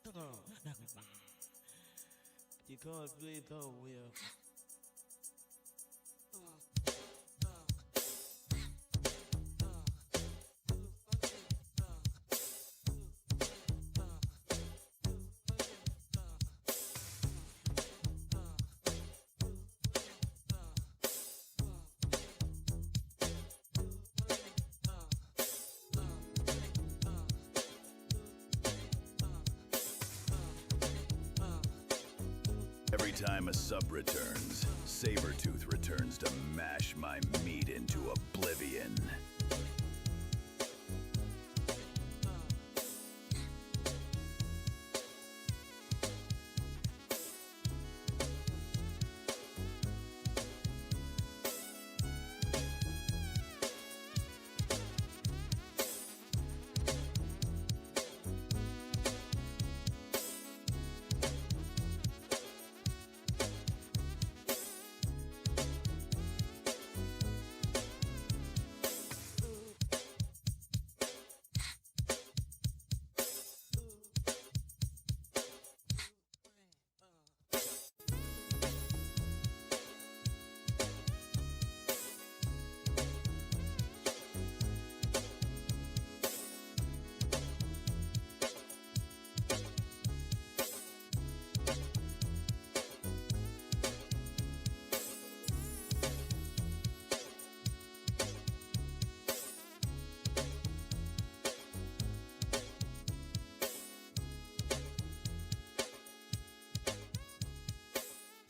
You can't play that way. Every time a sub returns, Sabretooth returns to mash my meat into oblivion.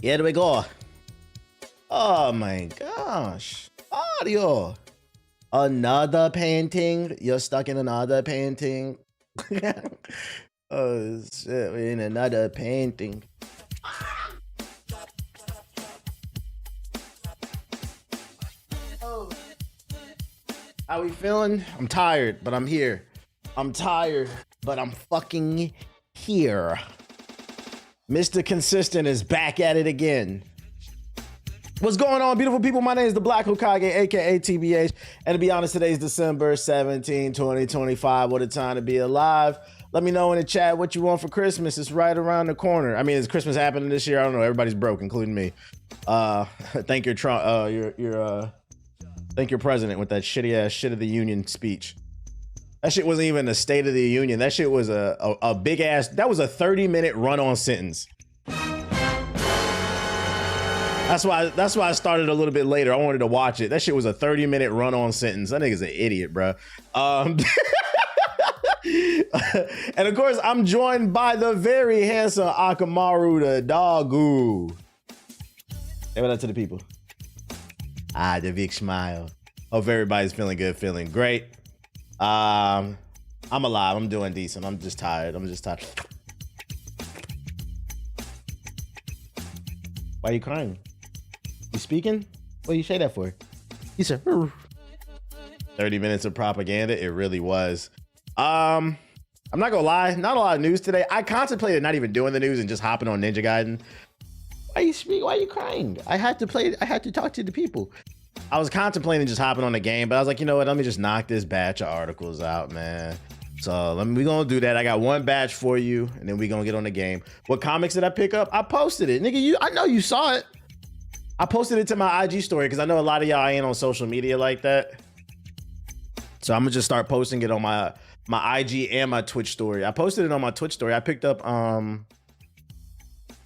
Here we go. Oh my gosh. Audio. Another painting. You're stuck in another painting. Oh shit, we're in another painting. Oh. How we feeling? I'm tired, but I'm here. I'm tired, but I'm fucking here. Mr. Consistent is back at it again. What's going on, beautiful people? My name is the Black Hokage, aka TBH. And to be honest, today's December 17, 2025. What a time to be alive. Let me know in the chat what you want for Christmas. It's right around the corner. I mean, is Christmas happening this year? I don't know. Everybody's broke, including me. Thank your Trump, thank your president with that shitty ass shit of the union speech. That shit wasn't even a State of the Union. That shit was a big ass. That was a 30-minute run-on sentence. That's why I started a little bit later. I wanted to watch it. That shit was a 30-minute run-on sentence. That nigga's an idiot, bro. And of course, I'm joined by the very handsome Akamaru the doggo. Say what up to the people. Ah, the big smile. Hope everybody's feeling good, feeling great. I'm alive. I'm doing decent. I'm just tired. Why are you crying? You speaking? What do you say that for? He said, 30 minutes of propaganda. It really was. I'm not gonna lie. Not a lot of news today. I contemplated not even doing the news and just hopping on Ninja Gaiden. Why are you crying? I had to talk to the people. I was contemplating just hopping on the game, but I was like, you know what? Let me just knock this batch of articles out, man. So we gonna do that. I got one batch for you, and then we gonna get on the game. What comics did I pick up? I posted it, nigga. I know you saw it. I posted it to my IG story because I know a lot of y'all ain't on social media like that. So I'm gonna just start posting it on my IG and my Twitch story. I posted it on my Twitch story. I picked up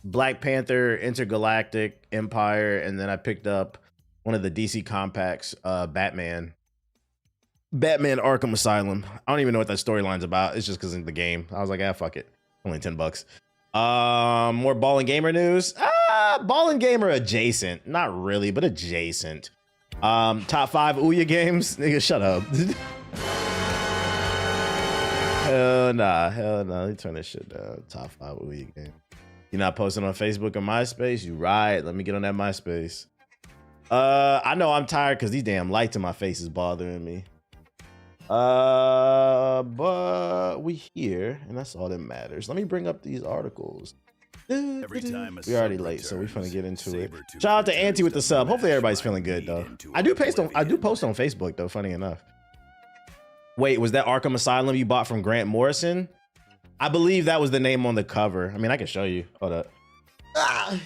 Black Panther, Intergalactic Empire, and then I picked up one of the DC compacts, Batman Arkham Asylum. I don't even know what that storyline's about. It's just because in the game. I was like, ah, fuck it. Only $10. More Ball and Gamer news. Ball and Gamer adjacent. Not really, but adjacent. Top 5 Ouya games. Nigga, shut up. Hell nah. Let me turn this shit down. Top 5 Ouya games. You're not posting on Facebook or MySpace? You right. Let me get on that MySpace. I know I'm tired because these damn lights in my face is bothering me. But we here, and that's all that matters. Let me bring up these articles. Every time We're already late, so we're finna get into it. Shout out to Auntie with the sub. Hopefully everybody's feeling good though. I do post on Facebook though, funny enough. Wait, was that Arkham Asylum you bought from Grant Morrison? I believe that was the name on the cover. I mean, I can show you. Hold up. Ah.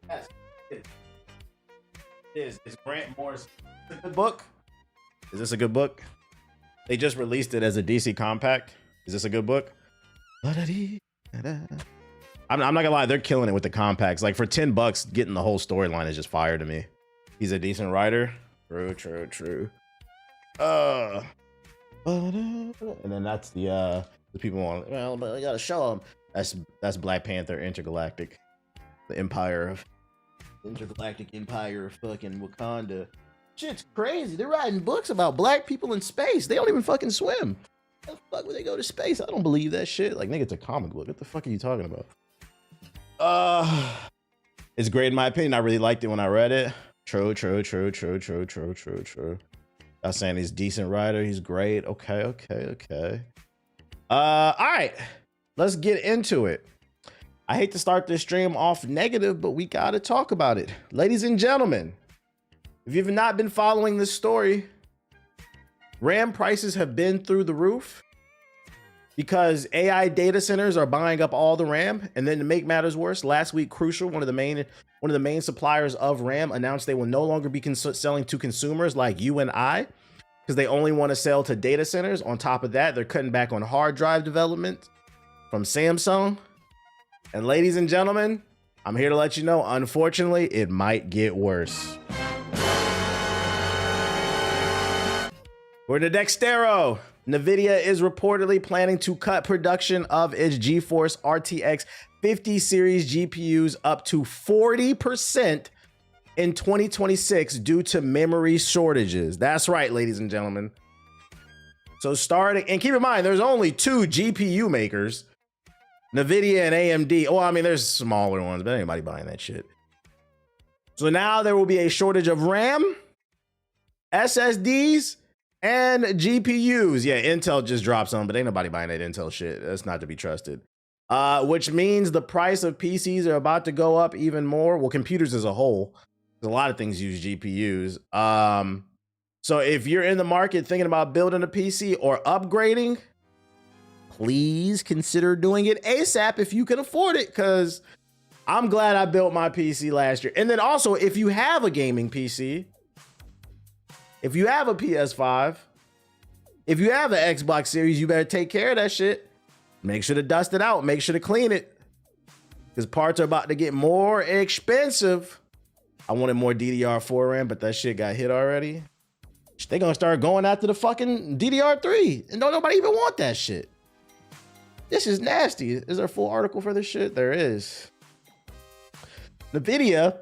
Yes, it is. It's Grant Morrison. Is this a good book? Is this a good book? They just released it as a DC compact. Is this a good book? I'm not gonna lie, they're killing it with the compacts. Like for $10, getting the whole storyline is just fire to me. He's a decent writer. True. And then that's the people want. Well, but I gotta show them. That's Black Panther Intergalactic, the Intergalactic Empire of fucking Wakanda. Shit's crazy. They're writing books about black people in space. They don't even fucking swim. How the fuck would they go to space? I don't believe that shit. Like, nigga, it's a comic book. What the fuck are you talking about? It's great in my opinion. I really liked it when I read it. True. I was saying he's a decent writer. He's great. Okay. All right. Let's get into it. I hate to start this stream off negative, but we gotta talk about it. Ladies and gentlemen, if you've not been following this story, RAM prices have been through the roof because AI data centers are buying up all the RAM. And then to make matters worse, last week, Crucial, one of the main suppliers of RAM, announced they will no longer be selling to consumers like you and I, because they only want to sell to data centers. On top of that, they're cutting back on hard drive development from Samsung. And ladies and gentlemen, I'm here to let you know, unfortunately, it might get worse. For the Dextero, NVIDIA is reportedly planning to cut production of its GeForce RTX 50 series GPUs up to 40% in 2026 due to memory shortages. That's right, ladies and gentlemen. So starting, and keep in mind, there's only two GPU makers, NVIDIA and AMD. Oh, I mean, there's smaller ones, but anybody buying that shit. So now there will be a shortage of RAM, SSDs, and GPUs. Yeah, Intel just dropped some, but ain't nobody buying that Intel shit. That's not to be trusted. Which means the price of PCs are about to go up even more. Well, computers as a whole, a lot of things use GPUs. So if you're in the market thinking about building a PC or upgrading, please consider doing it ASAP if you can afford it, because I'm glad I built my PC last year. And then also, if you have a gaming PC, if you have a PS5, if you have an Xbox Series, you better take care of that shit. Make sure to dust it out. Make sure to clean it, because parts are about to get more expensive. I wanted more DDR4 RAM, but that shit got hit already. They're going to start going after the fucking DDR3, and don't nobody even want that shit. This is nasty. Is there a full article for this shit? There is. NVIDIA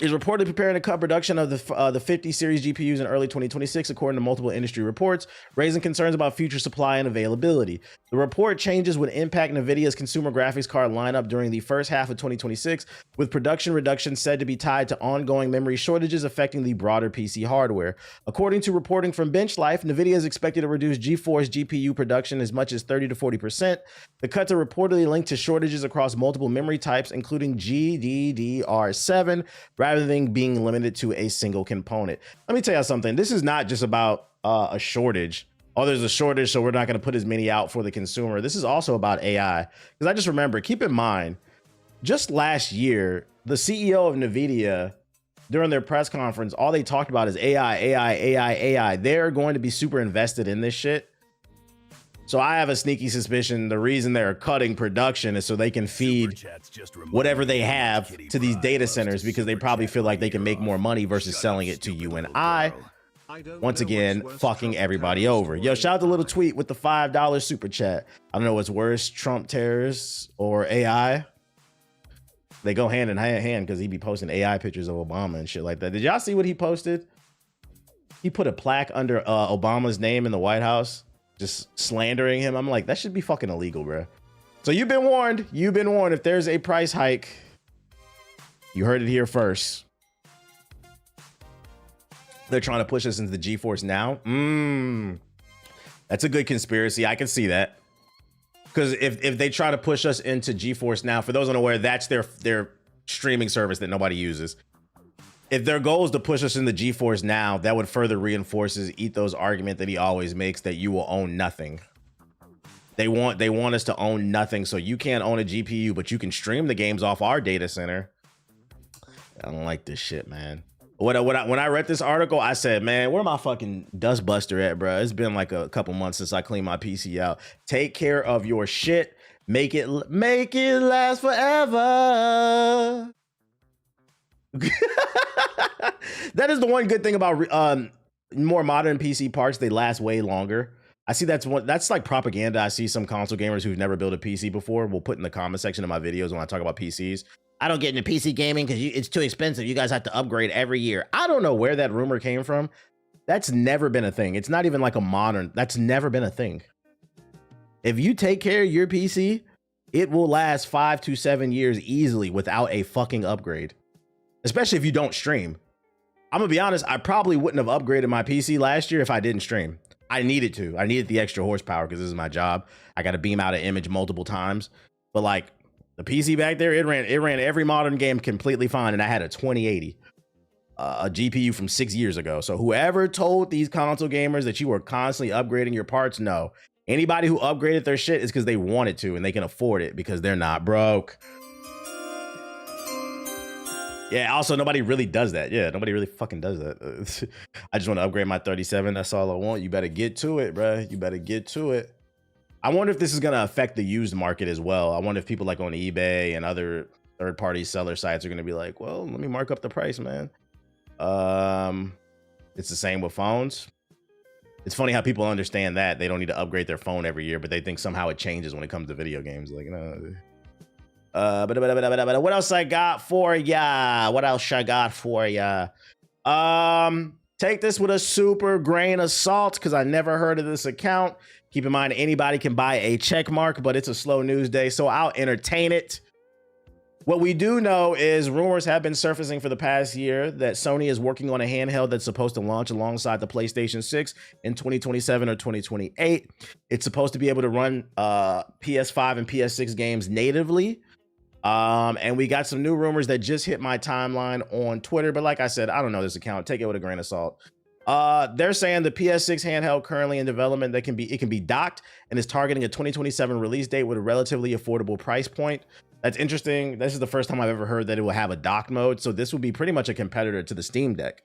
is reportedly preparing to cut production of the 50 series GPUs in early 2026, according to multiple industry reports, raising concerns about future supply and availability. The report changes would impact NVIDIA's consumer graphics card lineup during the first half of 2026, with production reductions said to be tied to ongoing memory shortages affecting the broader PC hardware. According to reporting from BenchLife, NVIDIA is expected to reduce GeForce GPU production as much as 30 to 40%. The cuts are reportedly linked to shortages across multiple memory types, including GDDR7, rather than being limited to a single component. Let me tell you something. This is not just about a shortage. Oh, there's a shortage, so we're not going to put as many out for the consumer. This is also about AI. Because I just remember, keep in mind, just last year, the CEO of NVIDIA, during their press conference, all they talked about is AI. They're going to be super invested in this shit. So I have a sneaky suspicion the reason they're cutting production is so they can feed whatever they have to these data centers, because they probably feel like they can make more money versus selling it to you and I. Once again, fucking everybody over. Yo, shout out the little tweet with the $5 super chat. I don't know what's worse, Trump terrorists or AI. They go hand in hand because he be posting AI pictures of Obama and shit like that. Did y'all see what he posted? He put a plaque under Obama's name in the White House, just slandering him. I'm like, that should be fucking illegal, bro. So you've been warned. You've been warned. If there's a price hike, you heard it here first. They're trying to push us into the GeForce Now. That's a good conspiracy. I can see that. Because if they try to push us into GeForce Now, for those unaware, that's their streaming service that nobody uses. If their goal is to push us into GeForce Now, that would further reinforces Ethos' argument that he always makes that you will own nothing. They want us to own nothing, so you can't own a GPU, but you can stream the games off our data center. I don't like this shit, man. When I read this article, I said, man, where my fucking dustbuster at, bro? It's been like a couple months since I cleaned my PC out. Take care of your shit. Make it last forever. That is the one good thing about more modern PC parts. They last way longer. I see that's like propaganda. I see some console gamers who've never built a PC before will put in the comment section of my videos when I talk about PCs. I don't get into PC gaming because it's too expensive. You guys have to upgrade every year. I don't know where that rumor came from. That's never been a thing. It's not even like a modern. That's never been a thing. If you take care of your PC, it will last 5 to 7 years easily without a fucking upgrade. Especially if you don't stream. I'm gonna be honest, I probably wouldn't have upgraded my PC last year if I didn't stream. I needed to. I needed the extra horsepower because this is my job. I got to beam out an image multiple times. But like the PC back there, it ran every modern game completely fine, and I had a 2080, a GPU from 6 years ago. So whoever told these console gamers that you were constantly upgrading your parts, no. Anybody who upgraded their shit is because they wanted to and they can afford it because they're not broke. Yeah, also, nobody really does that. Yeah, nobody really fucking does that. I just want to upgrade my 37. That's all I want. You better get to it, bro. You better get to it. I wonder if this is going to affect the used market as well. I wonder if people like on eBay and other third-party seller sites are going to be like, well, let me mark up the price, man. It's the same with phones. It's funny how people understand that. They don't need to upgrade their phone every year, but they think somehow it changes when it comes to video games. Like, no. What else I got for ya? Take this with a super grain of salt because I never heard of this account. Keep in mind, anybody can buy a check mark, but it's a slow news day, so I'll entertain it. What we do know is rumors have been surfacing for the past year that Sony is working on a handheld that's supposed to launch alongside the PlayStation 6 in 2027 or 2028. It's supposed to be able to run PS5 and PS6 games natively. And we got some new rumors that just hit my timeline on Twitter. But like I said, I don't know this account. Take it with a grain of salt. They're saying the PS6 handheld currently in development that it can be docked and is targeting a 2027 release date with a relatively affordable price point. That's interesting. This is the first time I've ever heard that it will have a docked mode. So this would be pretty much a competitor to the Steam Deck,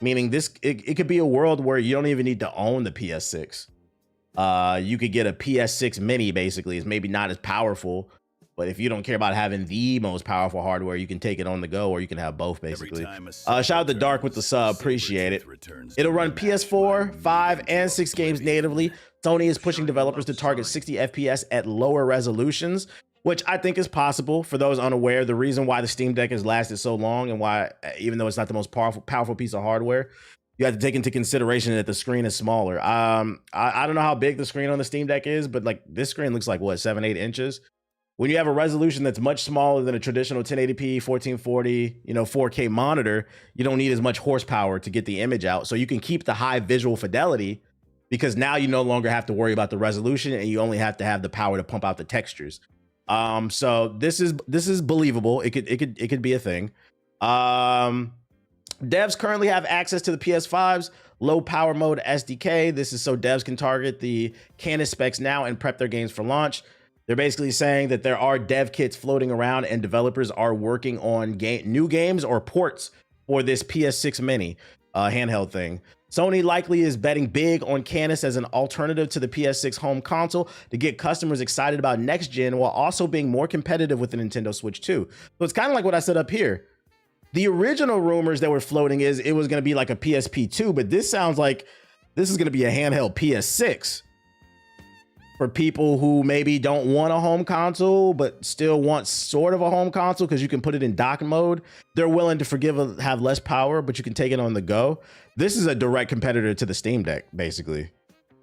meaning it could be a world where you don't even need to own the PS6. You could get a PS6 mini, basically. It's maybe not as powerful, but if you don't care about having the most powerful hardware, you can take it on the go, or you can have both, basically. Shout out to Dark with the sub. Appreciate it. It'll run PS4, 5, and 6 games natively. Sony is pushing developers to target 60 FPS at lower resolutions, which I think is possible. For those unaware, the reason why the Steam Deck has lasted so long and why, even though it's not the most powerful piece of hardware, you have to take into consideration that the screen is smaller. I don't know how big the screen on the Steam Deck is, but like this screen looks like what, 7-8 inches. When you have a resolution that's much smaller than a traditional 1080p, 1440, 4K monitor, you don't need as much horsepower to get the image out. So you can keep the high visual fidelity because now you no longer have to worry about the resolution and you only have to have the power to pump out the textures. So this is believable. It could be a thing. Devs currently have access to the PS5's low power mode SDK. This is so devs can target the Canis specs now and prep their games for launch. They're basically saying that there are dev kits floating around and developers are working on new games or ports for this PS6 mini handheld thing. Sony likely is betting big on Canis as an alternative to the PS6 home console to get customers excited about next gen while also being more competitive with the Nintendo Switch 2. So it's kind of like what I said up here. The original rumors that were floating is it was going to be like a PSP 2, but this sounds like this is going to be a handheld PS6 for people who maybe don't want a home console but still want sort of a home console because you can put it in dock mode. They're willing to have less power, but you can take it on the go. This is a direct competitor to the Steam Deck, basically.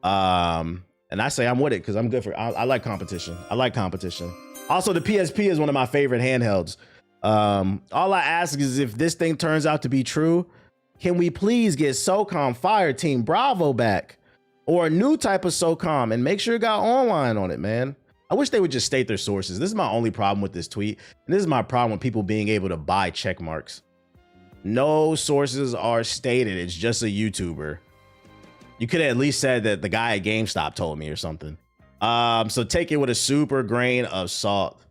And I say I'm with it because I'm good for I like competition. I like competition. Also, the PSP is one of my favorite handhelds. All I ask is if this thing turns out to be true, can we please get SOCOM Fire Team Bravo back or a new type of SOCOM and make sure it got online on it, man? I wish they would just state their sources. This is my only problem with this tweet. And this is my problem with people being able to buy check marks. No sources are stated. It's just a YouTuber. You could have at least said that the guy at GameStop told me or something. So take it with a super grain of salt.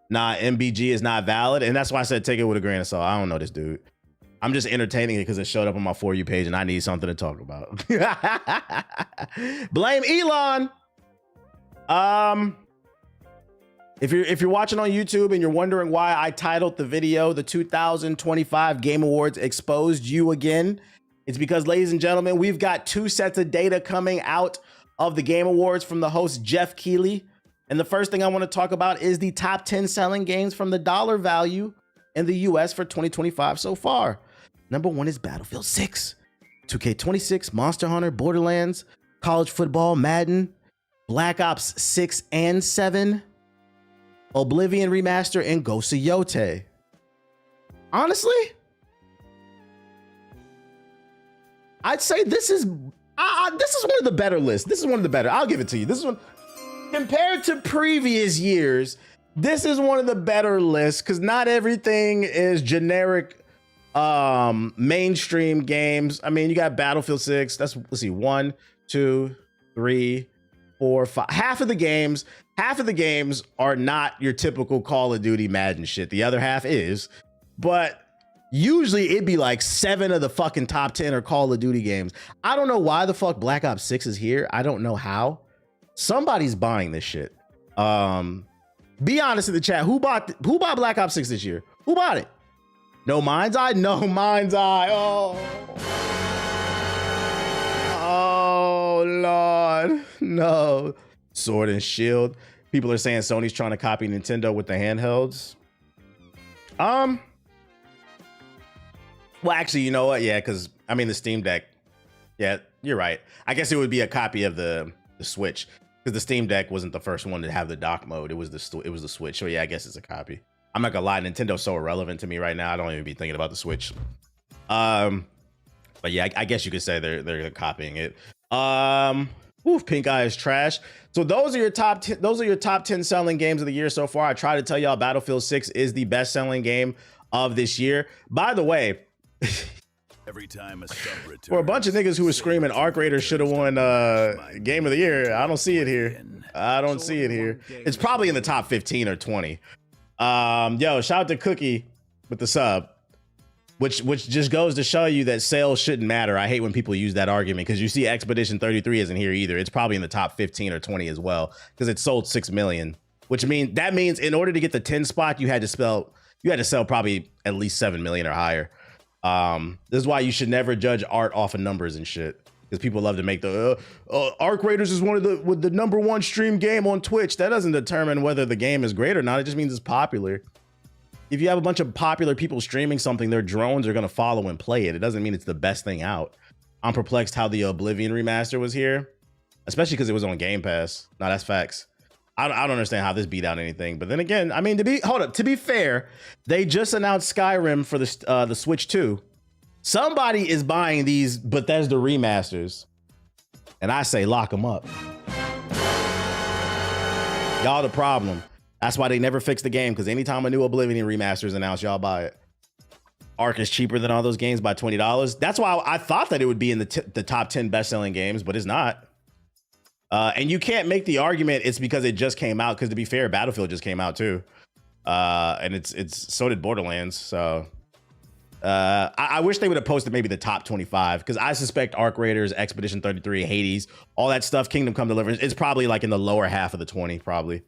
Nah, MBG is not valid. And that's why I said take it with a grain of salt. I don't know this dude. I'm just entertaining it because it showed up on my For You page and I need something to talk about. Blame Elon. If you're watching on YouTube and you're wondering why I titled the video, the 2025 Game Awards exposed you again, it's because, ladies and gentlemen, we've got 2 sets of data coming out of the Game Awards from the host Jeff Keighley. And the first thing I want to talk about is the top 10 selling games from the dollar value in the US for 2025 so far. Number 1 is Battlefield 6, 2K26, Monster Hunter, Borderlands, College Football, Madden, Black Ops 6 and 7, Oblivion Remaster, and Ghost of Yote. Honestly, I'd say this is one of the better lists. This is one of the better. I'll give it to you. This is one compared to previous years. This is one of the better lists because not everything is generic mainstream games. I mean, you got Battlefield 6. Let's see, 1, 2, 3, 4, 5. Half of the games are not your typical Call of Duty Madden shit. The other half is, but usually it'd be like 7 of the fucking top 10 are Call of Duty games. I don't know why the fuck Black Ops 6 is here. I don't know how. Somebody's buying this shit. Be honest in the chat. Who bought Black Ops 6 this year? Who bought it? No Mind's Eye? No Mind's Eye. Oh, Lord. No. Sword and Shield. People are saying Sony's trying to copy Nintendo with the handhelds. Well, actually, you know what? Yeah, because I mean the Steam Deck. Yeah, you're right. I guess it would be a copy of the Switch because the Steam Deck wasn't the first one to have the dock mode. It was the Switch. So yeah, I guess it's a copy. I'm not gonna lie, Nintendo's so irrelevant to me right now. I don't even be thinking about the Switch. But yeah, I guess you could say they're copying it. Pink Eye is trash. So those are your top 10 selling games of the year so far. I try to tell y'all Battlefield 6 is the best selling game of this year. By the way, every time a sub returns, for a bunch of niggas who were screaming Arc Raiders should have won game of the year, I don't see it here. I don't see it here. It's probably in the top 15 or 20. Yo, shout out to Cookie with the sub, which just goes to show you that sales shouldn't matter. I hate when people use that argument because you see Expedition 33 isn't here either. It's probably in the top 15 or 20 as well because it sold 6 million, which means in order to get the 10 spot, you had to sell probably at least 7 million or higher. This is why you should never judge art off of numbers and shit. Because people love to make the Arc Raiders is one of the number 1 stream game on Twitch. That doesn't determine whether the game is great or not. It just means it's popular. If you have a bunch of popular people streaming something, their drones are going to follow and play it. It doesn't mean it's the best thing out. I'm perplexed how the Oblivion remaster was here, especially because it was on Game Pass. No, that's facts. I don't understand how this beat out anything. But then again, I mean, to be fair, they just announced Skyrim for the Switch 2. Somebody is buying these Bethesda remasters, and I say lock them up. Y'all the problem. That's why they never fix the game, because anytime a new Oblivion remaster is announced, y'all buy it. Ark is cheaper than all those games by $20. That's why I thought that it would be in the top 10 best-selling games, but it's not. And you can't make the argument it's because it just came out, because to be fair, Battlefield just came out too. And it's so did Borderlands, so... I wish they would have posted maybe the top 25 because I suspect Arc Raiders, Expedition 33, Hades, all that stuff, Kingdom Come Deliverance, it's probably like in the lower half of the 20 probably.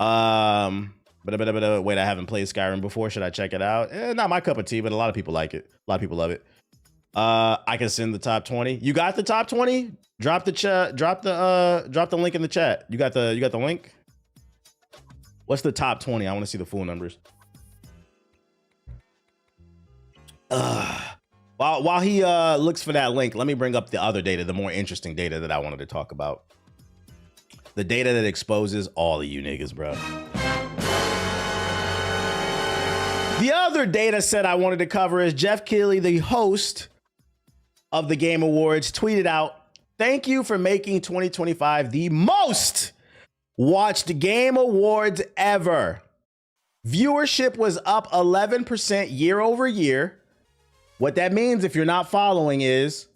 Wait, I haven't played Skyrim before. Should I check it out? Not my cup of tea, but a lot of people like it. A lot of people love it. I can send the top 20. You got the top 20? Drop the link in the chat. You got the link? What's the top 20? I want to see the full numbers. While he looks for that link, let me bring up the other data, the more interesting data that I wanted to talk about. The data that exposes all of you niggas, bro. The other data set I wanted to cover is Jeff Keighley, the host of the Game Awards, tweeted out, "Thank you for making 2025 the most watched Game Awards ever. Viewership was up 11% year over year. What that means, if you're not following, is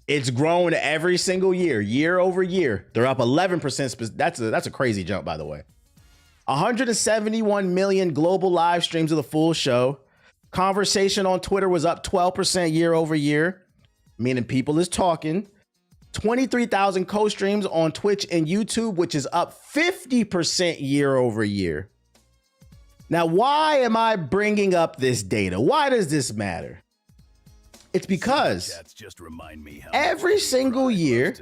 it's grown every single year, year over year. They're up 11%. That's a crazy jump, by the way. 171 million global live streams of the full show. Conversation on Twitter was up 12% year over year, meaning people is talking. 23,000 co-streams on Twitch and YouTube, which is up 50% year over year. Now, why am I bringing up this data? Why does this matter? It's because every single year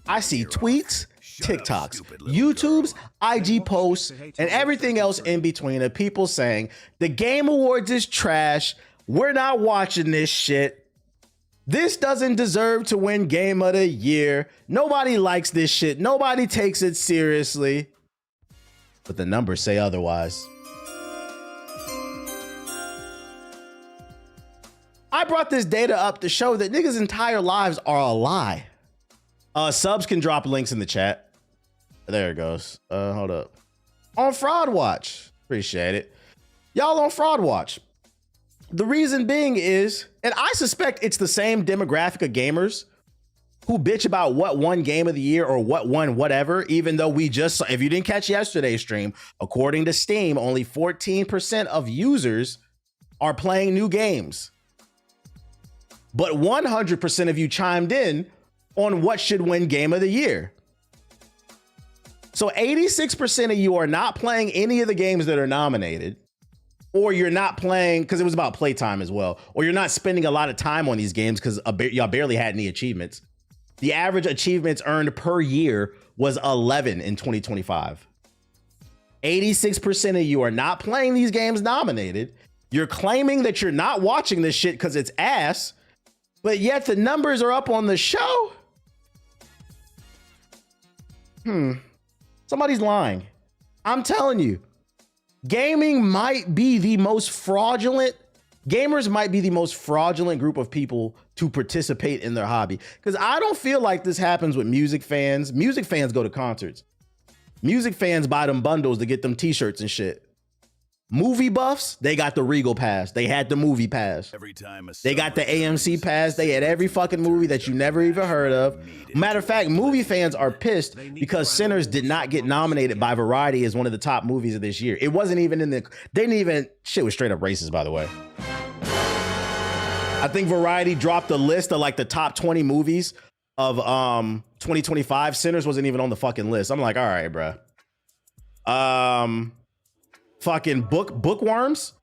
I see tweets, TikToks, YouTubes, IG posts, and everything else in between of people saying the Game Awards is trash. We're not watching this shit. This doesn't deserve to win Game of the Year. Nobody likes this shit. Nobody takes it seriously. But the numbers say otherwise. I brought this data up to show that niggas' entire lives are a lie. Subs can drop links in the chat. There it goes. Hold up. On Fraud Watch. Appreciate it. Y'all on Fraud Watch. The reason being is, and I suspect it's the same demographic of gamers who bitch about what won Game of the Year or what won whatever, even though we just, if you didn't catch yesterday's stream, according to Steam, only 14% of users are playing new games. But 100% of you chimed in on what should win Game of the Year. So 86% of you are not playing any of the games that are nominated, or you're not playing because it was about playtime as well, or you're not spending a lot of time on these games because y'all barely had any achievements. The average achievements earned per year was 11 in 2025. 86% of you are not playing these games nominated. You're claiming that you're not watching this shit because it's ass, but yet the numbers are up on the show. Somebody's lying. I'm telling you, gaming might be the most fraudulent. Gamers might be the most fraudulent group of people to participate in their hobby. Because I don't feel like this happens with music fans. Music fans go to concerts. Music fans buy them bundles to get them t-shirts and shit. Movie buffs, they got the Regal pass. They had the movie pass. They got the AMC pass. They had every fucking movie that you never even heard of. Matter of fact, movie fans are pissed because Sinners did not get nominated by Variety as one of the top movies of this year. It wasn't even in the, they didn't even, shit was straight up racist, by the way. I think Variety dropped a list of like the top 20 movies of 2025. Sinners wasn't even on the fucking list. I'm like, all right, bruh. Fucking bookworms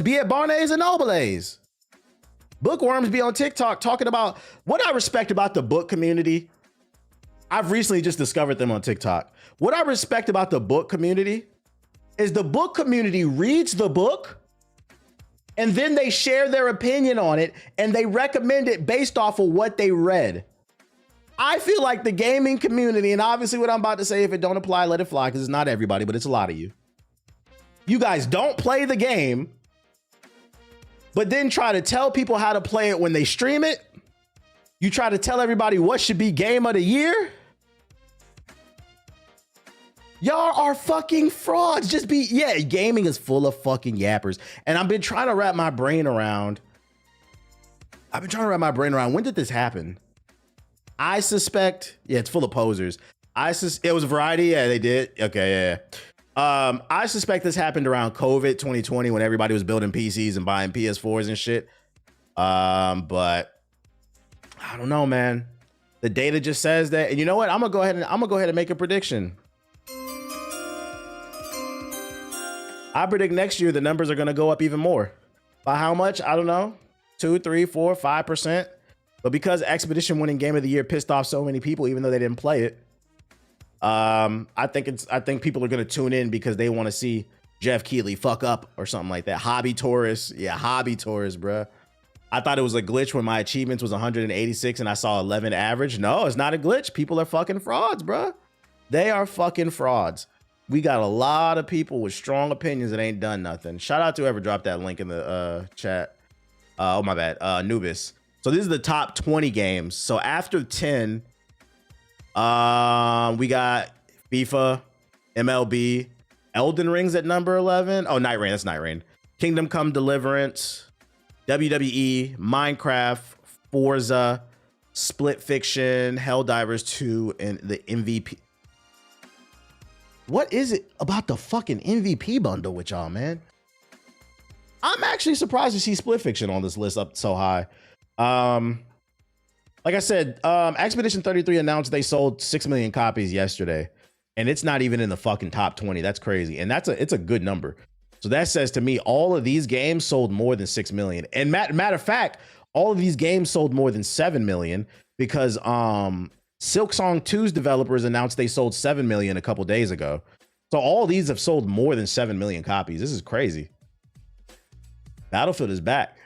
be at Barnes and Nobles. Bookworms be on TikTok talking about what I respect about the book community. I've recently just discovered them on TikTok. What I respect about the book community is the book community reads the book and then they share their opinion on it and they recommend it based off of what they read. I feel like the gaming community, and obviously what I'm about to say, if it don't apply, let it fly, because it's not everybody, but it's a lot of you. You guys don't play the game, but then try to tell people how to play it when they stream it. You try to tell everybody what should be Game of the Year. Y'all are fucking frauds. Yeah, gaming is full of fucking yappers. And I've been trying to wrap my brain around. When did this happen? I suspect, yeah, it's full of posers. It was Variety. Yeah, they did. Okay, yeah. I suspect this happened around COVID 2020 when everybody was building PCs and buying PS4s and shit. But I don't know, man. The data just says that. And you know what? I'm gonna go ahead and make a prediction. I predict next year the numbers are gonna go up even more. By how much? I don't know. 2, 3, 4, 5%. But because Expedition winning Game of the Year pissed off so many people, even though they didn't play it. I think people are gonna tune in because they want to see Jeff Keighley fuck up or something like that. Hobby tourists, yeah, hobby tourists, bruh. I thought it was a glitch when my achievements was 186 and I saw 11 average. No, it's not a glitch. People are fucking frauds, bruh. They are fucking frauds. We got a lot of people with strong opinions that ain't done nothing. Shout out to whoever dropped that link in the chat. Oh my bad, Nubis. So these are the top 20 games. So after 10. We got FIFA, MLB, Elden Ring's at number 11. Oh, Night Rain. That's Night Rain. Kingdom Come Deliverance, WWE, Minecraft, Forza, Split Fiction, Helldivers 2, and the MVP. What is it about the fucking MVP bundle with y'all, man? I'm actually surprised to see Split Fiction on this list up so high. Like I said, Expedition 33 announced they sold 6 million copies yesterday, and it's not even in the fucking top 20. That's crazy, and it's a good number. So that says to me, all of these games sold more than 6 million. And matter of fact, all of these games sold more than 7 million because Silksong 2's developers announced they sold 7 million a couple days ago. So all these have sold more than 7 million copies. This is crazy. Battlefield is back.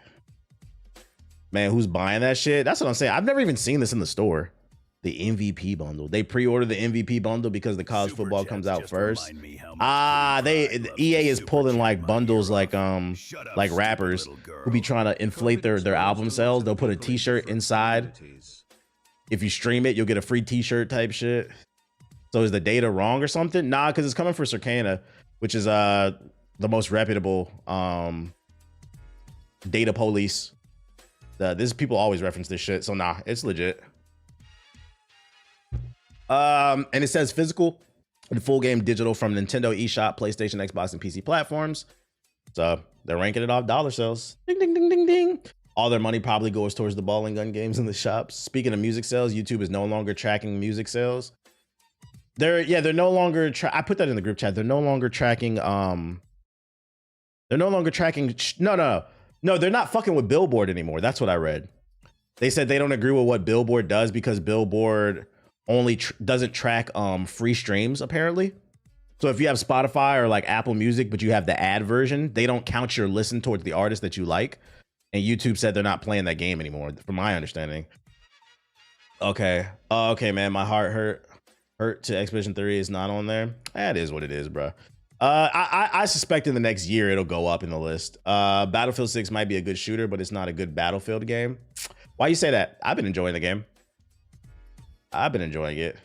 Man, who's buying that shit? That's what I'm saying. I've never even seen this in the store. The MVP bundle. They pre-ordered the MVP bundle because the college football comes out first. EA is pulling like bundles like rappers who be trying to inflate their album sales. They'll put a t-shirt inside. If you stream it, you'll get a free t-shirt type shit. So is the data wrong or something? Nah, because it's coming for Circana, which is the most reputable data police. This people always reference this shit. So nah, it's legit. And it says physical and full game digital from Nintendo eShop, PlayStation, Xbox, and PC platforms. So they're ranking it off dollar sales. Ding, ding, ding, ding, ding. All their money probably goes towards the ball and gun games in the shops. Speaking of music sales, YouTube is no longer tracking music sales. They're no longer, I put that in the group chat. They're no longer tracking, no, they're not fucking with Billboard anymore. That's what I read. They said they don't agree with what Billboard does because Billboard only doesn't track free streams apparently. So if you have Spotify or like Apple Music, but you have the ad version, they don't count your listen towards the artist that you like. And YouTube said they're not playing that game anymore, from my understanding. Okay. Okay, man, my heart hurt to Expedition 3 is not on there. That is what it is, bro. I suspect in the next year it'll go up in the list. Battlefield 6 might be a good shooter, but it's not a good Battlefield game. Why you say that? I've been enjoying the game. I've been enjoying it.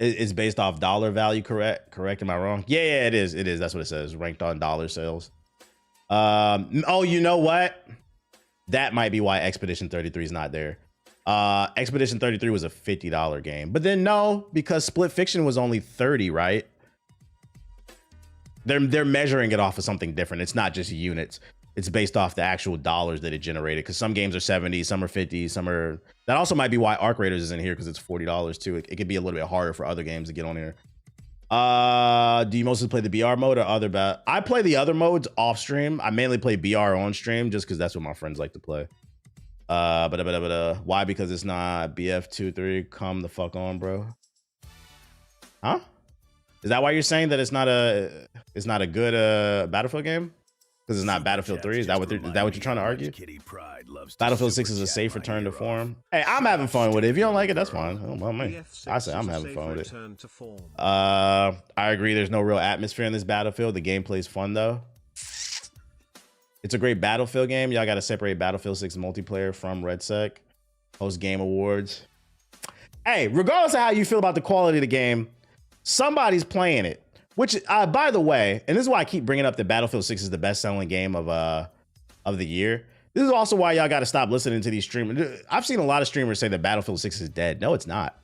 It's based off dollar value, correct? Am I wrong? Yeah, it is. That's what it says. Ranked on dollar sales. Oh, you know what? That might be why Expedition 33 is not there. Expedition 33 was a $50 game, but then no, because Split Fiction was only 30, right? They're measuring it off of something different. It's not just units. It's based off the actual dollars that it generated. Because some games are 70, some are 50, some are. That also might be why Arc Raiders isn't here because it's $40 too. It could be a little bit harder for other games to get on here. Do you mostly play the BR mode or other? I play the other modes off stream. I mainly play BR on stream just because that's what my friends like to play. Why? Because it's not BF23. Come the fuck on, bro. Huh? Is that why you're saying that it's not a good Battlefield game? Because it's not Battlefield 3? Is that what you're trying to argue? Battlefield 6 is a safe return to form. Hey, I'm having fun with it. If you don't like it, that's fine. Oh, well, man. I say I'm having fun with it. I agree. There's no real atmosphere in this Battlefield. The gameplay is fun though. It's a great Battlefield game. Y'all got to separate Battlefield 6 multiplayer from RedSec. Post game awards. Hey, regardless of how you feel about the quality of the game, somebody's playing it. Which, by the way, and this is why I keep bringing up that Battlefield 6 is the best-selling game of the year. This is also why y'all got to stop listening to these streamers. I've seen a lot of streamers say that Battlefield 6 is dead. No, it's not.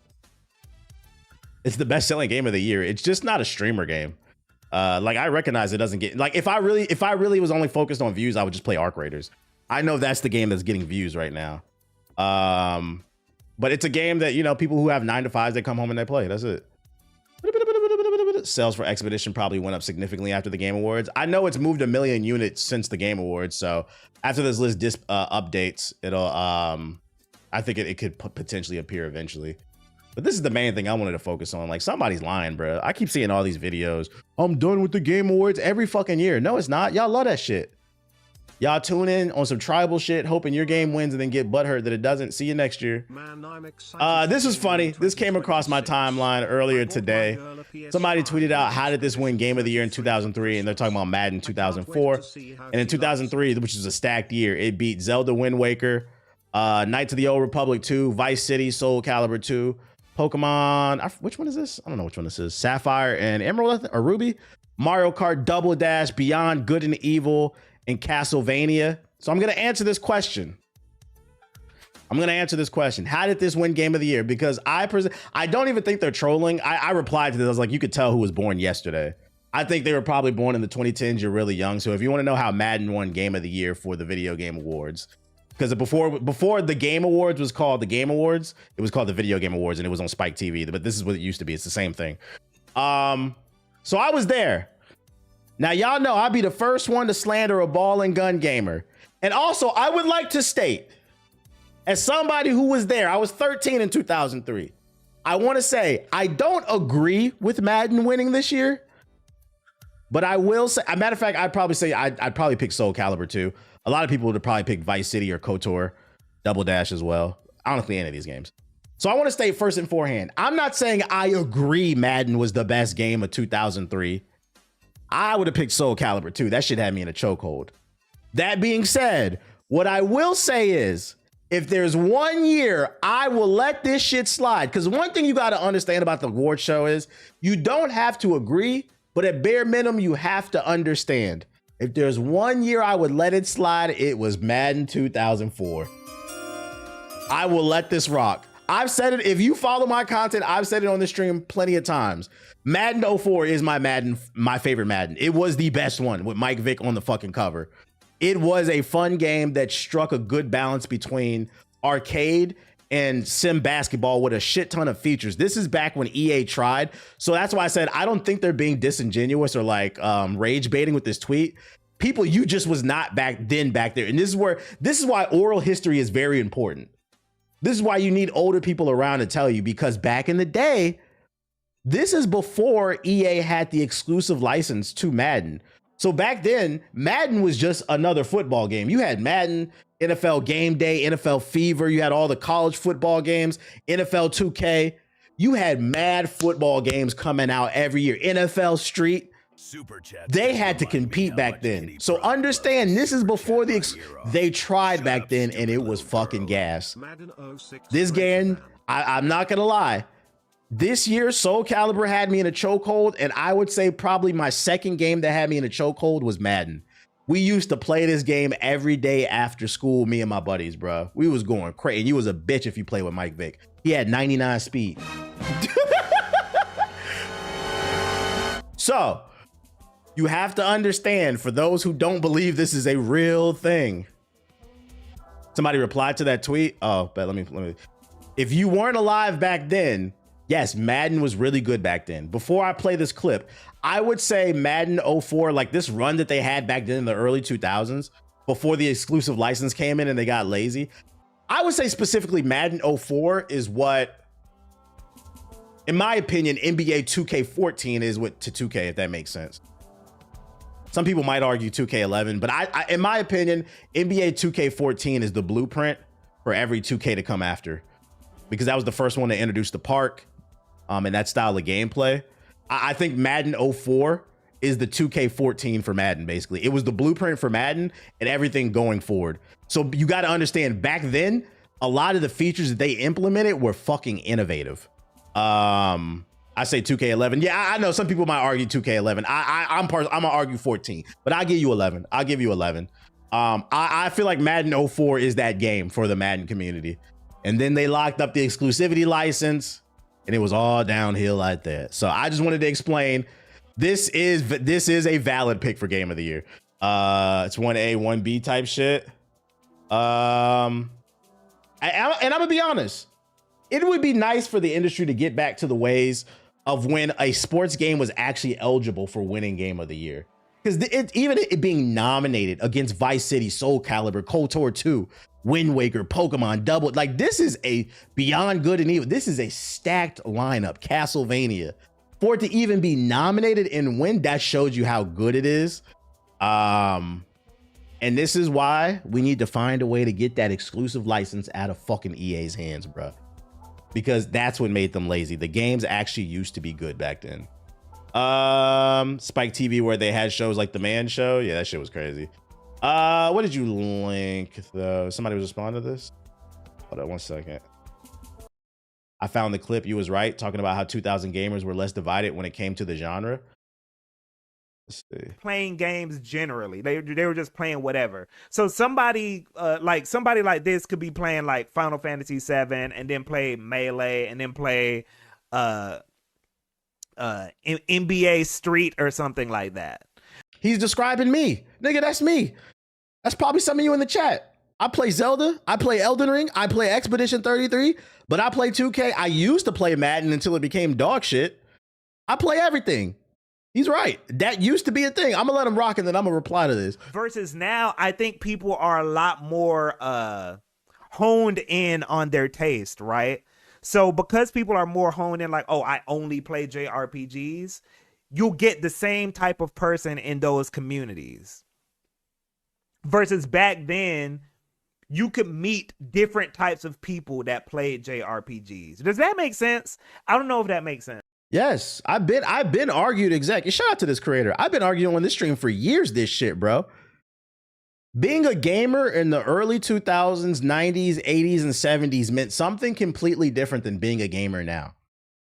It's the best-selling game of the year. It's just not a streamer game. Like, I recognize it doesn't get... Like, if I really was only focused on views, I would just play Arc Raiders. I know that's the game that's getting views right now. But it's a game that, you know, people who have 9-to-5s, they come home and they play. That's it. Sales for Expedition probably went up significantly after the Game Awards. I know it's moved 1 million units since the Game Awards, so after this list updates, it'll I think it could potentially appear eventually. But this is the main thing I wanted to focus on. Like, somebody's lying, bro. I keep seeing all these videos. I'm done with the Game Awards every fucking year. No, it's not. Y'all love that shit. Y'all tune in on some tribal shit, hoping your game wins and then get butthurt that it doesn't. See you next year. This was funny. This came across my timeline earlier today. Somebody tweeted out, how did this win Game of the Year in 2003? And they're talking about Madden 2004. And in 2003, which is a stacked year, it beat Zelda Wind Waker, Knights of the Old Republic 2, Vice City, Soul Calibur 2, Pokemon. Which one is this? I don't know which one this is. Sapphire and Emerald or Ruby. Mario Kart Double Dash, Beyond Good and Evil, and Castlevania. So I'm going to answer this question. How did this win Game of the Year? Because I don't even think they're trolling. I replied to this. I was like, you could tell who was born yesterday. I think they were probably born in the 2010s. You're really young. So if you want to know how Madden won Game of the Year for the Video Game Awards, because before the Game Awards was called the Game Awards, it was called the Video Game Awards, and it was on Spike TV. But this is what it used to be. It's the same thing. So I was there. Now, y'all know I'd be the first one to slander a ball and gun gamer. And also, I would like to state, as somebody who was there, I was 13 in 2003. I want to say I don't agree with Madden winning this year, but I will say, a matter of fact, I'd probably say I'd probably pick Soul Calibur too. A lot of people would probably pick Vice City or KOTOR, Double Dash as well. I don't play any of these games. So I want to state first and forehand, I'm not saying I agree Madden was the best game of 2003. I would have picked Soul Calibur too. That shit had me in a chokehold. That being said, what I will say is, if there's 1 year, I will let this shit slide. Because one thing you got to understand about the award show is you don't have to agree, but at bare minimum, you have to understand. If there's 1 year I would let it slide, it was Madden 2004. I will let this rock. I've said it. If you follow my content, I've said it on the stream plenty of times. Madden 04 is my favorite Madden. It was the best one with Mike Vick on the fucking cover. It was a fun game that struck a good balance between arcade and sim basketball with a shit ton of features. This is back when EA tried. So that's why I said, I don't think they're being disingenuous or like rage baiting with this tweet. People, you just was not back there. And this is why oral history is very important. This is why you need older people around to tell you, because back in the day, this is before EA had the exclusive license to Madden. So back then, Madden was just another football game. You had Madden, NFL Game Day, NFL Fever. You had all the college football games, NFL 2K. You had mad football games coming out every year. NFL Street. They had to compete back then. So understand, this is before they tried back then, and it was fucking gas. This game, I'm not going to lie. This year, Soul Calibur had me in a chokehold, and I would say probably my second game that had me in a chokehold was Madden. We used to play this game every day after school, me and my buddies, bro. We was going crazy. And you was a bitch if you play with Mike Vick. He had 99 speed. So, you have to understand, for those who don't believe this is a real thing. Somebody replied to that tweet. Oh, but let me. If you weren't alive back then, yes, Madden was really good back then. Before I play this clip, I would say Madden 04, like this run that they had back then in the early 2000s, before the exclusive license came in and they got lazy. I would say specifically Madden 04 is what, in my opinion, NBA 2K14 is what to 2K, if that makes sense. Some people might argue 2K11, but I in my opinion, NBA 2K14 is the blueprint for every 2K to come after, because that was the first one to introduce the park and that style of gameplay. I think Madden 04 is the 2K14 for Madden, basically. It was the blueprint for Madden and everything going forward. So you got to understand, back then, a lot of the features that they implemented were fucking innovative. I say 2K11. Yeah, I know some people might argue 2K11. I'm gonna argue 14, but I'll give you 11. I'll give you 11. I feel like Madden 04 is that game for the Madden community. And then they locked up the exclusivity license and it was all downhill like that. So I just wanted to explain, this is a valid pick for Game of the Year. It's 1A, 1B type shit. And I'm gonna be honest, it would be nice for the industry to get back to the ways of when a sports game was actually eligible for winning Game of the Year. Because even it being nominated against Vice City, Soul Calibur, KOTOR 2, Wind Waker, Pokemon, Double, like this is a Beyond Good and Evil. This is a stacked lineup, Castlevania. For it to even be nominated and win, that shows you how good it is. And this is why we need to find a way to get that exclusive license out of fucking EA's hands, bro. Because that's what made them lazy. The games actually used to be good back then. Spike TV, where they had shows like The Man Show. Yeah, that shit was crazy. What did you link though? Somebody was responding to this. Hold on 1 second. I found the clip. You was right, talking about how 2000 gamers were less divided when it came to the genre. Playing games generally, they were just playing whatever. So somebody like this could be playing like Final Fantasy 7 and then play Melee and then play NBA Street or something like that. He's describing me, nigga. That's me. That's probably some of you in the chat. I play Zelda, I play Elden Ring, I play Expedition 33, but I play 2K. I used to play Madden until it became dog shit. I play everything. He's right. That used to be a thing. I'm gonna let him rock and then I'm gonna reply to this. Versus now, I think people are a lot more honed in on their taste, right? So because people are more honed in, like, oh, I only play JRPGs, you'll get the same type of person in those communities. Versus back then, you could meet different types of people that played JRPGs. Does that make sense? I don't know if that makes sense. Yes, I've been argued exactly. Shout out to this creator. I've been arguing on this stream for years this shit, bro. Being a gamer in the early 2000s, 90s, 80s, and 70s meant something completely different than being a gamer now.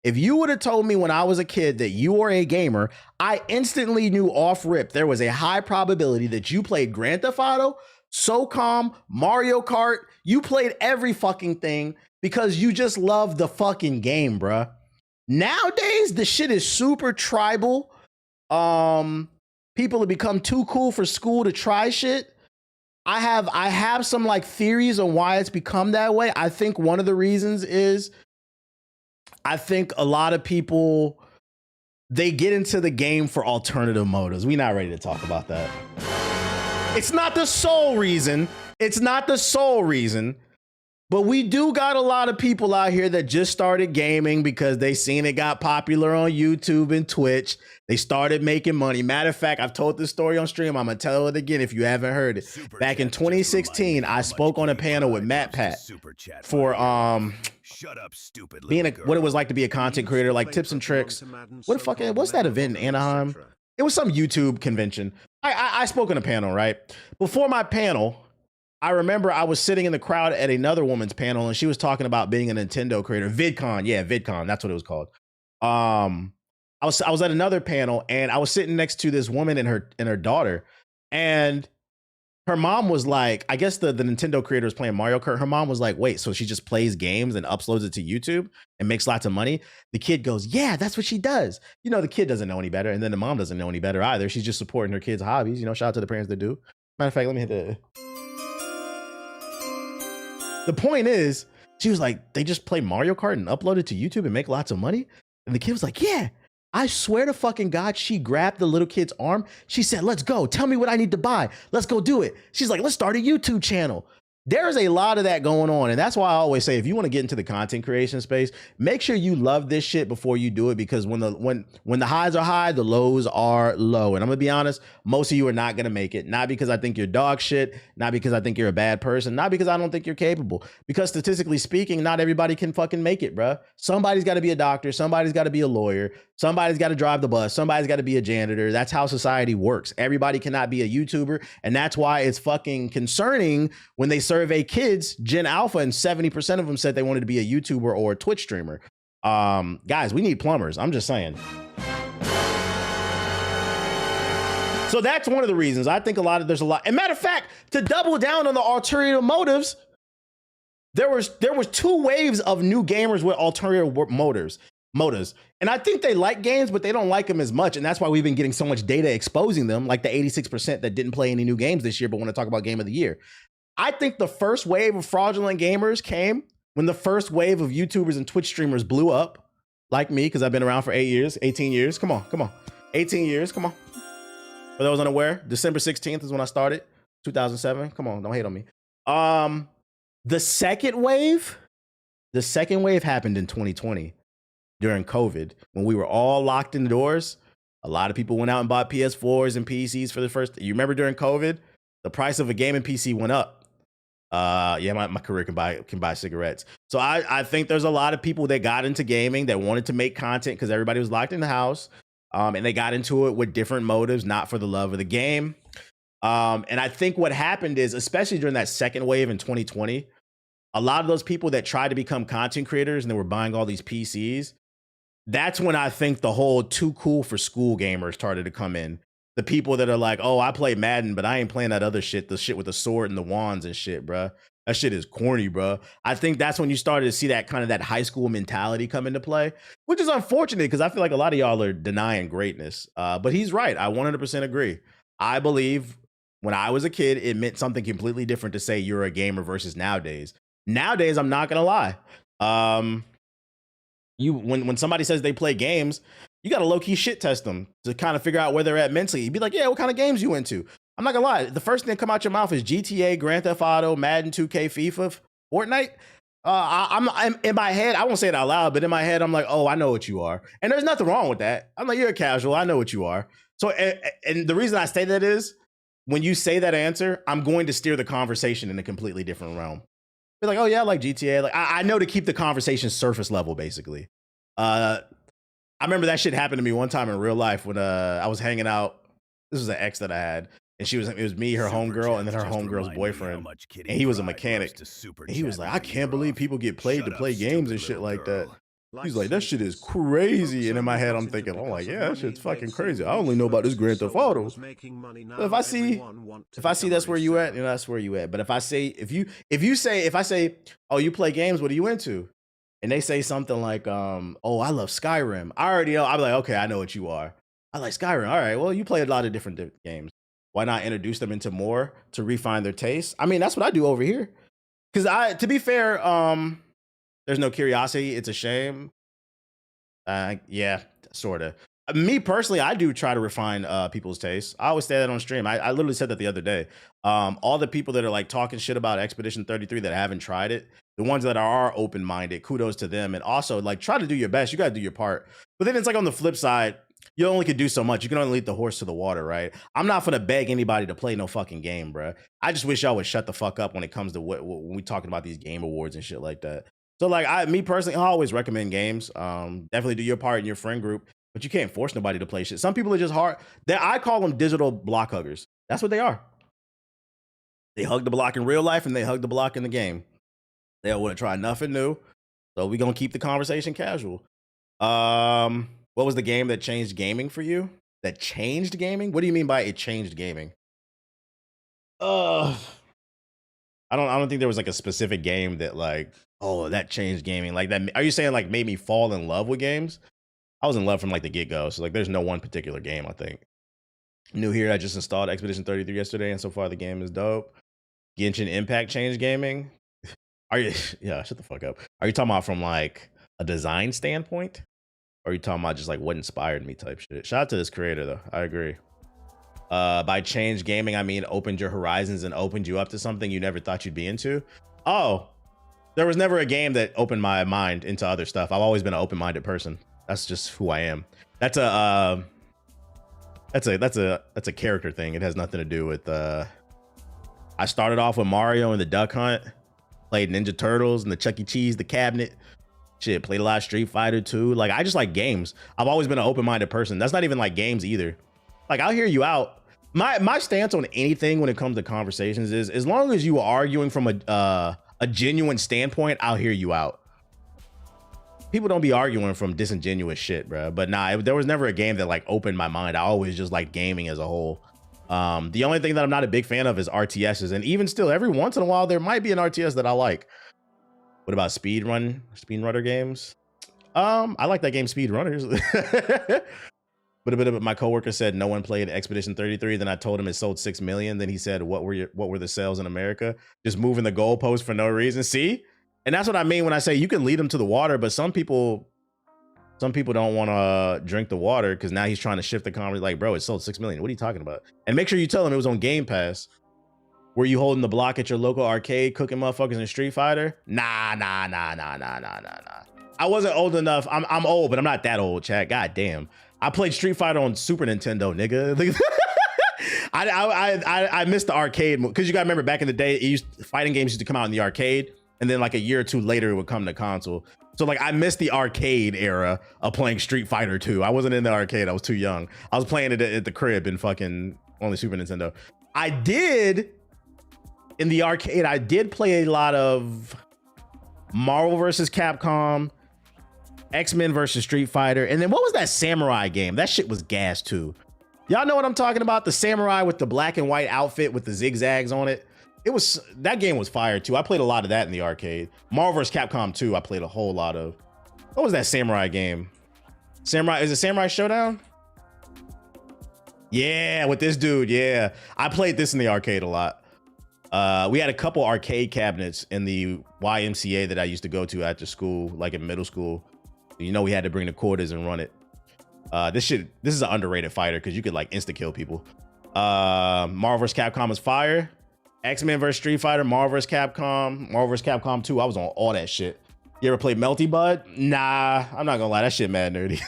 If you would have told me when I was a kid that you were a gamer, I instantly knew off rip there was a high probability that you played Grand Theft Auto, SOCOM, Mario Kart. You played every fucking thing because you just love the fucking game, bruh. Nowadays, the shit is super tribal. People have become too cool for school to try shit. I have some like theories on why it's become that way. I think one of the reasons is I think a lot of people, they get into the game for alternative motives. We're not ready to talk about that. It's not the sole reason. It's not the sole reason. But we do got a lot of people out here that just started gaming because they seen it got popular on YouTube and Twitch. They started making money. Matter of fact, I've told this story on stream. I'm going to tell it again if you haven't heard it. Back in 2016, I spoke on a panel with Matt Pat for Shut up, stupid being what it was like to be a content creator, like tips and tricks. What's that event in Anaheim? It was some YouTube convention. I spoke on a panel, right? Before my panel, I remember I was sitting in the crowd at another woman's panel and she was talking about being a Nintendo creator. VidCon. Yeah, VidCon. That's what it was called. I was at another panel and I was sitting next to this woman and her daughter, and her mom was like, I guess the Nintendo creator was playing Mario Kart. Her mom was like, wait, so she just plays games and uploads it to YouTube and makes lots of money? The kid goes, yeah, that's what she does. You know, the kid doesn't know any better. And then the mom doesn't know any better either. She's just supporting her kid's hobbies. You know, shout out to the parents that do. Matter of fact, let me hit the... The point is, she was like, they just play Mario Kart and upload it to YouTube and make lots of money? And the kid was like, yeah, I swear to fucking God, she grabbed the little kid's arm. She said, let's go. Tell me what I need to buy. Let's go do it. She's like, let's start a YouTube channel. There's a lot of that going on. And that's why I always say, if you want to get into the content creation space, make sure you love this shit before you do it. Because when the highs are high, the lows are low. And I'm going to be honest, most of you are not going to make it. Not because I think you're dog shit. Not because I think you're a bad person. Not because I don't think you're capable. Because statistically speaking, not everybody can fucking make it, bruh. Somebody's got to be a doctor. Somebody's got to be a lawyer. Somebody's got to drive the bus. Somebody's got to be a janitor. That's how society works. Everybody cannot be a YouTuber. And that's why it's fucking concerning when they survey kids, Gen Alpha, and 70% of them said they wanted to be a YouTuber or a Twitch streamer. Guys, we need plumbers. I'm just saying. So that's one of the reasons. I think there's a lot. And matter of fact, to double down on the ulterior motives, there was 2 waves of new gamers with ulterior motives. And I think they like games, but they don't like them as much. And that's why we've been getting so much data exposing them, like the 86% that didn't play any new games this year, but want to talk about game of the year. I think the first wave of fraudulent gamers came when the first wave of YouTubers and Twitch streamers blew up, like me, because I've been around for 18 years. Come on. 18 years, come on. For those unaware, December 16th is when I started, 2007. Come on, don't hate on me. The second wave happened in 2020 during COVID, when we were all locked indoors. A lot of people went out and bought PS4s and PCs for the first. You remember during COVID, the price of a gaming PC went up. My career can buy cigarettes. So I think there's a lot of people that got into gaming that wanted to make content because everybody was locked in the house. And they got into it with different motives, not for the love of the game. And I think what happened is, especially during that second wave in 2020, a lot of those people that tried to become content creators and they were buying all these PCs, that's when I think the whole too cool for school gamers started to come in. The people that are like, oh, I play Madden, but I ain't playing that other shit, the shit with the sword and the wands and shit, bruh. That shit is corny, bro. I think that's when you started to see that kind of that high school mentality come into play, which is unfortunate because I feel like a lot of y'all are denying greatness. But he's right. I 100% agree. I believe when I was a kid, it meant something completely different to say you're a gamer versus nowadays. Nowadays, I'm not gonna lie. When somebody says they play games, you gotta low key shit test them to kind of figure out where they're at mentally. You'd be like, yeah, what kind of games you into? I'm not gonna lie. The first thing that come out your mouth is GTA, Grand Theft Auto, Madden, 2K, FIFA, Fortnite. I'm in my head. I won't say it out loud, but in my head, I'm like, oh, I know what you are, and there's nothing wrong with that. I'm like, you're a casual. I know what you are. So, and the reason I say that is when you say that answer, I'm going to steer the conversation in a completely different realm. Be like, oh yeah, I like GTA. Like I know to keep the conversation surface level, basically. I remember that shit happened to me one time in real life when I was hanging out. This was an ex that I had. And it was me, her homegirl, and then her homegirl's boyfriend. And he was a mechanic. And he was like, I can't believe people get paid to play games and shit like that. He's like, that shit is crazy. And in my head, I'm thinking, oh, like, yeah, that shit's fucking crazy. I only know about this Grand Theft Auto. But if I see that's where you at, you know, that's where you at. But if I say, if I say, oh, you play games, what are you into? And they say something like, oh, I love Skyrim. I already know. I'm like, okay, I know what you are. I like Skyrim. All right, well, you play a lot of different games. Why not introduce them into more to refine their taste? I mean, that's what I do over here. Because to be fair, there's no curiosity. It's a shame. Yeah, sort of. Me personally, I do try to refine people's tastes. I always say that on stream. I literally said that the other day. All the people that are like talking shit about Expedition 33 that haven't tried it, the ones that are open-minded, kudos to them. And also, like, try to do your best. You got to do your part. But then it's like on the flip side, you only can do so much. You can only lead the horse to the water, right? I'm not gonna beg anybody to play no fucking game, bro. I just wish y'all would shut the fuck up when it comes to when we talking about these game awards and shit like that. So, like, me personally, I always recommend games. Definitely do your part in your friend group, but you can't force nobody to play shit. Some people are just hard. I call them digital block huggers. That's what they are. They hug the block in real life and they hug the block in the game. They don't want to try nothing new. So we're gonna keep the conversation casual. What was the game that changed gaming for you? That changed gaming? What do you mean by it changed gaming? I don't think there was like a specific game that like, oh, that changed gaming. Like that. Are you saying like made me fall in love with games? I was in love from like the get-go. So like there's no one particular game, I think. New here, I just installed Expedition 33 yesterday, and so far the game is dope. Genshin Impact changed gaming. Are you yeah, shut the fuck up. Are you talking about from like a design standpoint? Or are you talking about just like what inspired me type shit? Shout out to this creator though. I agree. By change gaming, I mean opened your horizons and opened you up to something you never thought you'd be into. Oh, there was never a game that opened my mind into other stuff. I've always been an open-minded person. That's just who I am. That's a character thing. It has nothing to do with I started off with Mario and the Duck Hunt, played Ninja Turtles and the Chuck E. Cheese, the cabinet. Shit, played a lot of Street Fighter too. Like, I just like games. I've always been an open-minded person. That's not even like games either. Like, I'll hear you out. My stance on anything when it comes to conversations is as long as you are arguing from a genuine standpoint, I'll hear you out. People don't be arguing from disingenuous shit, bro. But nah, there was never a game that like opened my mind. I always just like gaming as a whole. The only thing that I'm not a big fan of is RTSs. And even still, every once in a while, there might be an RTS that I like. What about speedrunner games? I like that game Speedrunners. But a bit of my coworker said no one played Expedition 33. Then I told him it sold 6 million. Then he said, what were the sales in America? Just moving the goalpost for no reason. See? And that's what I mean when I say you can lead them to the water, but some people don't want to drink the water because now he's trying to shift the conversation. Like, bro, it sold 6 million. What are you talking about? And make sure you tell him it was on Game Pass. Were you holding the block at your local arcade, cooking motherfuckers in Street Fighter? Nah. I wasn't old enough. I'm old, but I'm not that old, chat. God damn. I played Street Fighter on Super Nintendo, nigga. I missed the arcade because you gotta remember back in the day, fighting games used to come out in the arcade, and then like a year or two later it would come to console. So like I missed the arcade era of playing Street Fighter 2. I wasn't in the arcade. I was too young. I was playing it at the crib in fucking only Super Nintendo. In the arcade, I did play a lot of Marvel versus Capcom, X-Men versus Street Fighter, and then what was that samurai game? That shit was gas too. Y'all know what I'm talking about? The samurai with the black and white outfit with the zigzags on it. That game was fire too. I played a lot of that in the arcade. Marvel vs. Capcom 2, I played a whole lot of. What was that samurai game? Is it Samurai Showdown? Yeah, with this dude, yeah. I played this in the arcade a lot. We had a couple arcade cabinets in the YMCA that I used to go to after school, like in middle school. You know, we had to bring the quarters and run it. This is an underrated fighter because you could like insta kill people. Marvel vs. Capcom is fire. X-Men vs. Street Fighter, Marvel vs. Capcom 2. I was on all that shit. You ever played Melty Bud? Nah, I'm not gonna lie, that shit mad nerdy.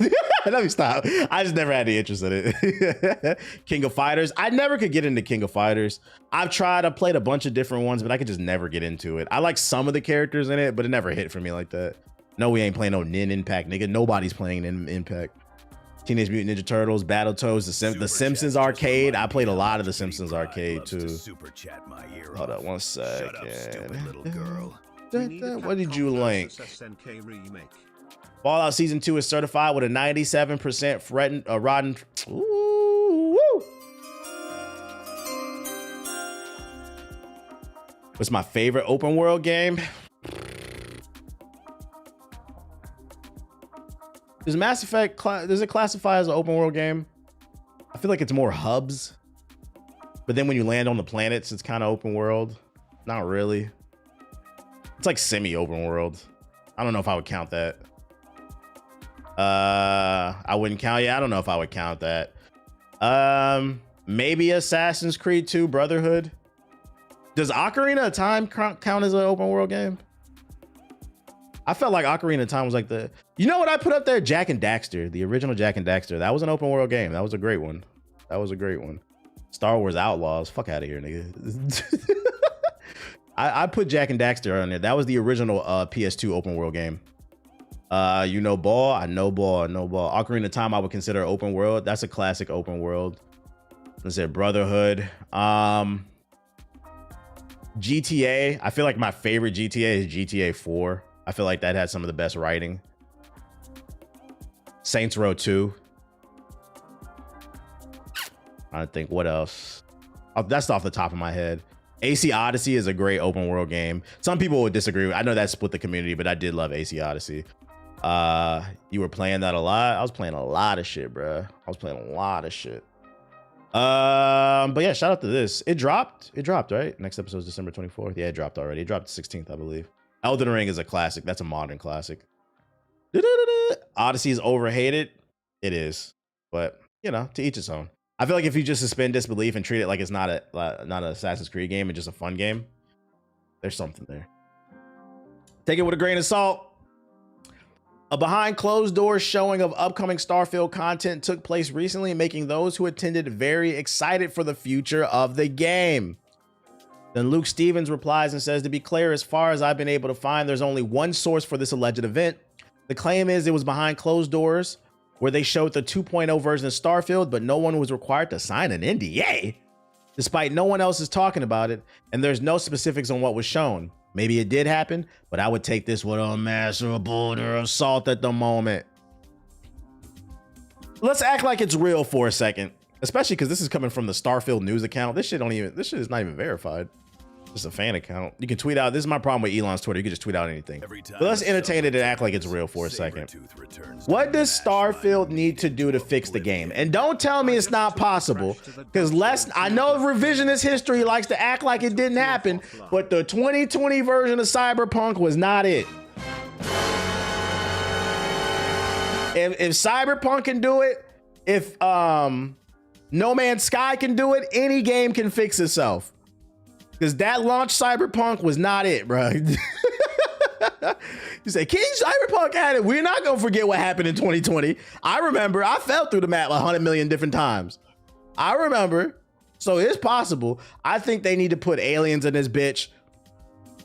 Let me stop. I just never had the interest in it. King of Fighters. I never could get into King of Fighters. I played a bunch of different ones, but I could just never get into it. I like some of the characters in it, but it never hit for me like that. No, we ain't playing no Nin Impact, nigga. Nobody's playing Nin Impact. Teenage Mutant Ninja Turtles, Battletoads, the Simpsons arcade. I played a lot of the Simpsons arcade too. Hold up one second. What did you link? Fallout Season 2 is certified with a 97% rotten. Ooh, woo. What's my favorite open world game? Does Mass Effect, does it classify as an open world game? I feel like it's more hubs. But then when you land on the planets, it's kind of open world. Not really. It's like semi-open world. I don't know if I would count that. I wouldn't count. Yeah, I don't know if I would count that. Maybe Assassin's Creed 2 Brotherhood. Does Ocarina of Time count as an open world game? I felt like Ocarina of Time was like you know what I put up there? Jak and Daxter, the original Jak and Daxter. That was an open world game. That was a great one. Star Wars Outlaws. Fuck out of here, nigga. I put Jak and Daxter on there. That was the original PS2 open world game. You know Ball? I know Ball. Ocarina of Time I would consider open world. That's a classic open world. Let's say Brotherhood. GTA. I feel like my favorite GTA is GTA 4. I feel like that had some of the best writing. Saints Row 2. I think what else? That's off the top of my head. AC Odyssey is a great open world game. Some people would disagree. I know that split the community, but I did love AC Odyssey. You were playing that a lot. I was playing a lot of shit, bro. But yeah, shout out to this. It dropped, right? Next episode is December 24th. Yeah, it dropped already. It dropped the 16th, I believe. Elden Ring is a classic. That's a modern classic. Odyssey is overhated. It is, but you know, to each its own. I feel like if you just suspend disbelief and treat it like it's not an Assassin's Creed game and just a fun game, there's something there. Take it with a grain of salt. A behind closed doors showing of upcoming Starfield content took place recently, making those who attended very excited for the future of the game. Then Luke Stevens replies and says, to be clear, as far as I've been able to find, there's only one source for this alleged event. The claim is it was behind closed doors where they showed the 2.0 version of Starfield, but no one was required to sign an NDA, despite no one else is talking about it, and there's no specifics on what was shown. Maybe it did happen, but I would take this with a massive boulder of salt at the moment. Let's act like it's real for a second, especially because this is coming from the Starfield news account. This shit is not even verified. Just a fan account. You can tweet out. This is my problem with Elon's Twitter. You can just tweet out anything. But let's entertain it and act like it's real for a second. What does Starfield need to do to fix the game? And don't tell me it's not possible, because I know revisionist history likes to act like it didn't happen, but the 2020 version of Cyberpunk was not it. If Cyberpunk can do it, if No Man's Sky can do it, any game can fix itself. Because that launch Cyberpunk was not it, bro. You say, King Cyberpunk had it. We're not going to forget what happened in 2020. I remember. I fell through the map 100 million different times. I remember. So it's possible. I think they need to put aliens in this bitch.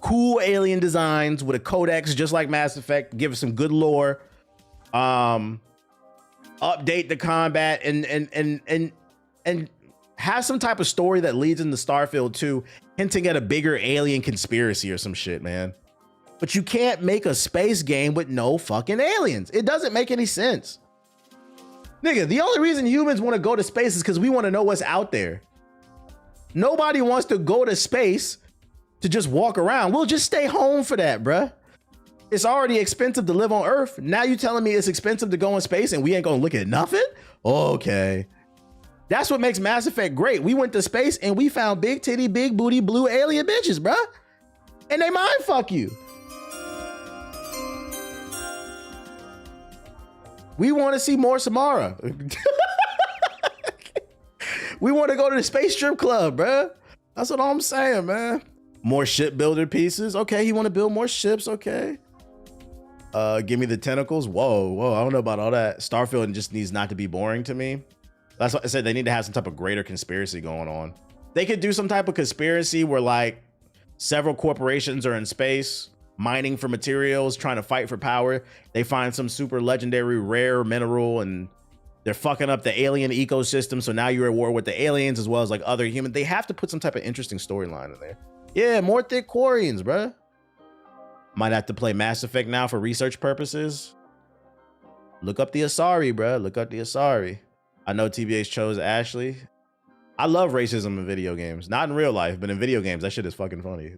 Cool alien designs with a codex, just like Mass Effect. Give us some good lore. Update the combat and have some type of story that leads into Starfield 2, hinting at a bigger alien conspiracy or some shit, man. But you can't make a space game with no fucking aliens. It doesn't make any sense. Nigga, the only reason humans want to go to space is because we want to know what's out there. Nobody wants to go to space to just walk around. We'll just stay home for that, bruh. It's already expensive to live on Earth. Now you telling me it's expensive to go in space and we ain't gonna look at nothing? Okay. That's what makes Mass Effect great. We went to space and we found big titty, big booty, blue alien bitches, bruh. And they mind fuck you. We want to see more Samara. We want to go to the space strip club, bruh. That's what I'm saying, man. More shipbuilder pieces. Okay, you want to build more ships. Okay. Give me the tentacles. Whoa. I don't know about all that. Starfield just needs not to be boring to me. That's what I said. They need to have some type of greater conspiracy going on. They could do some type of conspiracy where like several corporations are in space mining for materials, trying to fight for power. They find some super legendary rare mineral and they're fucking up the alien ecosystem. So now you're at war with the aliens as well as like other humans. They have to put some type of interesting storyline in there. Yeah, more thick Quarians, bruh. Might have to play Mass Effect now for research purposes. Look up the Asari, bruh. Look up the Asari. I know TBH chose Ashley. I love racism in video games. Not in real life, but in video games, that shit is fucking funny.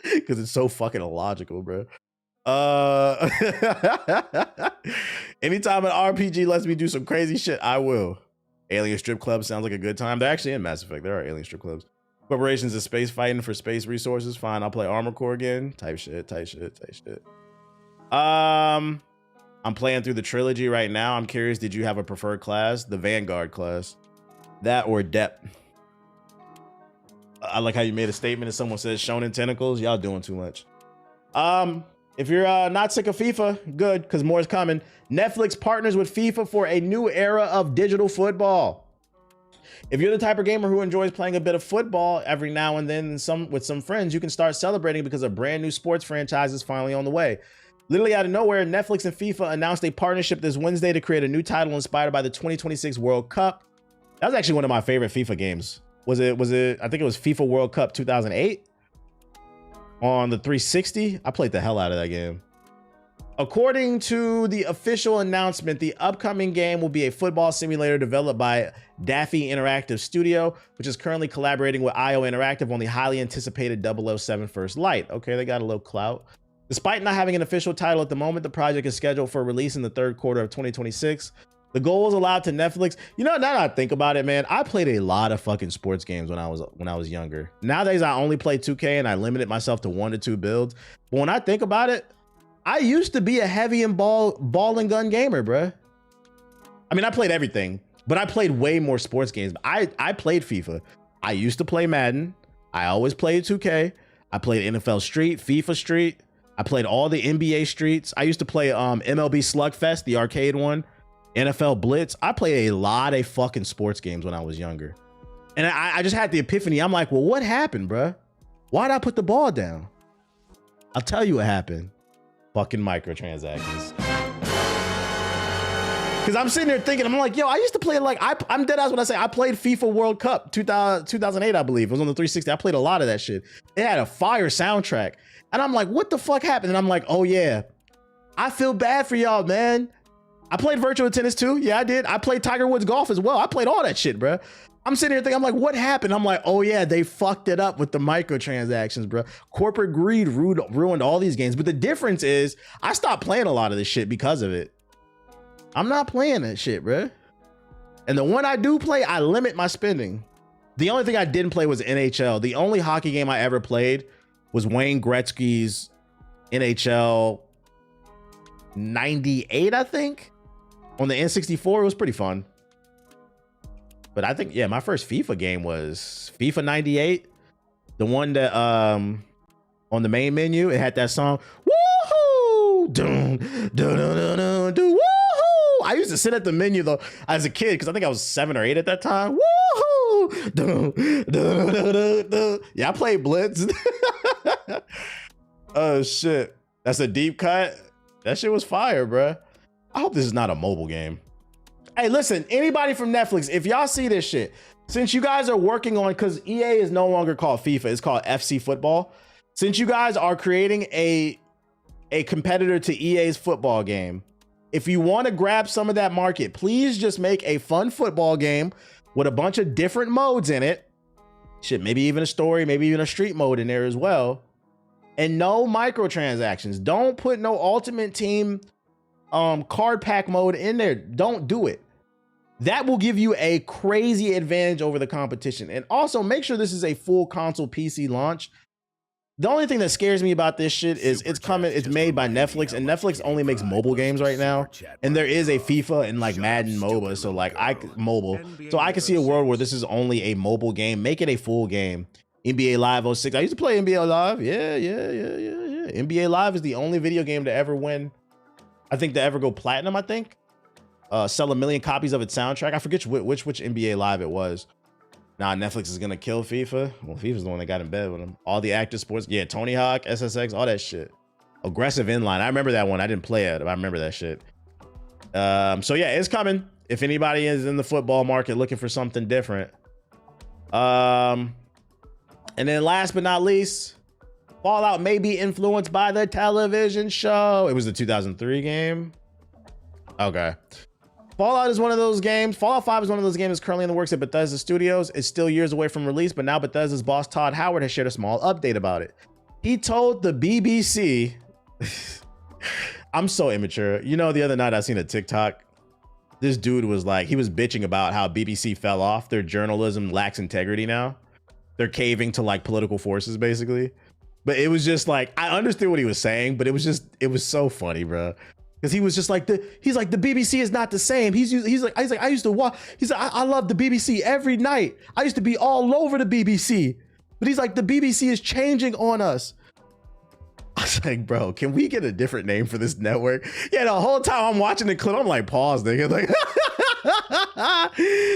Because it's so fucking illogical, bro. Anytime an RPG lets me do some crazy shit, I will. Alien strip club sounds like a good time. They're actually in Mass Effect. There are alien strip clubs. Corporations is space fighting for space resources. Fine, I'll play Armor Core again. Type shit. I'm playing through the trilogy right now. I'm curious, did you have a preferred class? The Vanguard class. That or Dep. I like how you made a statement and someone says Shonen Tentacles. Y'all doing too much. If you're not sick of FIFA, good, because more is coming. Netflix partners with FIFA for a new era of digital football. If you're the type of gamer who enjoys playing a bit of football every now and then with some friends, you can start celebrating because a brand new sports franchise is finally on the way. Literally out of nowhere, Netflix and FIFA announced a partnership this Wednesday to create a new title inspired by the 2026 World Cup. That was actually one of my favorite FIFA games. Was it? I think it was FIFA World Cup 2008 on the 360. I played the hell out of that game. According to the official announcement, the upcoming game will be a football simulator developed by Daffy Interactive Studio, which is currently collaborating with IO Interactive on the highly anticipated 007 First Light. Okay, they got a little clout. Despite not having an official title at the moment, the project is scheduled for release in the third quarter of 2026. The goal is allowed to Netflix. You know, now that I think about it, man, I played a lot of fucking sports games when I was younger. Nowadays, I only play 2K and I limited myself to 1 to 2 builds. But when I think about it, I used to be a heavy and ball and gun gamer, bruh. I mean, I played everything, but I played way more sports games. I played FIFA. I used to play Madden. I always played 2K. I played NFL Street, FIFA Street. I played all the NBA Streets. I used to play MLB Slugfest, the arcade one. NFL Blitz. I played a lot of fucking sports games when I was younger. And I just had the epiphany. I'm like, well, what happened, bruh? Why'd I put the ball down? I'll tell you what happened. Fucking microtransactions. Because I'm sitting there thinking, I'm like, yo, I used to play like, I'm dead ass when I say I played FIFA World Cup 2008, I believe. It was on the 360. I played a lot of that shit. It had a fire soundtrack. And I'm like, what the fuck happened? And I'm like, oh yeah, I feel bad for y'all, man. I played virtual tennis too. Yeah, I did. I played Tiger Woods golf as well. I played all that shit, bro. I'm sitting here thinking, I'm like, what happened? I'm like, oh yeah, they fucked it up with the microtransactions, bro. Corporate greed ruined all these games. But the difference is I stopped playing a lot of this shit because of it. I'm not playing that shit, bro. And the one I do play, I limit my spending. The only thing I didn't play was NHL. The only hockey game I ever played was Wayne Gretzky's NHL 98, I think. On the N64, it was pretty fun. But I think, yeah, my first FIFA game was FIFA 98. The one that on the main menu, it had that song, woohoo! Dun, dun, dun, dun, dun, dun, woohoo! I used to sit at the menu though as a kid because I think I was 7 or 8 at that time. Woohoo! Dun, dun, dun, dun, dun. Yeah, I played Blitz. Oh shit. That's a deep cut. That shit was fire, bruh. I hope this is not a mobile game. Hey, listen, anybody from Netflix, if y'all see this shit, since you guys are working on, because EA is no longer called FIFA, it's called FC Football. since you guys are creating a competitor to EA's football game, if you want to grab some of that market, please just make a fun football game with a bunch of different modes in it. Shit, maybe even a story, maybe even a street mode in there as well. And no microtransactions. Don't put no Ultimate Team card pack mode in there. Don't do it. That will give you a crazy advantage over the competition. And also make sure this is a full console PC launch. The only thing that scares me about this shit is it's made by Netflix, and Netflix only makes mobile games right now. And there is a FIFA and like Madden MOBA, so like mobile. So I can see a world where this is only a mobile game. Make it a full game. NBA Live 06. I used to play NBA Live. Yeah. NBA Live is the only video game to ever win. I think to ever go platinum, I think. Sell 1 million copies of its soundtrack. I forget which NBA Live it was. Nah, Netflix is gonna kill FIFA. Well, FIFA's the one that got in bed with them. All the active sports, yeah, Tony Hawk, SSX, all that shit. Aggressive Inline. I remember that one. I didn't play it, but I remember that shit. So yeah, it's coming. If anybody is in the football market looking for something different. And then last but not least, Fallout may be influenced by the television show. It was the 2003 game. Okay. Fallout is one of those games. Fallout 5 is one of those games currently in the works at Bethesda Studios. It's still years away from release, but now Bethesda's boss Todd Howard has shared a small update about it. He told the BBC, I'm so immature. You know, the other night I seen a TikTok. This dude was like, he was bitching about how BBC fell off. Their journalism lacks integrity now. They're caving to like political forces, basically. But it was just like, I understood what he was saying, but it was so funny, bro. Because he was just like he's like the BBC is not the same. He's like I used to watch. He's like I love the BBC every night. I used to be all over the BBC, but he's like the BBC is changing on us. I was like, bro, can we get a different name for this network? Yeah, the whole time I'm watching the clip, I'm like, pause, nigga. Like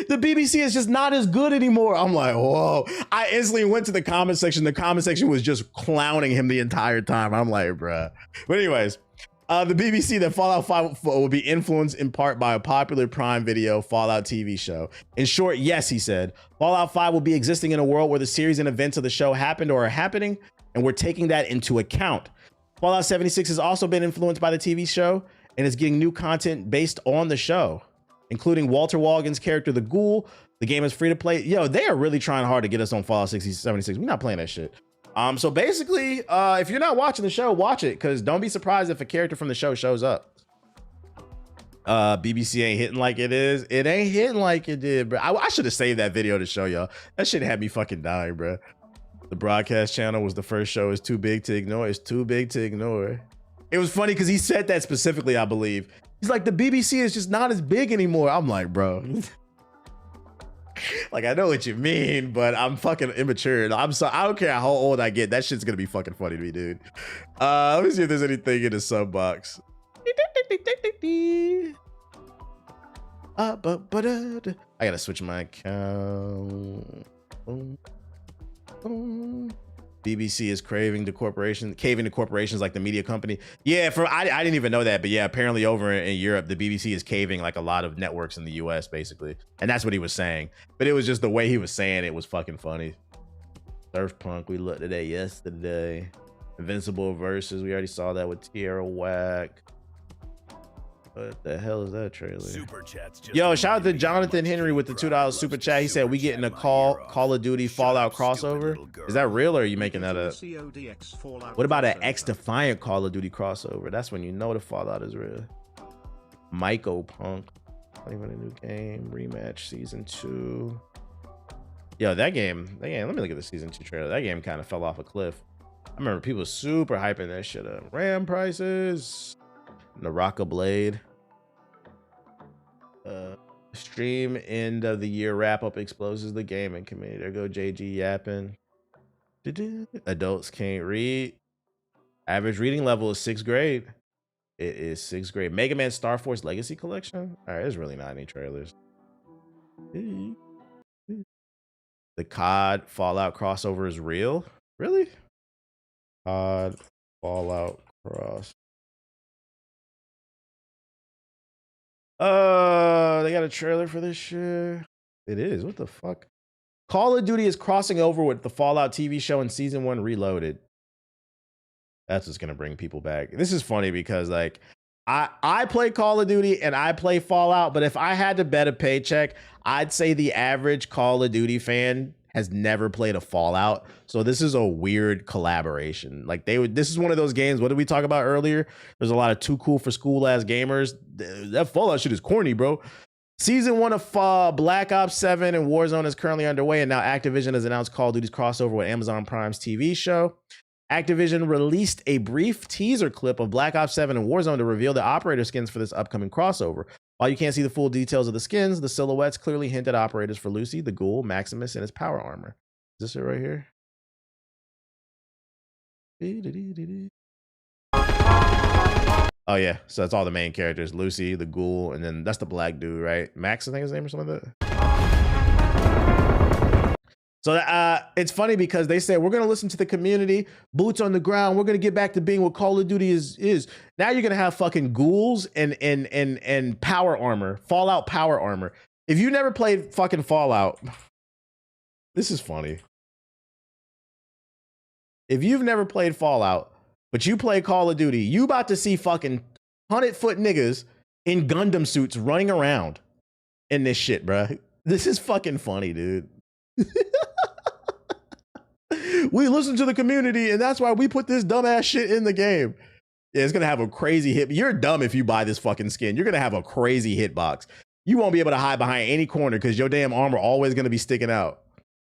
the BBC is just not as good anymore. I'm like, whoa. I instantly went to the comment section. The comment section was just clowning him the entire time. I'm like, bruh. But anyways. The BBC that Fallout 5 will be influenced in part by a popular Prime Video Fallout TV show. In short, yes, he said, Fallout 5 will be existing in a world where the series and events of the show happened or are happening, and we're taking that into account. Fallout 76 has also been influenced by the TV show and is getting new content based on the show, including Walter Walgen's character, the Ghoul. The game is free to play. Yo, they are really trying hard to get us on Fallout 76. We're not playing that shit. So basically, if you're not watching the show, watch it, because don't be surprised if a character from the show shows up. BBC ain't hitting like it is. It ain't hitting like it did, bro. I should have saved that video to show y'all. That shit had me fucking dying, bro. The broadcast channel was the first show. It's too big to ignore. It's too big to ignore. It was funny because he said that specifically, I believe. He's like, the BBC is just not as big anymore. I'm like, bro. Like, I know what you mean, but I'm fucking immature. I don't care how old I get. That shit's gonna be fucking funny to me, dude. Let me see if there's anything in the sub box. I gotta switch my account. BBC is caving to corporations like the media company. Yeah, I didn't even know that, but yeah, apparently over in Europe, the BBC is caving like a lot of networks in the US, basically. And that's what he was saying. But it was just the way he was saying it was fucking funny. Surf Punk, we looked at that yesterday. Invincible Versus, we already saw that with Tierra Whack. What the hell is that trailer? Yo, shout out to Jonathan Henry with the $2 super chat. He said we getting a Call of Duty Fallout crossover. Is that real, or are you making that up? What about an X Defiant Call of Duty crossover? That's when you know the Fallout is real. Myco Punk. Even a new game. Rematch Season 2. Yo, that game. Let me look at the Season 2 trailer. That game kind of fell off a cliff. I remember people super hyping that shit up. RAM prices. Naraka Blade. Stream end of the year wrap up exposes the gaming community. There go JG yapping. Adults can't read. Average reading level is 6th grade. It is 6th grade. Mega Man Star Force Legacy Collection. All right, there's really not any trailers. The COD Fallout crossover is real? Really? COD Fallout cross. They got a trailer for this shit. It is. What the fuck? Call of Duty is crossing over with the Fallout TV show in Season 1 Reloaded. That's what's gonna bring people back. This is funny because like I play Call of Duty and I play Fallout, but if I had to bet a paycheck, I'd say the average Call of Duty fan has never played a Fallout. So this is a weird collaboration. Like this is one of those games. What did we talk about earlier? There's a lot of too cool for school ass gamers. That Fallout shit is corny, bro. Season 1 of Black Ops 7 and Warzone is currently underway, and now Activision has announced Call of Duty's crossover with Amazon Prime's TV show. Activision released a brief teaser clip of Black Ops 7 and Warzone to reveal the operator skins for this upcoming crossover. While you can't see the full details of the skins, the silhouettes clearly hint at operators for Lucy, the Ghoul, Maximus, and his power armor. Is this it right here? Oh yeah, so that's all the main characters. Lucy, the Ghoul, and then that's the black dude, right? Max, I think his name or something like that. So it's funny because they said, we're going to listen to the community, boots on the ground. We're going to get back to being what Call of Duty is. Now you're going to have fucking ghouls and power armor, Fallout power armor. If you never played fucking Fallout, this is funny. If you've never played Fallout, but you play Call of Duty, you about to see fucking 100-foot niggas in Gundam suits running around in this shit, bruh. This is fucking funny, dude. We listen to the community, and that's why we put this dumbass shit in the game. Yeah, it's gonna have a crazy hit. You're dumb if you buy this fucking skin. You're gonna have a crazy hitbox. You won't be able to hide behind any corner because your damn armor always gonna be sticking out.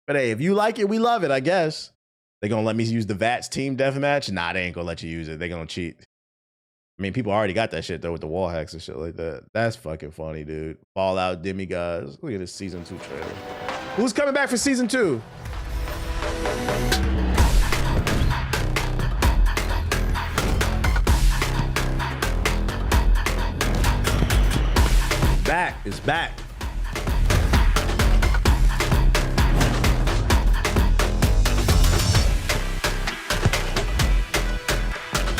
But hey, if you like it, we love it, I guess. They gonna let me use the VATS team deathmatch? Nah, they ain't gonna let you use it. They gonna cheat. I mean, people already got that shit though with the wall hacks and shit like that. That's fucking funny, dude. Fallout demigods. Look at this season 2 trailer. Who's coming back for season 2? It's back.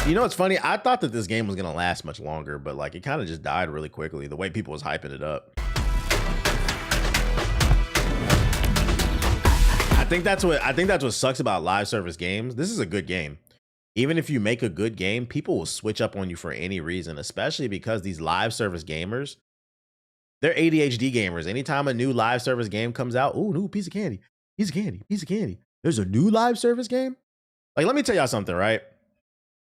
You know what's funny? I thought that this game was gonna last much longer, but like it kind of just died really quickly. The way people was hyping it up. I think that's what sucks about live service games. This is a good game. Even if you make a good game, people will switch up on you for any reason, especially because these live service gamers, they're ADHD gamers. Anytime a new live service game comes out, ooh, new piece of candy. There's a new live service game? Like, let me tell y'all something, right?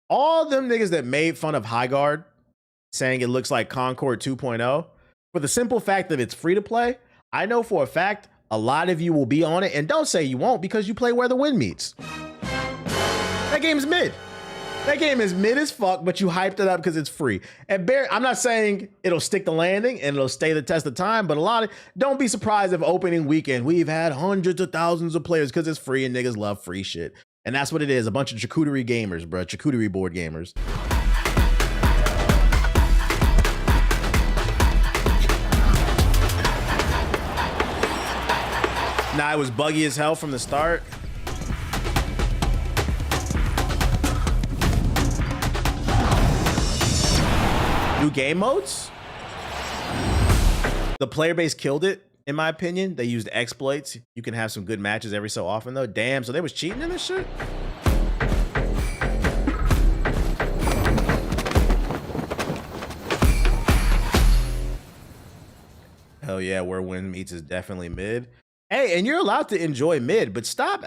All them niggas that made fun of High Guard, saying it looks like Concord 2.0, for the simple fact that it's free to play, I know for a fact a lot of you will be on it, and don't say you won't because you play Where the Wind Meets. That game's mid. That game is mid as fuck, but you hyped it up because it's free. And I'm not saying it'll stick the landing and it'll stay the test of time, but don't be surprised if opening weekend we've had hundreds of thousands of players because it's free and niggas love free shit. And that's what it is, a bunch of charcuterie gamers, bro, charcuterie board gamers. Nah, it was buggy as hell from the start. New game modes? The player base killed it, in my opinion. They used exploits. You can have some good matches every so often, though. Damn, so they was cheating in this shit? Hell yeah, Where Wind Meets is definitely mid. Hey, and you're allowed to enjoy mid, but stop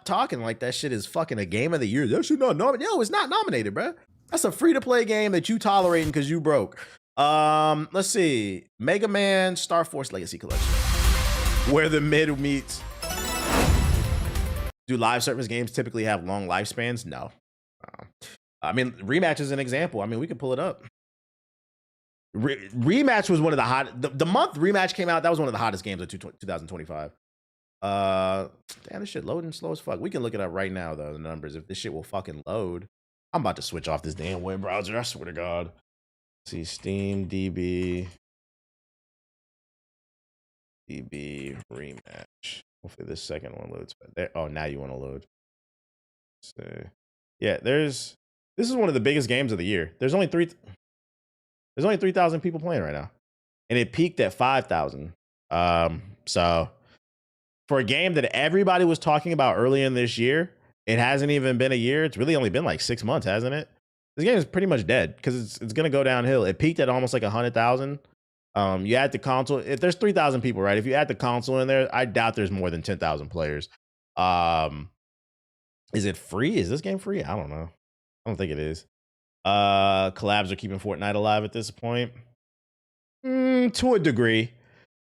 talking like that shit is fucking a game of the year. That shit not nominated. Yo, it's not nominated, bro. That's a free-to-play game that you tolerating because you broke. Let's see. Mega Man Star Force Legacy Collection. Where the mid meets. Do live service games typically have long lifespans? No. I mean, Rematch is an example. I mean, we could pull it up. Rematch was one of the hot. The month Rematch came out, that was one of the hottest games of 2025. Damn, this shit loading slow as fuck. We can look it up right now, though, the numbers. If this shit will fucking load. I'm about to switch off this damn web browser. I swear to God. Let's see, Steam, DB Rematch. Hopefully this second one loads. There, oh, now you want to load. So, yeah, this is one of the biggest games of the year. There's only 3,000 people playing right now, and it peaked at 5,000. So for a game that everybody was talking about early in this year, It hasn't even been a year. It's really only been like 6 months, hasn't it? This game is pretty much dead because it's gonna go downhill. It peaked at almost like 100,000. You add the console. If there's 3,000 people, right? If you add the console in there, I doubt there's more than 10,000 players. Is it free? Is this game free? I don't know. I don't think it is. Collabs are keeping Fortnite alive at this point. To a degree.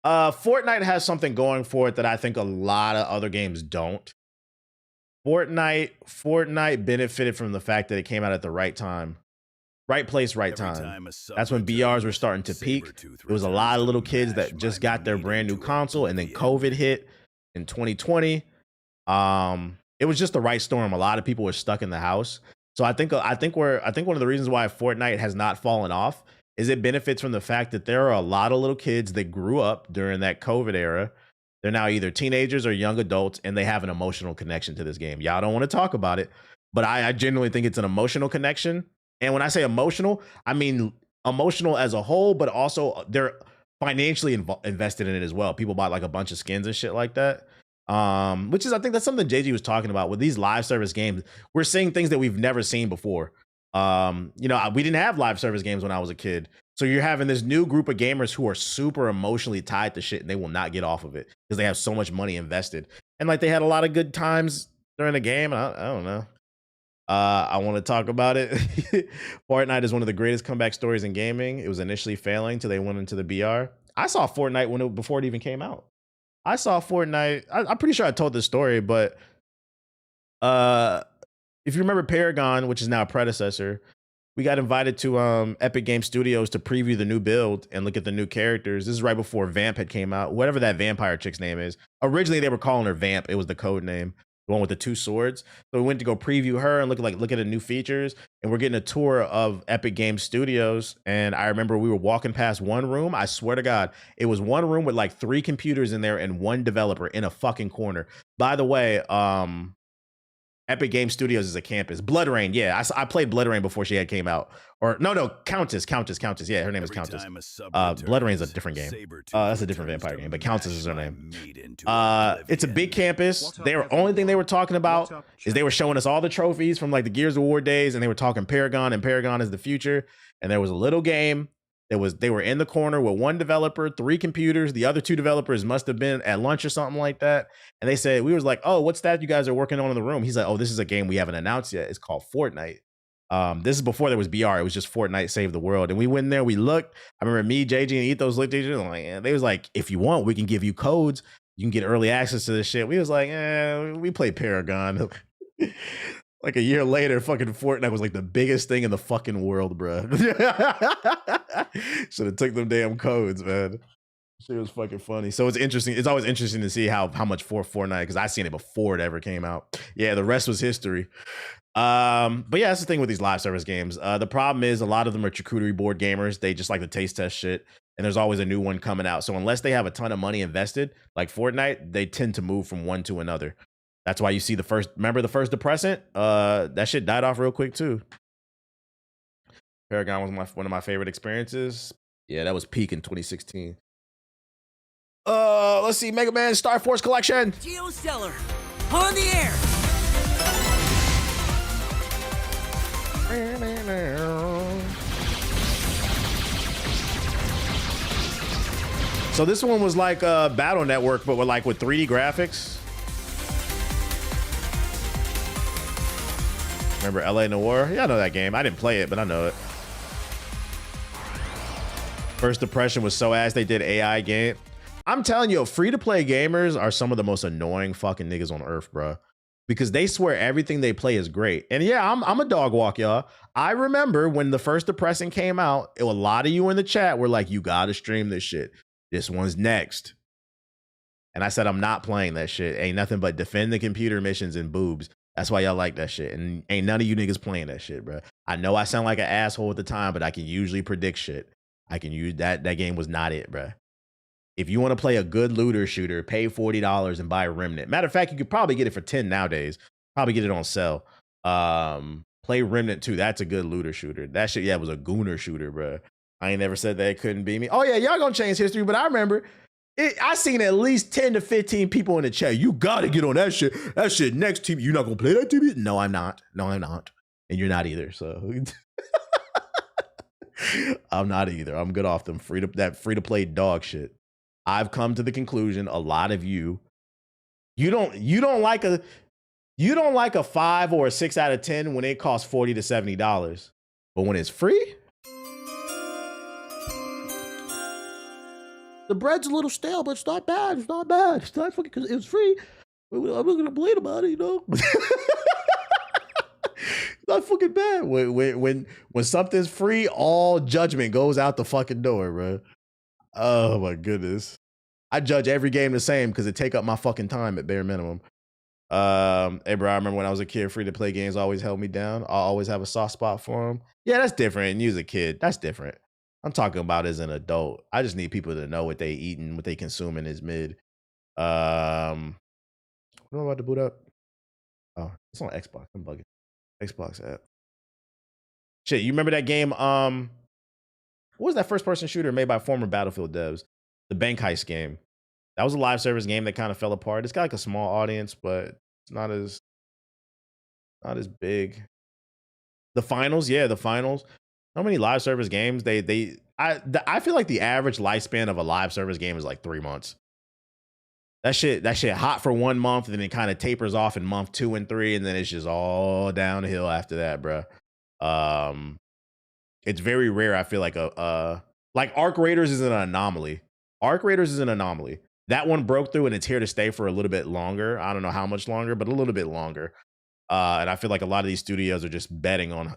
Fortnite has something going for it that I think a lot of other games don't. Fortnite benefited from the fact that it came out at the right time. Right place, right time. That's when BRs were starting to peak. There was a lot of little kids that just got their brand new console, and then COVID hit in 2020. It was just the right storm. A lot of people were stuck in the house. So I think one of the reasons why Fortnite has not fallen off is it benefits from the fact that there are a lot of little kids that grew up during that COVID era. They're now either teenagers or young adults, and they have an emotional connection to this game. Y'all don't want to talk about it, but I genuinely think it's an emotional connection. And when I say emotional, I mean emotional as a whole, but also they're financially invested in it as well. People bought like a bunch of skins and shit like that. Which is, I think that's something JG was talking about with these live service games. We're seeing things that we've never seen before. We didn't have live service games when I was a kid. So you're having this new group of gamers who are super emotionally tied to shit, and they will not get off of it because they have so much money invested. And like they had a lot of good times during the game. I don't know. I want to talk about it. Fortnite is one of the greatest comeback stories in gaming. It was initially failing till they went into the BR. I saw Fortnite before it even came out. I saw Fortnite. I'm pretty sure I told this story, but if you remember Paragon, which is now a predecessor, we got invited to Epic Game Studios to preview the new build and look at the new characters. This is right before Vamp had came out, whatever that vampire chick's name is. Originally, they were calling her Vamp. It was the code name, the one with the 2 swords. So we went to go preview her and look at the new features. And we're getting a tour of Epic Game Studios. And I remember we were walking past one room. I swear to God, it was one room with like 3 computers in there and 1 developer in a fucking corner. By the way, Epic Game Studios is a campus. Blood Rain, yeah. I played Blood Rain before she had came out. Or no, Countess. Yeah, her name is Countess. Blood Rain's a different game. That's a different vampire game, but Countess is her name. It's a big campus. Only thing they were talking about is they were showing us all the trophies from like the Gears of War days, and they were talking Paragon, and Paragon is the future. And there was a little game. They were in the corner with 1 developer, 3 computers. The other 2 developers must have been at lunch or something like that. And they said, we was like, oh, what's that you guys are working on in the room? He's like, oh, this is a game we haven't announced yet. It's called Fortnite. This is before there was BR. It was just Fortnite Save the World. And we went in there, we looked. I remember me, JG, and Ethos looked at each other like, they was like, if you want, we can give you codes. You can get early access to this shit. We was like, we played Paragon. Like a year later, fucking Fortnite was like the biggest thing in the fucking world, bro. Should have took them damn codes, man. Shit was fucking funny. So it's interesting. It's always interesting to see how much for Fortnite, because I seen it before it ever came out. Yeah, the rest was history. But yeah, that's the thing with these live service games. The problem is a lot of them are charcuterie board gamers. They just like to taste test shit, and there's always a new one coming out. So unless they have a ton of money invested, like Fortnite, they tend to move from one to another. That's why you see the first depressant? That shit died off real quick too. Paragon was one of my favorite experiences. Yeah, that was peak in 2016. Let's see, Mega Man Star Force Collection. Geostellar, on the air. So this one was like Battle Network, but with 3D graphics. Remember LA Noire? Yeah, I know that game. I didn't play it, but I know it. First Depression was so ass they did AI game. I'm telling you, free-to-play gamers are some of the most annoying fucking niggas on earth, bro. Because they swear everything they play is great. And yeah, I'm a dog walk, y'all. I remember when the First Depressing came out, a lot of you in the chat were like, you gotta stream this shit. This one's next. And I said, I'm not playing that shit. Ain't nothing but defend the computer missions and boobs. That's why y'all like that shit. And ain't none of you niggas playing that shit, bro. I know I sound like an asshole at the time, but I can usually predict shit. I can use that. That game was not it, bro. If you want to play a good looter shooter, pay $40 and buy a Remnant. Matter of fact, you could probably get it for $10 nowadays. Probably get it on sale. Play Remnant 2. That's a good looter shooter. That shit, yeah, was a gooner shooter, bro. I ain't never said that it couldn't be me. Oh, yeah, y'all gonna change history, but I remember I seen at least 10 to 15 people in the chat. You gotta get on that shit. That shit next TV. You not gonna play that TV? No, I'm not. No, I'm not. And you're not either. So I'm not either. I'm good off them free to play dog shit. I've come to the conclusion a lot of you don't like a 5 or a 6 out of 10 when it costs $40 to $70. But when it's free, the bread's a little stale, but it's not bad. It's not bad. It's not fucking because it was free. I'm not gonna complain about it, you know. It's not fucking bad. When something's free, all judgment goes out the fucking door, bro. Oh my goodness. I judge every game the same because it take up my fucking time at bare minimum. Hey bro, I remember when I was a kid, free to play games always held me down. I always have a soft spot for them. Yeah, that's different. And you as a kid, that's different. I'm talking about as an adult. I just need people to know what they eating, what they consuming is mid. What am I about to boot up? Oh, it's on Xbox. I'm bugging. Xbox app. Shit, you remember that game? What was that first person shooter made by former Battlefield devs? The bank heist game. That was a live service game that kind of fell apart. It's got like a small audience, but it's not as big. The finals, yeah, the finals. How many live service games? I feel like the average lifespan of a live service game is like 3 months. That shit hot for 1 month, and then it kind of tapers off in month 2 and 3, and then it's just all downhill after that, bro. It's very rare. I feel like like Arc Raiders is an anomaly. Arc Raiders is an anomaly. That one broke through, and it's here to stay for a little bit longer. I don't know how much longer, but a little bit longer. And I feel like a lot of these studios are just betting on.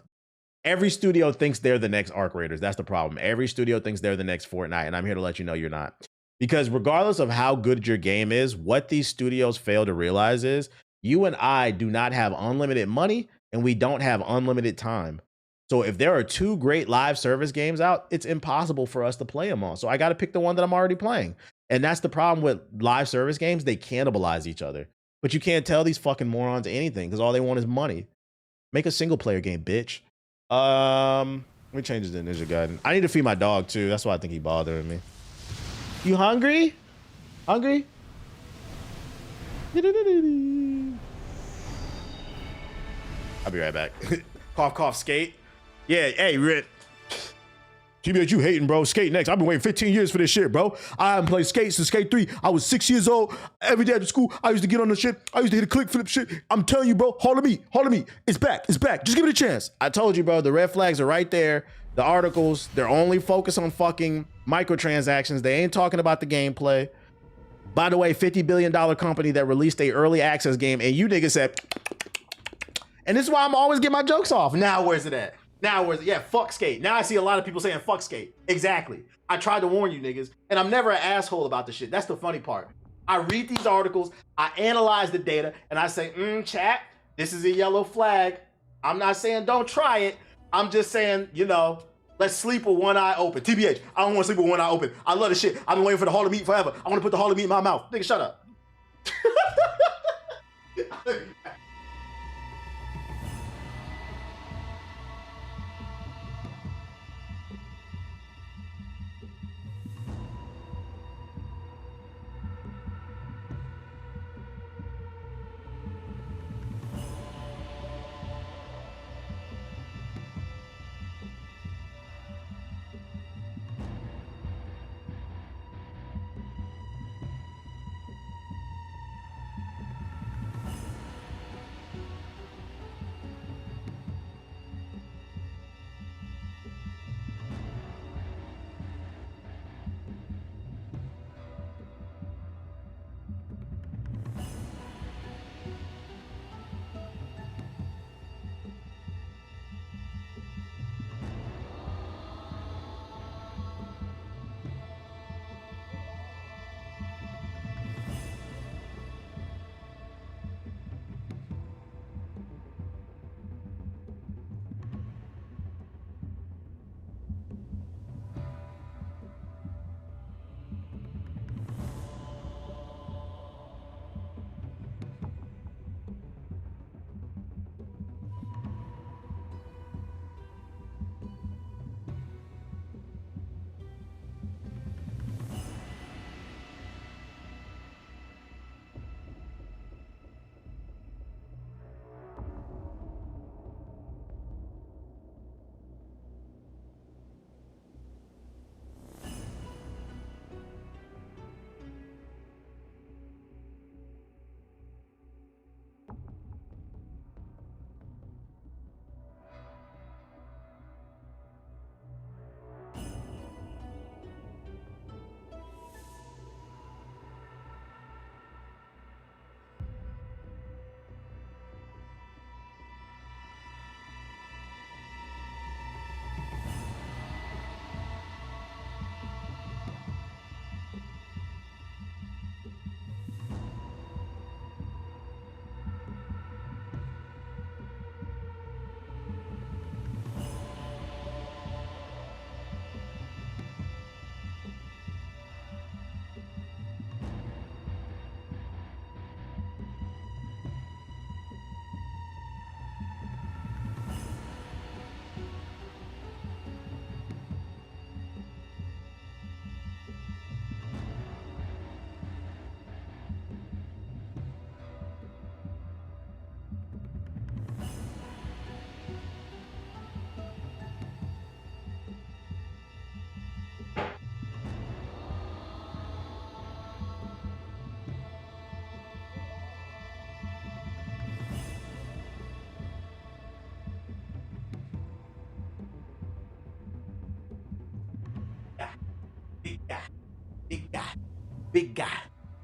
Every studio thinks they're the next Arc Raiders. That's the problem. Every studio thinks they're the next Fortnite, and I'm here to let you know you're not. Because regardless of how good your game is, what these studios fail to realize is you and I do not have unlimited money, and we don't have unlimited time. So if there are 2 great live service games out, it's impossible for us to play them all. So I got to pick the one that I'm already playing. And that's the problem with live service games. They cannibalize each other. But you can't tell these fucking morons anything because all they want is money. Make a single player game, bitch. Let me change the Ninja Gaiden. I need to feed my dog too. That's why I think he's bothering me. You hungry? Hungry? I'll be right back. Cough, cough, skate. Yeah, hey, Rit. TBH, you hating, bro. Skate next. I've been waiting 15 years for this shit, bro. I haven't played skate since Skate 3. I was 6 years old. Every day after school, I used to get on the shit. I used to hit a click flip shit. I'm telling you, bro, Hall of Meat. It's back. It's back. Just give it a chance. I told you, bro, the red flags are right there. The articles, they're only focused on fucking microtransactions. They ain't talking about the gameplay. By the way, $50 billion company that released a early access game, and you niggas said, and this is why I'm always getting my jokes off. Now where's it at? Now where's it? Yeah, fuck skate. Now I see a lot of people saying fuck skate. Exactly. I tried to warn you niggas, and I'm never an asshole about the shit. That's the funny part. I read these articles, I analyze the data, and I say, chat, this is a yellow flag. I'm not saying don't try it. I'm just saying, you know, let's sleep with one eye open. TBH, I don't want to sleep with one eye open. I love this shit. I've been waiting for the Hall of Meat forever. I want to put the Hall of Meat in my mouth. Nigga, shut up. big guy.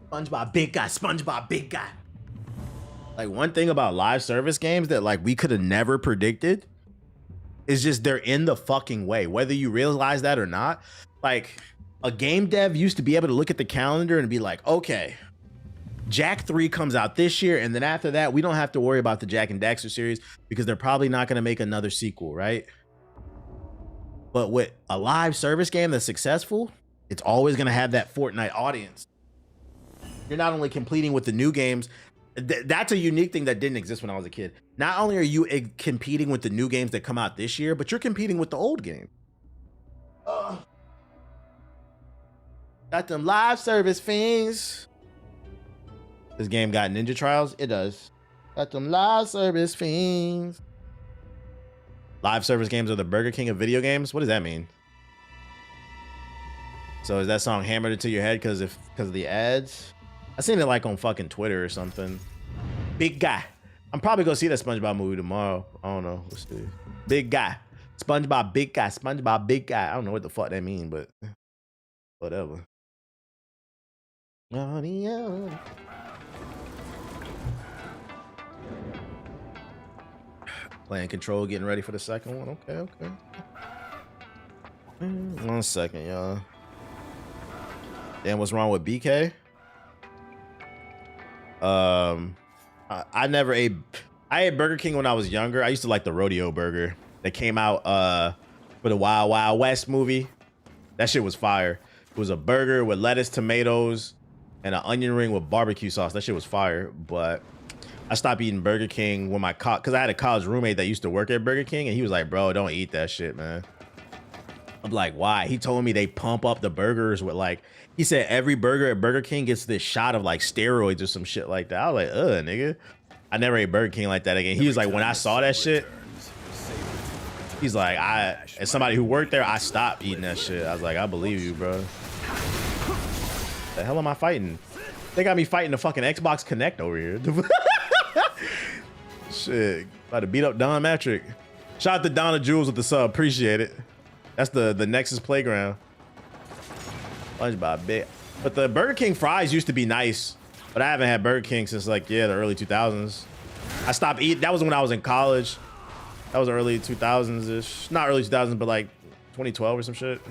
SpongeBob, big guy. SpongeBob, big guy. Like, one thing about live service games that like we could have never predicted is just they're in the fucking way, whether you realize that or not. Like, a game dev used to be able to look at the calendar and be like, okay, Jak 3 comes out this year, and then after that, we don't have to worry about the Jak and Daxter series because they're probably not going to make another sequel, right? But with a live service game that's successful, it's always going to have that Fortnite audience. You're not only competing with the new games, that's a unique thing that didn't exist when I was a kid. Not only are you competing with the new games that come out this year, but you're competing with the old game. Got them live service fiends. This game got ninja trials? It does. Got them live service fiends. Live service games are the Burger King of video games? What does that mean? So is that song hammered into your head because of the ads? I seen it like on fucking Twitter or something. Big guy. I'm probably gonna see that SpongeBob movie tomorrow. I don't know. Let's see. Big guy. SpongeBob big guy. SpongeBob big guy. I don't know what the fuck that mean, but whatever. Playing Control, getting ready for the second one. Okay. 1 second, y'all. Damn, what's wrong with BK? I never ate. I ate Burger King when I was younger. I used to like the rodeo burger that came out for the Wild Wild West movie. That shit was fire. It was a burger with lettuce, tomatoes, and an onion ring with barbecue sauce. That shit was fire. But I stopped eating Burger King when because I had a college roommate that used to work at Burger King, and he was like, bro, don't eat that shit, man. I'm like, why? He told me they pump up the burgers with like, he said every burger at Burger King gets this shot of like steroids or some shit like that. I was like, nigga. I never ate Burger King like that again. He was like, when I saw that shit, he's like, as somebody who worked there, I stopped eating that shit. I was like, I believe you, bro. The hell am I fighting? They got me fighting the fucking Xbox Connect over here. Shit, about to beat up Don Matrick. Shout out to Donna Jules with the sub, appreciate it. That's the Nexus Playground. SpongeBob big. But the Burger King fries used to be nice, but I haven't had Burger King since like, the early 2000s. I stopped eating. That was when I was in college. That was early 2000s-ish. Not early 2000s, but like 2012 or some shit.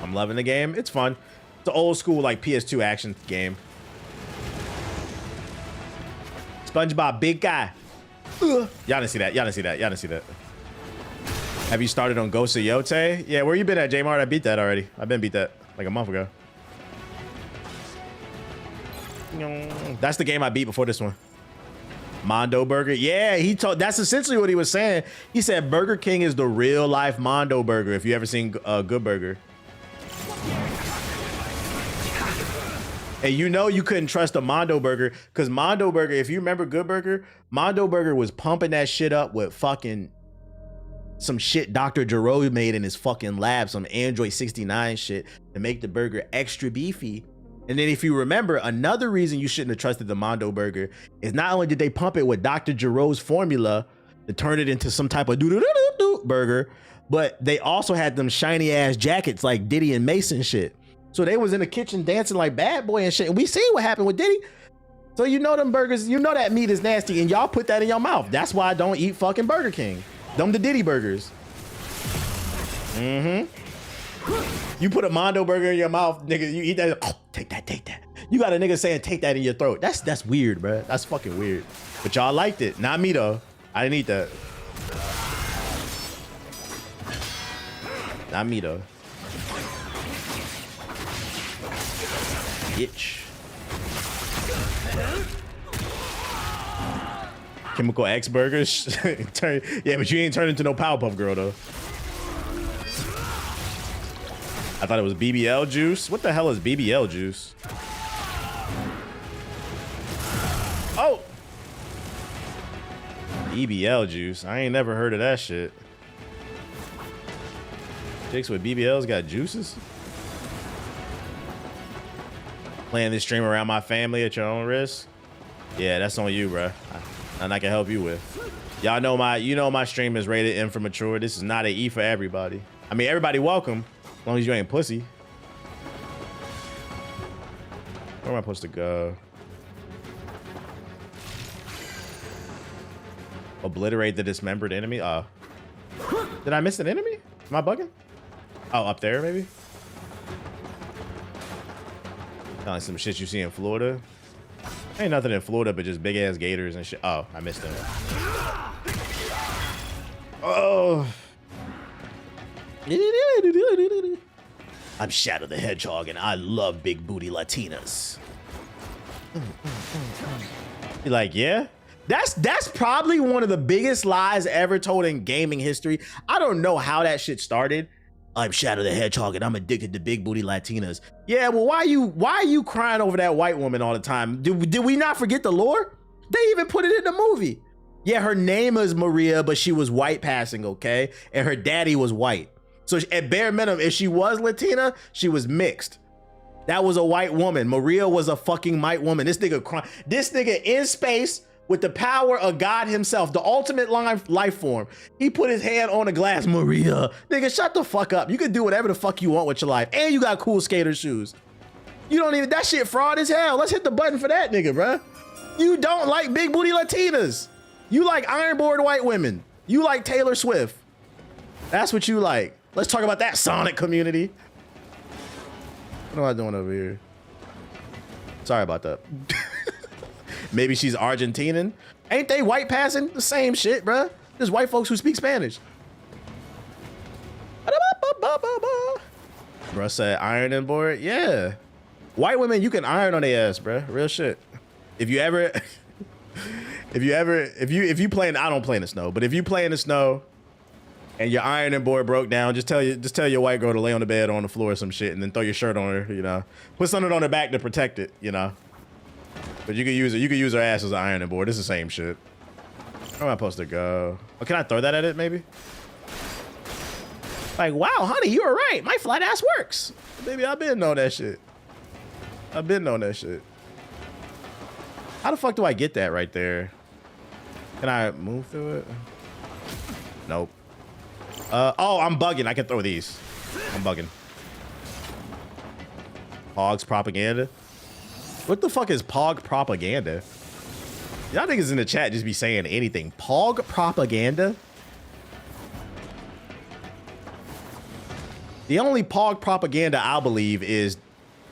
I'm loving the game. It's fun. It's an old school like PS2 action game. SpongeBob big guy. Y'all didn't see that. Y'all didn't see that. Y'all didn't see that. Have you started on Ghost of Yote? Yeah, where you been at, J-Mart? I beat that already. I've been beat that like a month ago. That's the game I beat before this one. Mondo Burger. Yeah, that's essentially what he was saying. He said Burger King is the real life Mondo Burger. If you ever seen Good Burger. And you know you couldn't trust a Mondo Burger because Mondo Burger, if you remember Good Burger, Mondo Burger was pumping that shit up with fucking some shit Dr. Giroux made in his fucking lab, some Android 69 shit to make the burger extra beefy. And then if you remember, another reason you shouldn't have trusted the Mondo Burger is not only did they pump it with Dr. Giroux's formula to turn it into some type of burger, but they also had them shiny ass jackets like Diddy and Mason shit. So they was in the kitchen dancing like bad boy and shit. And we see what happened with Diddy. So you know them burgers, you know that meat is nasty and y'all put that in your mouth. That's why I don't eat fucking Burger King. Them the Diddy burgers. You put a Mondo burger in your mouth, nigga, you eat that, oh, take that. You got a nigga saying take that in your throat. That's weird, bro. That's fucking weird. But y'all liked it. Not me though. I didn't eat that. Not me though. Bitch. Chemical X burgers. Yeah, but you ain't turned into no Powerpuff Girl though. I thought it was BBL juice. What the hell is BBL juice? Oh! BBL juice. I ain't never heard of that shit. Chicks with BBLs got juices? Playing this stream around my family at your own risk? Yeah, that's on you, bro. Nothing I can help you with. Y'all know my stream is rated M for mature. This is not an E for everybody. I mean, everybody welcome, as long as you ain't pussy. Where am I supposed to go? Obliterate the dismembered enemy? Did I miss an enemy? Am I bugging? Oh, up there maybe? Sound like some shit you see in Florida. Ain't nothing in Florida but just big ass gators and shit. Oh, I missed them. Oh. I'm Shadow the Hedgehog and I love big booty Latinas. You're like, yeah? That's probably one of the biggest lies ever told in gaming history. I don't know how that shit started. I'm Shadow the Hedgehog and I'm addicted to big booty Latinas. Yeah, well, why are you crying over that white woman all the time? Did we not forget the lore? They even put it in the movie. Yeah, her name is Maria, but she was white passing, okay? And her daddy was white. So at bare minimum, if she was Latina, she was mixed. That was a white woman. Maria was a fucking white woman. This nigga in space with the power of God himself, the ultimate life form. He put his hand on the glass. Maria, nigga, shut the fuck up. You can do whatever the fuck you want with your life. And you got cool skater shoes. You don't even, that shit fraud as hell. Let's hit the button for that nigga, bruh. You don't like big booty Latinas. You like ironboard white women. You like Taylor Swift. That's what you like. Let's talk about that Sonic community. What am I doing over here? Sorry about that. Maybe she's Argentinian. Ain't they white passing? The same shit, bruh. There's white folks who speak Spanish. Bruh said ironing board. Yeah. White women, you can iron on their ass, bruh. Real shit. If you play in, I don't play in the snow, but if you play in the snow and your ironing board broke down, just tell your white girl to lay on the bed or on the floor or some shit and then throw your shirt on her, you know. Put something on her back to protect it, you know. But you can use her ass as an ironing board. It's the same shit. Where am I supposed to go? Oh, can I throw that at it maybe? Like, wow, honey, you were right. My flat ass works. Baby, I've been knowing that shit. How the fuck do I get that right there? Can I move through it? Nope. Oh, I'm bugging. I can throw these. I'm bugging. Pog's propaganda? What the fuck is Pog propaganda? Y'all niggas in the chat just be saying anything. Pog propaganda? The only Pog propaganda I believe is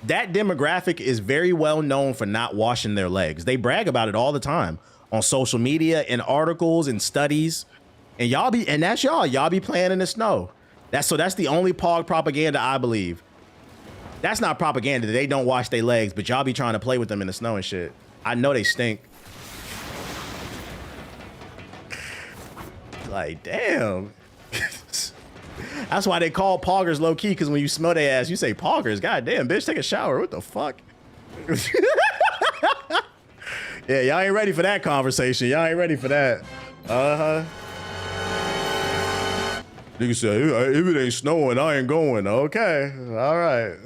that demographic is very well known for not washing their legs. They brag about it all the time on social media, in articles and studies. And that's y'all be playing in the snow. That's the only Pog propaganda I believe. That's not propaganda. They don't wash their legs, but y'all be trying to play with them in the snow and shit. I know they stink. Like, damn. That's why they call poggers low key, because when you smell their ass, you say poggers. God damn, bitch, take a shower. What the fuck? Yeah, y'all ain't ready for that conversation. Y'all ain't ready for that. Uh-huh. Nigga say, if it ain't snowing, I ain't going. Okay, all right.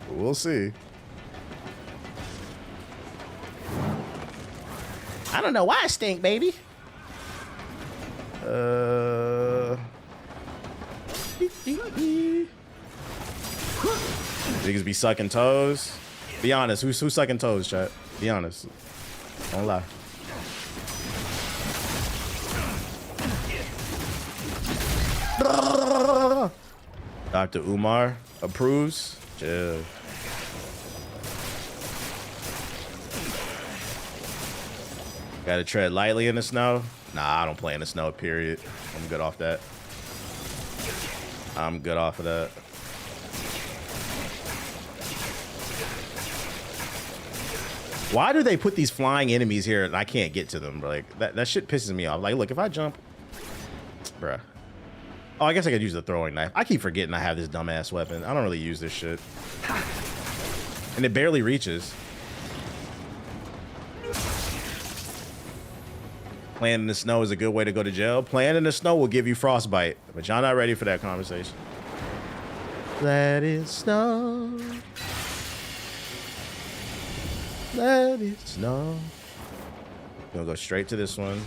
We'll see. I don't know why I stink, baby. Niggas be sucking toes. Be honest, who's sucking toes, chat? Be honest. Don't lie. Dr. Umar approves. Chill. Gotta tread lightly in the snow. Nah, I don't play in the snow, period. I'm good off that. I'm good off of that. Why do they put these flying enemies here and I can't get to them? Like, that shit pisses me off. Like, look, if I jump... Bruh. Oh, I guess I could use the throwing knife. I keep forgetting I have this dumbass weapon. I don't really use this shit. And it barely reaches. Playing in the snow is a good way to go to jail. Playing in the snow will give you frostbite. But y'all not ready for that conversation. Let it snow. Let it snow. Gonna go straight to this one.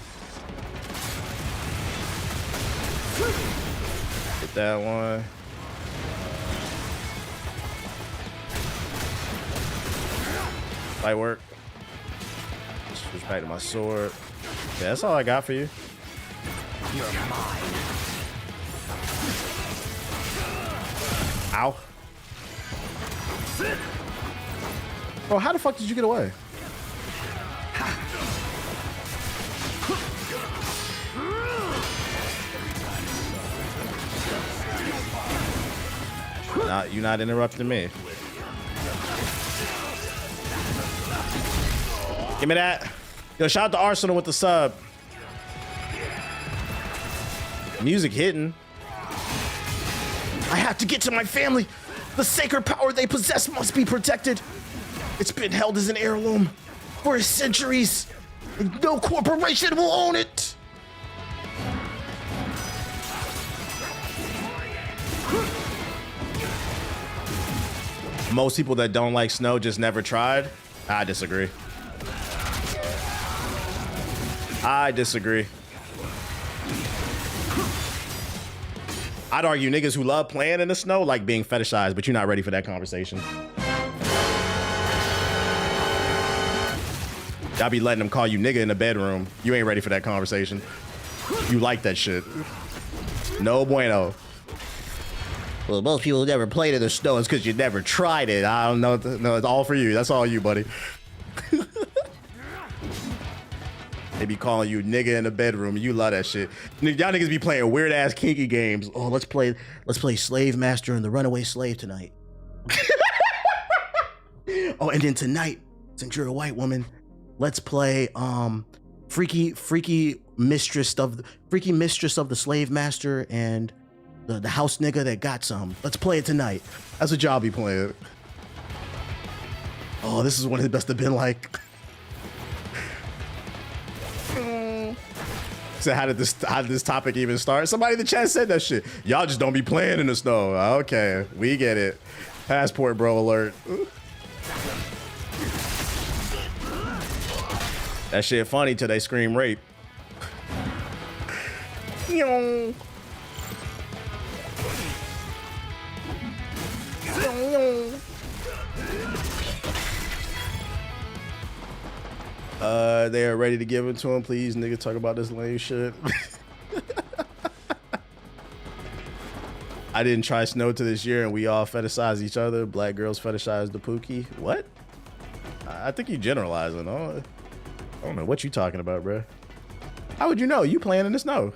Hit that one. Light work. Switch back to my sword. Yeah, that's all I got for you. You're mine. Ow. Bro, how the fuck did you get away? You're not interrupting me. Give me that. Yo, shout out to Arsenal with the sub. Music hitting. I have to get to my family. The sacred power they possess must be protected. It's been held as an heirloom for centuries. And no corporation will own it. Most people that don't like snow just never tried. I disagree. I disagree. I'd argue niggas who love playing in the snow like being fetishized, but you're not ready for that conversation. Y'all be letting them call you nigga in the bedroom. You ain't ready for that conversation. You like that shit. No bueno. Well, most people who never played in the snow is because you never tried it. I don't know. No, it's all for you. That's all you, buddy. They be calling you nigga in the bedroom. You love that shit. Y'all niggas be playing weird ass kinky games. Oh, let's play Slave Master and the Runaway Slave tonight. Oh, and then tonight, since you're a white woman, let's play freaky mistress of the Slave Master and the house nigga that got some. Let's play it tonight. That's what y'all be playing. Oh, this is what it must have been like. So how did this topic even start? Somebody in the chat said that shit. Y'all just don't be playing in the snow. Okay, we get it. Passport bro alert. That shit funny till they scream rape. They are ready to give it to him. Please, nigga, talk about this lame shit. I didn't try snow to this year, and we all fetishize each other. Black girls fetishize the pookie. What? I think you generalizing. I don't know what you talking about, bro. How would you know? You playing in the snow?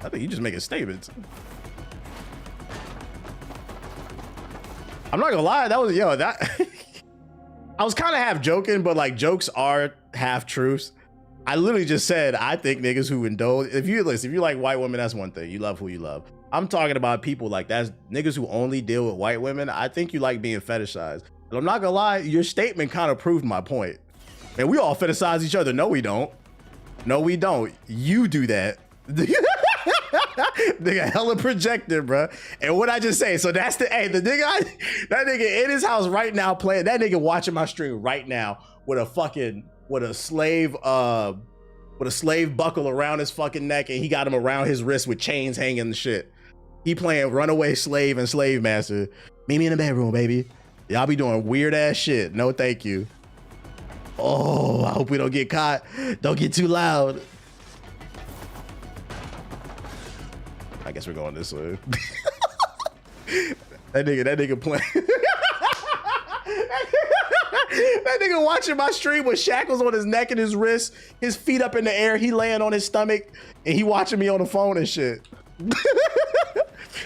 I think you just making statements. I'm not gonna lie. That was that. I was kind of half joking, but like jokes are half truths. I literally just said, I think niggas who indulge, if you like white women, that's one thing. You love who you love. I'm talking about people like that's niggas who only deal with white women. I think you like being fetishized. And I'm not gonna lie, your statement kind of proved my point. And we all fetishize each other. No, we don't. No, we don't. You do that. Nigga hella projected, bro. And what I just say, so that's the nigga, that nigga in his house right now playing, that nigga watching my stream right now with a slave buckle around his fucking neck, and he got him around his wrist with chains hanging and shit. He playing Runaway Slave and Slave Master. Meet me in the bedroom, baby. Y'all be doing weird ass shit. No, thank you. Oh, I hope we don't get caught. Don't get too loud. I guess we're going this way. that nigga playing. That nigga watching my stream with shackles on his neck and his wrist, his feet up in the air, he laying on his stomach, and he watching me on the phone and shit.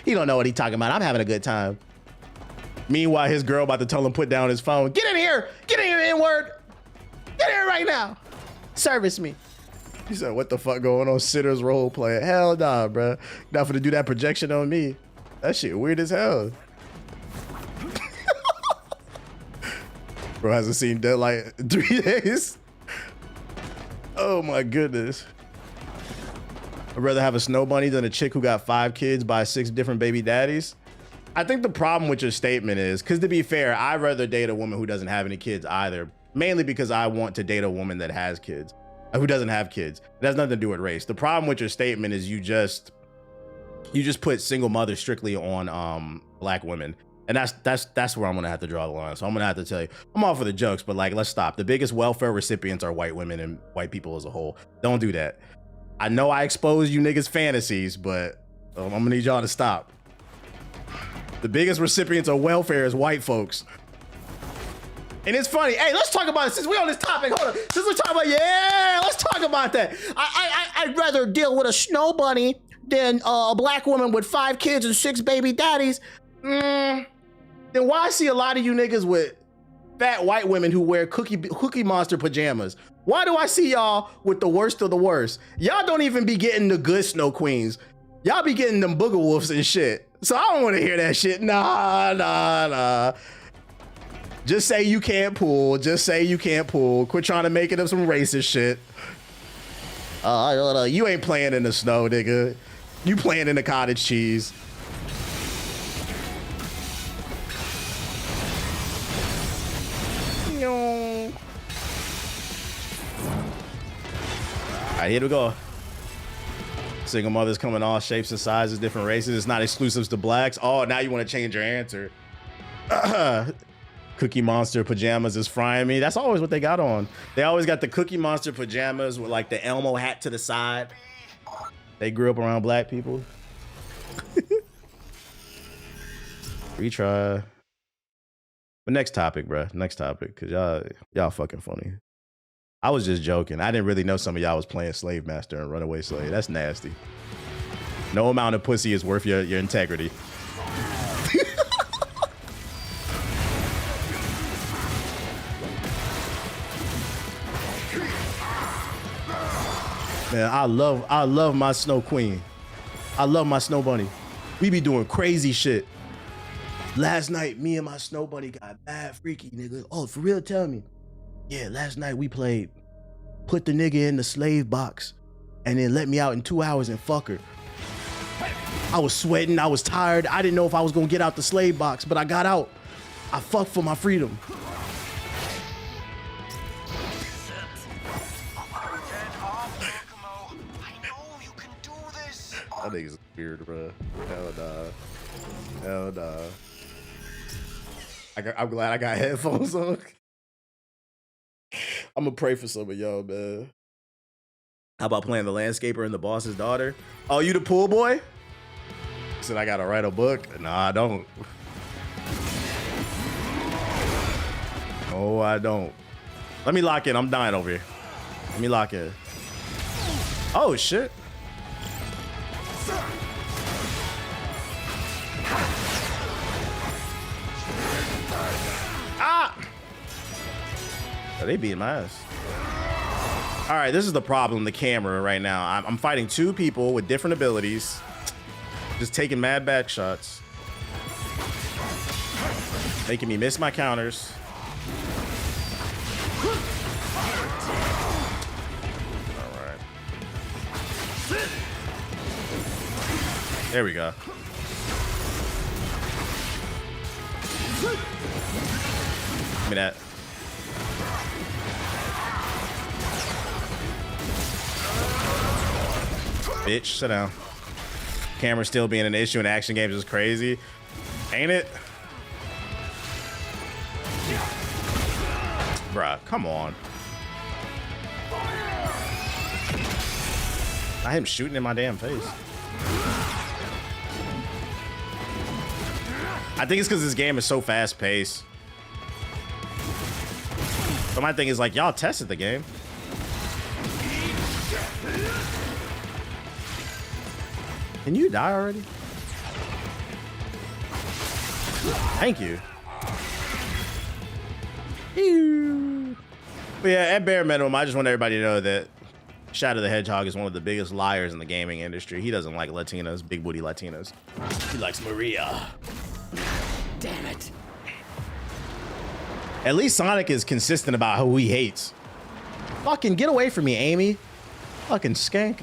He don't know what he talking about. I'm having a good time. Meanwhile, his girl about to tell him put down his phone. Get in here, N-word. Get in here right now. Service me. He said, what the fuck going on? Sitters role playing. Hell nah, bro. Not for to do that projection on me. That shit weird as hell. Bro hasn't seen daylight in 3 days. Oh my goodness. I'd rather have a snow bunny than a chick who got 5 kids by 6 different baby daddies. I think the problem with your statement is, because to be fair, I'd rather date a woman who doesn't have any kids either. Mainly because I want to date a woman that has kids. Who doesn't have kids. It has nothing to do with race. The problem with your statement is you just put single mothers strictly on black women. And that's where I'm gonna have to draw the line. So I'm gonna have to tell you, I'm all for the jokes, but like, let's stop. The biggest welfare recipients are white women and white people as a whole. Don't do that. I know I exposed you niggas' fantasies, but I'm gonna need y'all to stop. The biggest recipients of welfare is white folks. And it's funny. Hey, let's talk about it since we're on this topic. Hold on. Since we're talking about, yeah, let's talk about that. I'd rather deal with a snow bunny than a black woman with 5 kids and 6 baby daddies. Then why I see a lot of you niggas with fat white women who wear Cookie Monster pajamas? Why do I see y'all with the worst of the worst? Y'all don't even be getting the good snow queens. Y'all be getting them booger wolves and shit. So I don't want to hear that shit. Nah. Just say you can't pull. Just say you can't pull. Quit trying to make it up some racist shit. You ain't playing in the snow, nigga. You playing in the cottage cheese. All right, here we go. Single mothers come in all shapes and sizes, different races. It's not exclusive to blacks. Oh, now you want to change your answer. Cookie Monster pajamas is frying me. That's always what they got on. They always got the Cookie Monster pajamas with like the Elmo hat to the side. They grew up around black people. Retry. But next topic, bro. Next topic, cause y'all fucking funny. I was just joking. I didn't really know some of y'all was playing Slave Master and Runaway Slave. That's nasty. No amount of pussy is worth your integrity. Man, I love my Snow Queen. I love my Snow Bunny. We be doing crazy shit. Last night, me and my Snow Bunny got mad freaky, nigga. Oh, for real, tell me. Yeah, last night we played put the nigga in the slave box and then let me out in 2 hours and fuck her. I was sweating, I was tired. I didn't know if I was gonna get out the slave box, but I got out. I fucked for my freedom. That nigga's weird, bro. Hell nah. Hell nah. I'm glad I got headphones on. I'm gonna pray for some of y'all, man. How about playing the landscaper and the boss's daughter? Oh, you the pool boy? Said I gotta write a book? Nah, I don't. No, I don't. Let me lock in. I'm dying over here. Let me lock in. Oh, shit. Ah! Oh, they beating my ass. All right, this is the problem, the camera right now. I'm fighting 2 people with different abilities. Just taking mad back shots. Making me miss my counters. All right. There we go. Give me that. Bitch, sit down. Camera still being an issue in action games is crazy. Ain't it? Bruh, come on. I am shooting in my damn face. I think it's because this game is so fast paced. But my thing is like, y'all tested the game. Can you die already? Thank you. But yeah, at bare minimum, I just want everybody to know that Shadow the Hedgehog is one of the biggest liars in the gaming industry. He doesn't like Latinas, big booty Latinas. He likes Maria. Damn it. At least Sonic is consistent about who he hates. Fucking get away from me, Amy. Fucking skank.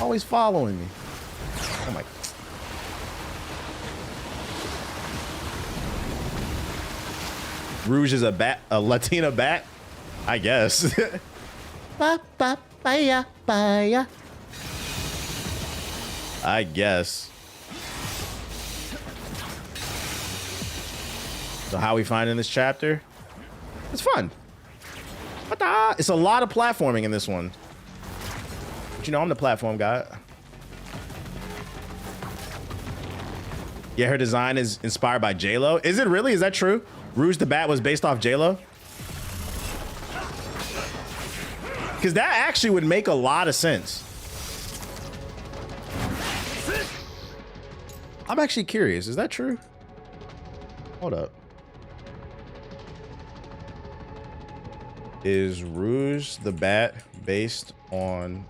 Always following me. Oh my. Rouge is a bat, a Latina bat, I guess. I guess. So how we find in this chapter? It's fun. What the? It's a lot of platforming in this one. But you know, I'm the platform guy. Yeah, her design is inspired by J-Lo. Is it really? Is that true? Rouge the Bat was based off J-Lo? Because that actually would make a lot of sense. I'm actually curious. Is that true? Hold up. Is Rouge the Bat based on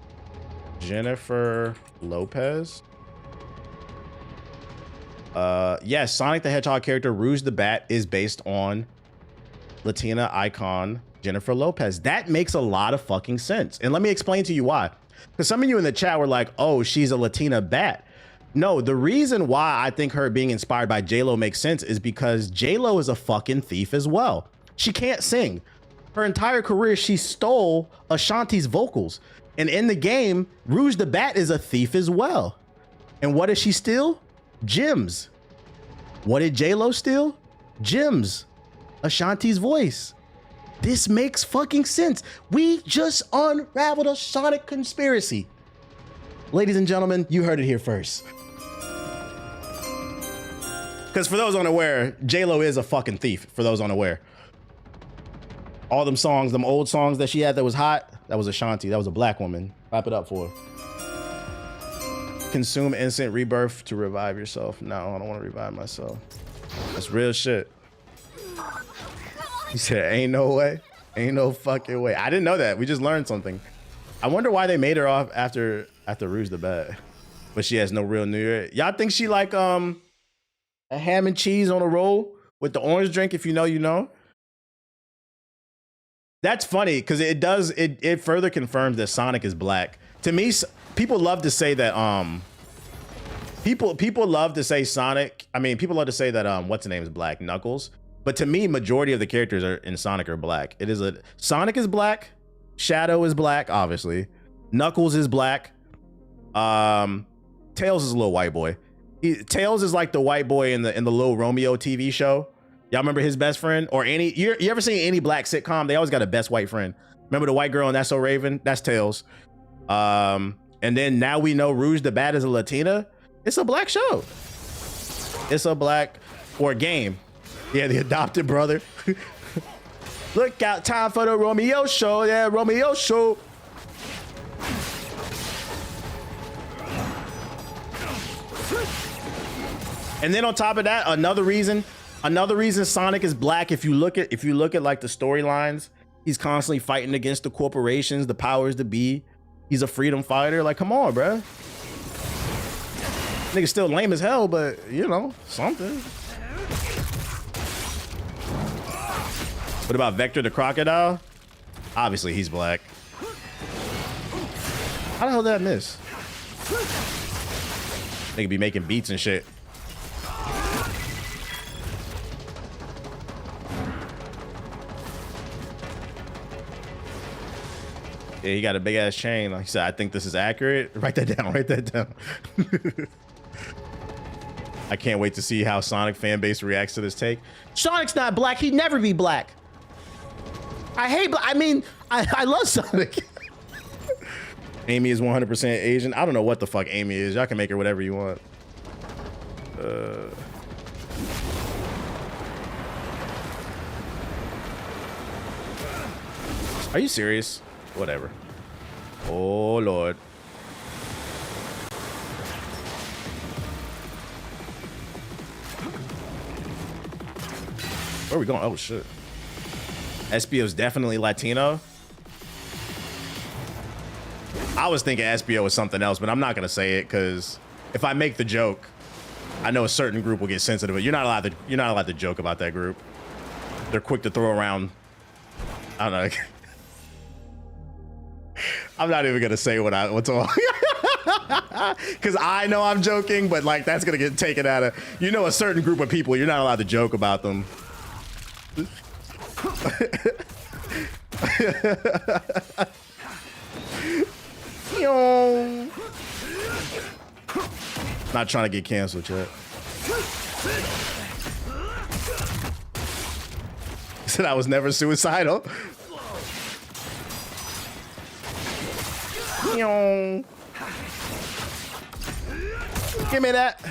Jennifer Lopez? Yes, Sonic the Hedgehog character Rouge the Bat is based on Latina icon Jennifer Lopez. That makes a lot of fucking sense. And let me explain to you why. Because some of you in the chat were like, oh, she's a Latina bat. No, the reason why I think her being inspired by J-Lo makes sense is because J-Lo is a fucking thief as well. She can't sing. Her entire career, she stole Ashanti's vocals. And in the game, Rouge the Bat is a thief as well. And what does she steal? Gems. What did J-Lo steal? Gems. Ashanti's voice. This makes fucking sense. We just unraveled a Sonic conspiracy. Ladies and gentlemen, you heard it here first. Because for those unaware, J-Lo is a fucking thief, for those unaware. All them songs, them old songs that she had that was hot, that was Ashanti. That was a black woman. Wrap it up for her. Consume instant rebirth to revive yourself. No, I don't want to revive myself. That's real shit. He said, ain't no way. Ain't no fucking way. I didn't know that. We just learned something. I wonder why they made her off after Rouge the Bat. But she has no real New Year. Y'all think she like a ham and cheese on a roll with the orange drink? If you know, you know. That's funny because it further confirms that Sonic is black. To me, people love to say that people love to say Sonic. I mean, people love to say that what's the name is black, Knuckles. But to me, majority of the characters in Sonic are black. Sonic is black, Shadow is black, obviously. Knuckles is black. Tails is a little white boy. Tails is like the white boy in the Little Romeo TV show. Y'all remember his best friend? Or you ever seen any black sitcom? They always got a best white friend. Remember the white girl in That's So Raven? That's Tails. And then now we know Rouge the Bat is a Latina. It's a black show. It's a black or game. Yeah, the adopted brother. Look out, time for the Romeo show. Yeah, Romeo show. And then on top of that, another reason Sonic is black, if you look at like the storylines, he's constantly fighting against the corporations, the powers that be. He's a freedom fighter. Like, come on, bruh. Nigga's still lame as hell, but you know, something. What about Vector the Crocodile? Obviously, he's black. How the hell did that miss? Nigga be making beats and shit. Yeah, he got a big ass chain. Like he said, I think this is accurate. Write that down. Write that down. I can't wait to see how Sonic fan base reacts to this take. Sonic's not black. He'd never be black. I love Sonic. Amy is 100% Asian. I don't know what the fuck Amy is. Y'all can make her whatever you want. Are you serious? Whatever. Oh, Lord. Where are we going? Oh, shit. Espio's definitely Latino. I was thinking Espio was something else, but I'm not going to say it because if I make the joke, I know a certain group will get sensitive. But you're not allowed to joke about that group. They're quick to throw around. I don't know. I'm not even gonna say what's all because I know I'm joking, but like that's gonna get taken out of a certain group of people. You're not allowed to joke about them. Not trying to get canceled yet. said I was never suicidal. Give me that.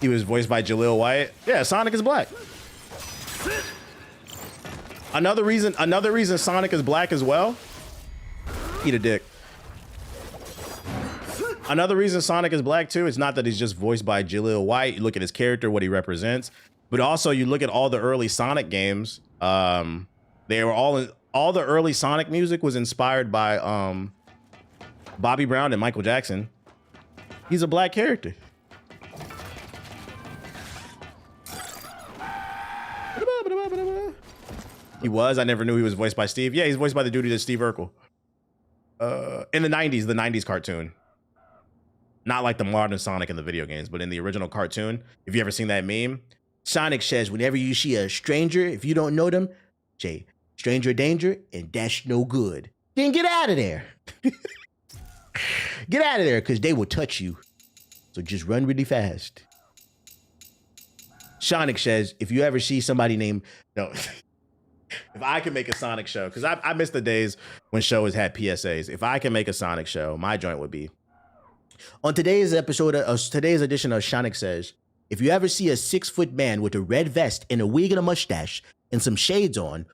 He was voiced by Jaleel White. Yeah, Sonic is black. Another reason Sonic is black as well. Eat a dick. Another reason Sonic is black too, it's not that he's just voiced by Jaleel White. You look at his character, what he represents, but also you look at all the early Sonic games. They were all the early Sonic music was inspired by Bobby Brown and Michael Jackson. He's a black character. He was. I never knew he was voiced by Steve. Yeah, he's voiced by the dude who did Steve Urkel. In the 90s cartoon. Not like the modern Sonic in the video games, but in the original cartoon. If you ever seen that meme, Sonic says, whenever you see a stranger, if you don't know them, say, stranger danger, and that's no good. Then get out of there. Get out of there, because they will touch you. So just run really fast. Sonic says, if you ever see somebody named... No. If I can make a Sonic show, because I miss the days when shows had PSAs. If I can make a Sonic show, my joint would be... On today's episode of today's edition of Sonic Says, if you ever see a 6-foot man with a red vest and a wig and a mustache and some shades on,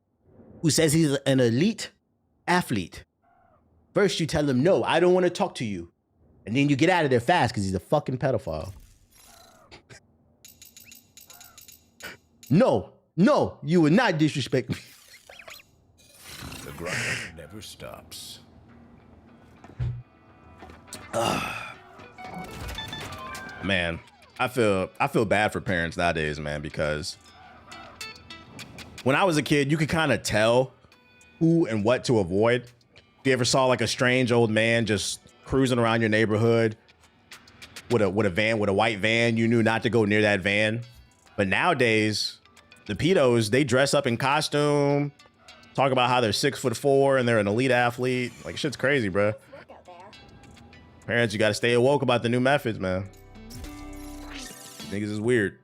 who says he's an elite athlete, first you tell him, no, I don't want to talk to you. And then you get out of there fast because he's a fucking pedophile. No, you will not disrespect me. The grind never stops. Man, I feel bad for parents nowadays, man, because when I was a kid, you could kind of tell who and what to avoid. If you ever saw like a strange old man just cruising around your neighborhood with a white van, you knew not to go near that van. But nowadays, the pedos, they dress up in costume, talk about how they're 6'4" and they're an elite athlete. Like, shit's crazy, bro. Parents, you gotta stay awoke about the new methods, man. Niggas is weird.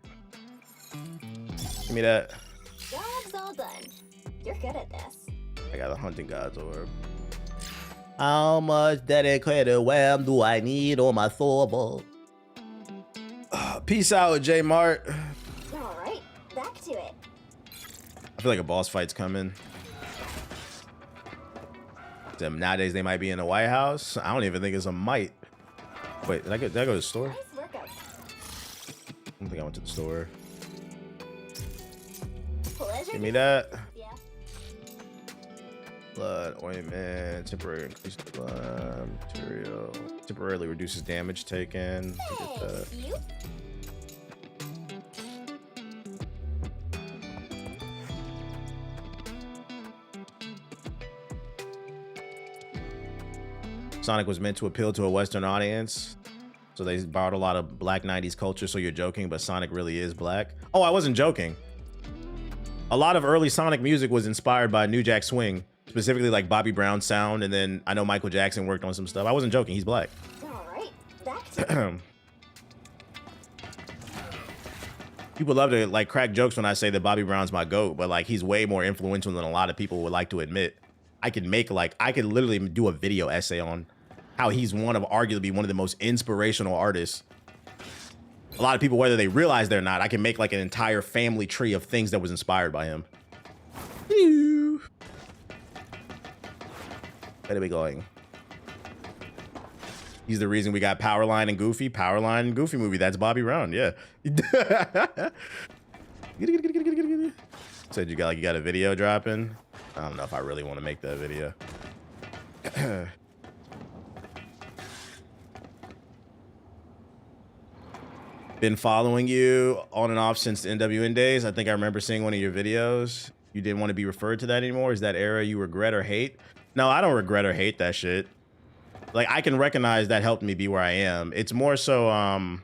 Give me that. Job's all done. You're good at this. I got a hunting god's orb. How much dedicated wham do I need on my Thorvald? Peace out, J Mart. All right, back to it. I feel like a boss fight's coming. Nowadays they might be in the White House. I don't even think it's a might. Wait, did I go to the store? Nice workout. I don't think I went to the store. Pleasure. Give me that. Yeah. Blood ointment, temporary increase the blood material, temporarily reduces damage taken. Get that. Thanks, you. Sonic was meant to appeal to a Western audience, so they borrowed a lot of black 90s culture, so you're joking, but Sonic really is black. Oh, I wasn't joking. A lot of early Sonic music was inspired by New Jack Swing, specifically like Bobby Brown's sound, and then I know Michael Jackson worked on some stuff. I wasn't joking, he's black. All right, back to it. People love to like crack jokes when I say that Bobby Brown's my GOAT, but like he's way more influential than a lot of people would like to admit. I could literally do a video essay on how he's arguably one of the most inspirational artists. A lot of people, whether they realize they're not, I can make like an entire family tree of things that was inspired by him. Where are we going? He's the reason we got Powerline and Goofy. Powerline and Goofy movie. That's Bobby Brown. Yeah. Said you got a video dropping. I don't know if I really want to make that video. Been following you on and off since the NWN days. I think I remember seeing one of your videos. You didn't want to be referred to that anymore. Is that era you regret or hate? No, I don't regret or hate that shit. Like, I can recognize that helped me be where I am. It's more so,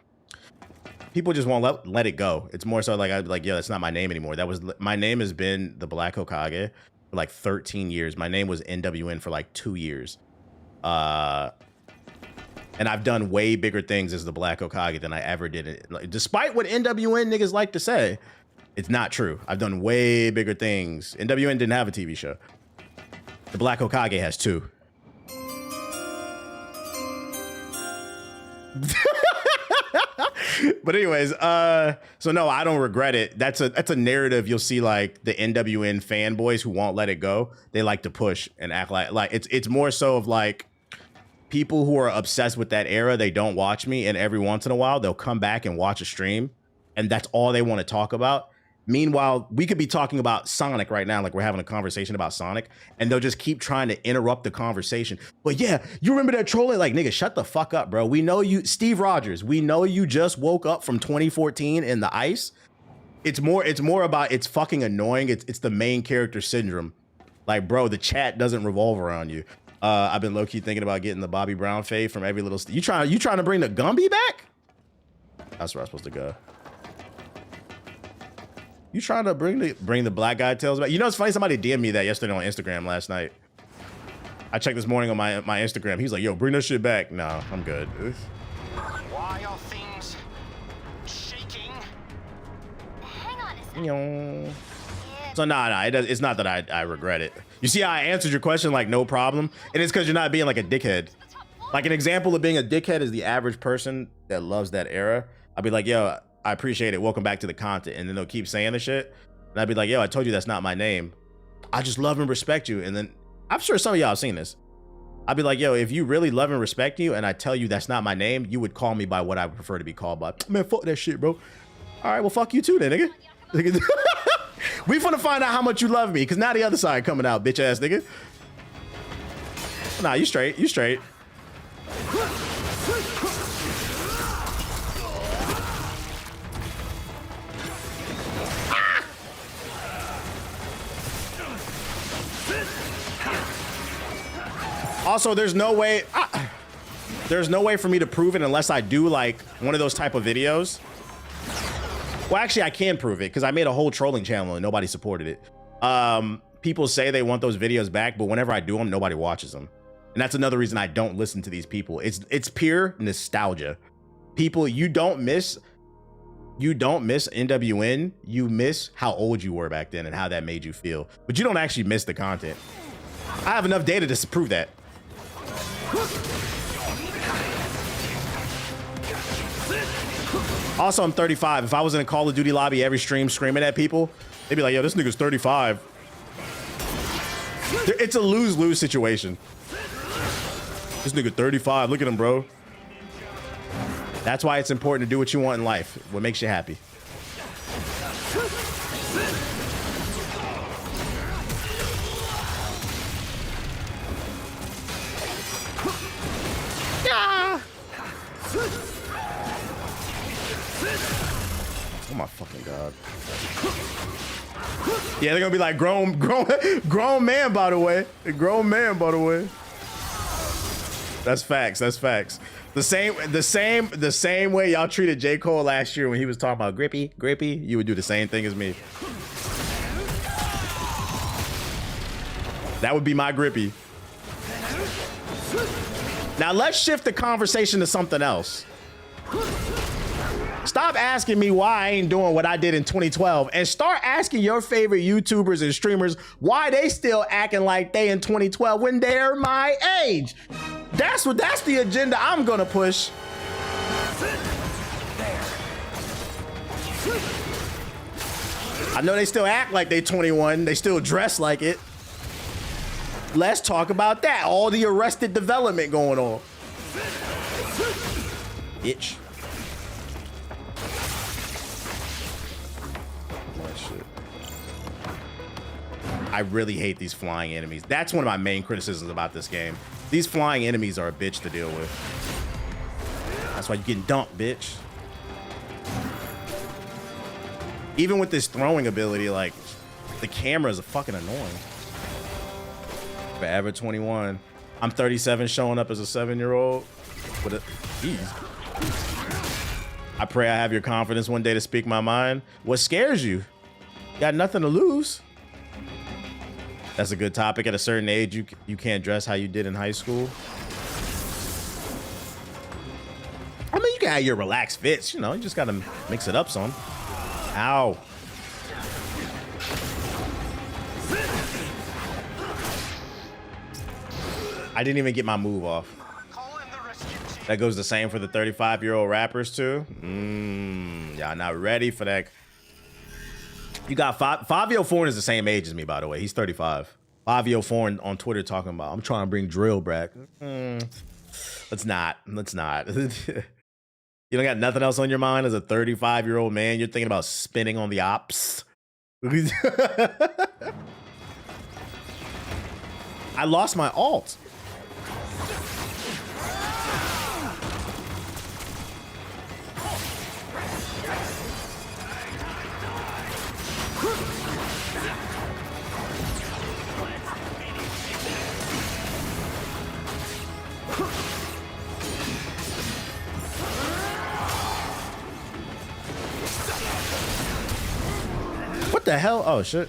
people just won't let it go. It's more so like, I'd be like, yo, that's not my name anymore. My name has been the Black Hokage for like 13 years. My name was NWN for like 2 years. And I've done way bigger things as the Black Hokage than I ever did. Like, despite what NWN niggas like to say, It's not true. I've done way bigger things. NWN didn't have a TV show. The Black Hokage has 2. But anyways, so no, I don't regret it. That's a narrative you'll see, like the NWN fanboys who won't let it go. They like to push and act like it's more so of like people who are obsessed with that era. They don't watch me, and every once in a while they'll come back and watch a stream, and that's all they want to talk about. Meanwhile, we could be talking about Sonic right now, like we're having a conversation about Sonic, and they'll just keep trying to interrupt the conversation. But yeah, you remember that trolling? Like, nigga, shut the fuck up, bro. We know you, Steve Rogers. We know you just woke up from 2014 in the ice. It's more about it's fucking annoying. It's the main character syndrome. Like, bro, the chat doesn't revolve around you. I've been low key thinking about getting the Bobby Brown fade from every little. You trying to bring the Gumby back? That's where I'm supposed to go. You trying to bring the black guy tails back? You know, it's funny. Somebody DM'd me that yesterday on Instagram last night. I checked this morning on my Instagram. He's like, "Yo, bring that shit back." No, I'm good. Why are things shaking? Hang on a second. So nah, it's not that I regret it. You see how I answered your question like no problem, and it's because you're not being like a dickhead. Like an example of being a dickhead is the average person that loves that era. I'll be like, "Yo, I appreciate it. Welcome back to the content." And then they'll keep saying the shit. And I'd be like, "Yo, I told you that's not my name. I just love and respect you." And then I'm sure some of y'all have seen this. I'd be like, "Yo, if you really love and respect you and I tell you that's not my name, you would call me by what I would prefer to be called by." Man, fuck that shit, bro. All right, well, fuck you too then, nigga. We finna find out how much you love me, because now the other side coming out, bitch ass nigga. Nah, you straight. You straight. Also, there's no way for me to prove it unless I do like one of those type of videos. Well, actually, I can prove it because I made a whole trolling channel and nobody supported it. People say they want those videos back, but whenever I do them, nobody watches them. And that's another reason I don't listen to these people. It's pure nostalgia. People, you don't miss NWN. You miss how old you were back then and how that made you feel. But you don't actually miss the content. I have enough data to prove that. Also, I'm 35. If I was in a Call of Duty lobby every stream screaming at people, they'd be like, "Yo, this nigga's 35. It's a lose-lose situation. This nigga 35. Look at him, bro. That's why it's important to do what you want in life. What makes you happy. Oh my fucking god. Yeah, they're gonna be like grown man, by the way. A grown man, by the way. That's facts. That's facts. The same way y'all treated J. Cole last year when he was talking about grippy, you would do the same thing as me. That would be my grippy. Now let's shift the conversation to something else. Stop asking me why I ain't doing what I did in 2012 and start asking your favorite YouTubers and streamers why they still acting like they in 2012 when they're my age. That's the agenda I'm gonna push. I know they still act like they 21, they still dress like it. Let's talk about that. All the Arrested Development going on. Bitch. I really hate these flying enemies. That's one of my main criticisms about this game. These flying enemies are a bitch to deal with. That's why you're getting dumped, bitch. Even with this throwing ability, like, the camera is fucking annoying. Forever 21. I'm 37 showing up as a 7-year-old. With a, geez. I pray I have your confidence one day to speak my mind. What scares you? Got nothing to lose. That's a good topic. At a certain age, you can't dress how you did in high school. I mean, you can have your relaxed fits, you know, you just gotta mix it up some. Ow. I didn't even get my move off. Call in the rescue team. That goes the same for the 35-year-old rappers too. Y'all not ready for that. You got Fabio Foreign is the same age as me, by the way. He's 35. Fabio Foreign on Twitter talking about, I'm trying to bring drill back. Let's not. You don't got nothing else on your mind as a 35-year-old man? You're thinking about spinning on the ops? I lost my alt. What the hell? Oh, shit.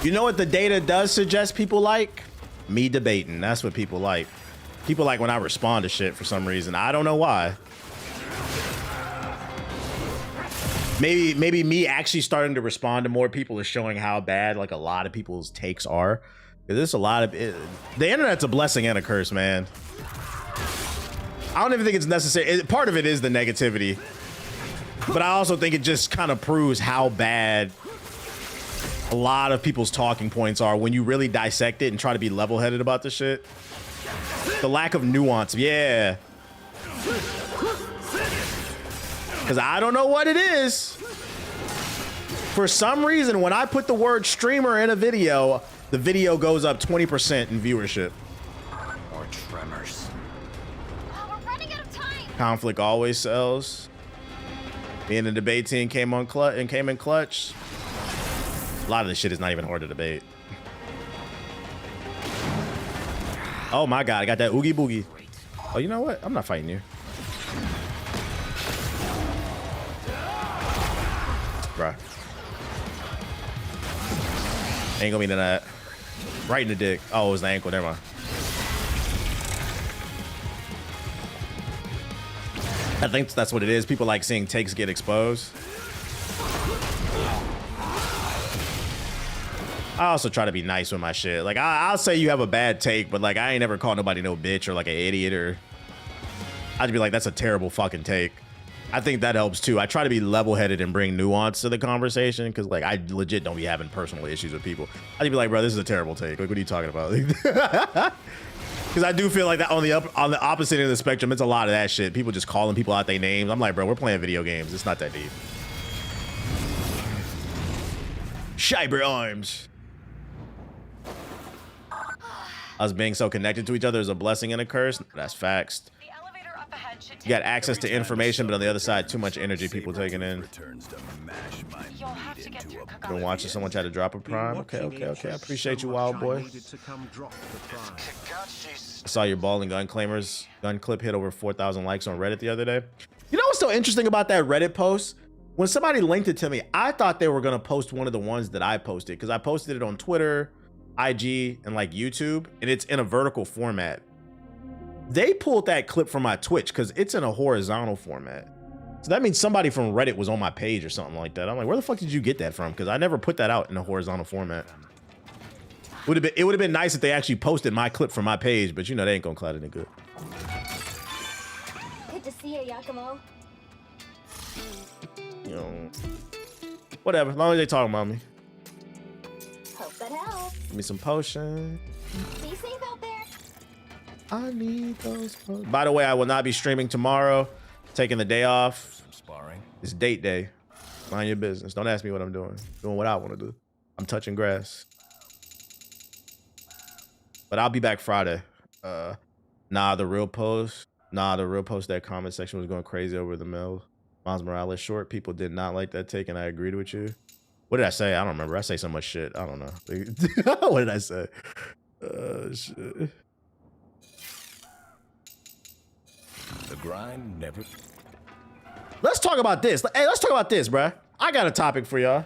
You know what the data does suggest people like? Me debating. That's what people like. People like when I respond to shit for some reason. I don't know why. Maybe me actually starting to respond to more people is showing how bad like a lot of people's takes are. There's a lot of it. The internet's a blessing and a curse, man. I don't even think it's necessary. Part of it is the negativity, but I also think it just kind of proves how bad a lot of people's talking points are when you really dissect it and try to be level-headed about the shit. The lack of nuance, yeah. Because I don't know what it is. For some reason, when I put the word streamer in a video, the video goes up 20% in viewership. More tremors. Oh, we're running out of time. Conflict always sells. Me and the debate team came in clutch. A lot of this shit is not even hard to debate. Oh my god, I got that oogie boogie. Oh, you know what? I'm not fighting you. Bruh. Ain't gonna be none of that. Right in the dick. Oh, it was the ankle. Never mind. I think that's what it is. People like seeing takes get exposed. I also try to be nice with my shit. Like, I'll say you have a bad take, but like, I ain't never called nobody no bitch or like an idiot, or I'd be like, that's a terrible fucking take. I think that helps too. I try to be level-headed and bring nuance to the conversation, because like, I legit don't be having personal issues with people. I'd be like, bro, this is a terrible take. Like, what are you talking about? Because I do feel like that on the opposite end of the spectrum, it's a lot of that shit. People just calling people out their names. I'm like, bro, we're playing video games. It's not that deep. Cyber arms. Us being so connected to each other is a blessing and a curse. That's facts. The elevator up ahead should You got access to information, but on the other side, too much energy people taking in. Returns to mash my You'll have meat to get into through a Hokage. Been watching someone try to drop a prime. Okay. I appreciate you, wild boy. I saw your ball and gun claimers gun clip hit over 4,000 likes on Reddit the other day. You know what's so interesting about that Reddit post? When somebody linked it to me, I thought they were gonna post one of the ones that I posted, because I posted it on Twitter, IG, and like YouTube, and it's in a vertical format. They pulled that clip from my Twitch because it's in a horizontal format. So that means somebody from Reddit was on my page or something like that. I'm like, where the fuck did you get that from? Because I never put that out in a horizontal format. It would have been nice if they actually posted my clip from my page, but you know they ain't gonna cloud it good. Good to see you, Yakumo. You know, whatever. As long as they talking about me. Hope that helps. Give me some potion. Be safe out there. I need those potions. By the way, I will not be streaming tomorrow. Taking the day off. Some sparring. It's date day. Mind your business. Don't ask me what I'm doing. Doing what I want to do. I'm touching grass. But I'll be back Friday. Nah, the real post. That comment section was going crazy over the Miles Morales short. People did not like that take, and I agreed with you. What did I say? I don't remember. I say so much shit. I don't know. What did I say? Shit. The grind never. Let's talk about this. Hey, let's talk about this, bruh. I got a topic for y'all.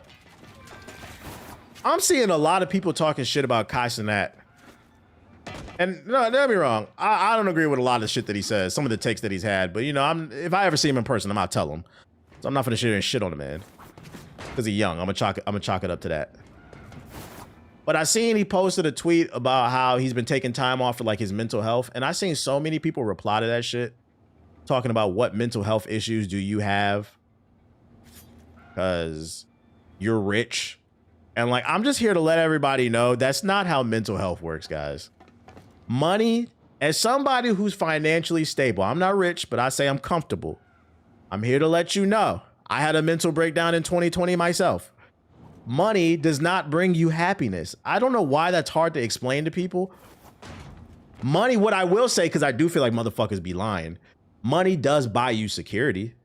I'm seeing a lot of people talking shit about Kai Cenat. And no, don't get me wrong. I don't agree with a lot of the shit that he says, some of the takes that he's had. But you know, if I ever see him in person, I'm gonna tell him. So I'm not gonna sit here and shit on the man because he's young. I'm gonna chalk it up to that. But I seen he posted a tweet about how he's been taking time off for like his mental health, and I seen so many people reply to that shit, talking about what mental health issues do you have because you're rich. And like, I'm just here to let everybody know that's not how mental health works, guys. Money, as somebody who's financially stable, I'm not rich, but I say I'm comfortable. I'm here to let you know I had a mental breakdown in 2020 myself. Money does not bring you happiness. I don't know why that's hard to explain to people. Money, what I will say, because I do feel like motherfuckers be lying, money does buy you security.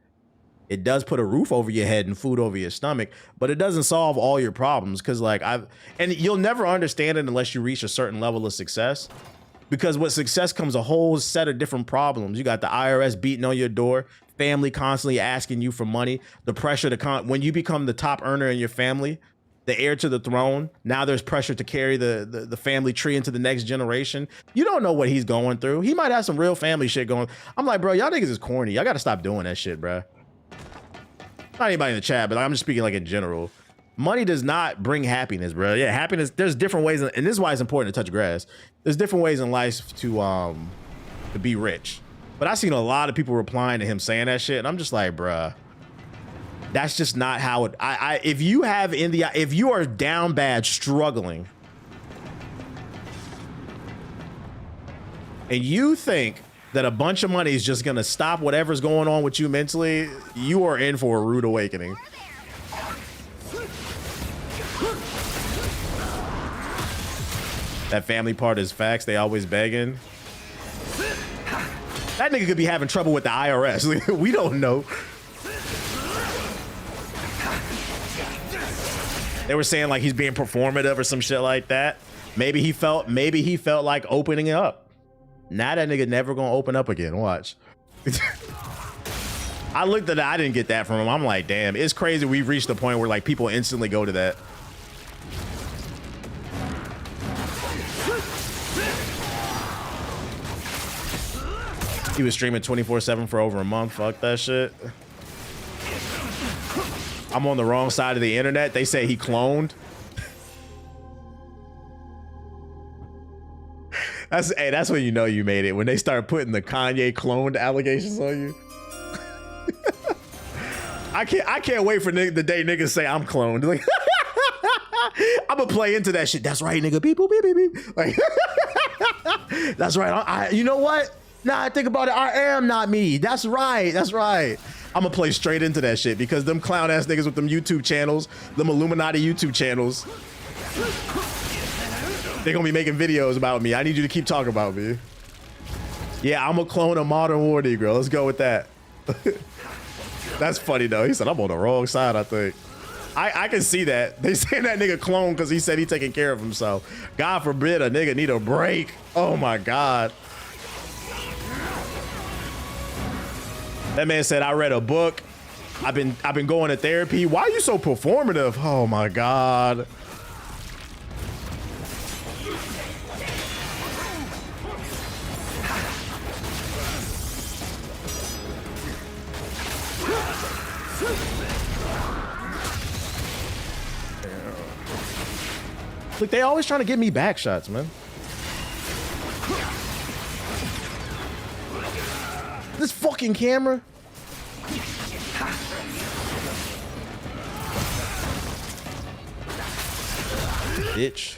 It does put a roof over your head and food over your stomach, but it doesn't solve all your problems. Because like and you'll never understand it unless you reach a certain level of success. Because with success comes a whole set of different problems. You got the IRS beating on your door, family constantly asking you for money, the pressure to when you become the top earner in your family, the heir to the throne, now there's pressure to carry the family tree into the next generation. You don't know what he's going through. He might have some real family shit going. I'm like, bro, y'all niggas is corny. Y'all gotta stop doing that shit, bro. Not anybody in the chat, but I'm just speaking like in general. Money does not bring happiness, bro. Yeah, happiness, there's different ways, and this is why it's important to touch grass. There's different ways in life to be rich. But I've seen a lot of people replying to him saying that shit, and I'm just like, bruh, that's just not how it. If you are down bad, struggling, and you think that a bunch of money is just gonna stop whatever's going on with you mentally, you are in for a rude awakening. That family part is facts. They always begging. That nigga could be having trouble with the IRS. We don't know. They were saying like he's being performative or some shit like that. Maybe he felt like opening up. Now that nigga never gonna open up again. Watch. I looked at it. I didn't get that from him. I'm like, damn, it's crazy. We've reached the point where like people instantly go to that. He was streaming 24/7 for over a month. Fuck that shit. I'm on the wrong side of the internet. They say he cloned. That's when you know you made it. When they start putting the Kanye cloned allegations on you. I can't wait for the day niggas say I'm cloned. Like, I'm gonna play into that shit. That's right, nigga. Beep, boop, beep, beep, beep. Like, that's right. You know what? Nah, I think about it. I am not me. That's right. That's right. I'm gonna play straight into that shit because them clown ass niggas with them YouTube channels, them Illuminati YouTube channels, they're gonna be making videos about me. I need you to keep talking about me. Yeah, I'm gonna clone a modern war Negro. Let's go with that. That's funny though. He said I'm on the wrong side, I think. I can see that. They saying that nigga clone because he said he taking care of himself. God forbid a nigga need a break. Oh my God. That man said, I read a book. I've been going to therapy. Why are you so performative? Oh my God. Look, they always trying to give me back shots, man. This fucking camera. Bitch.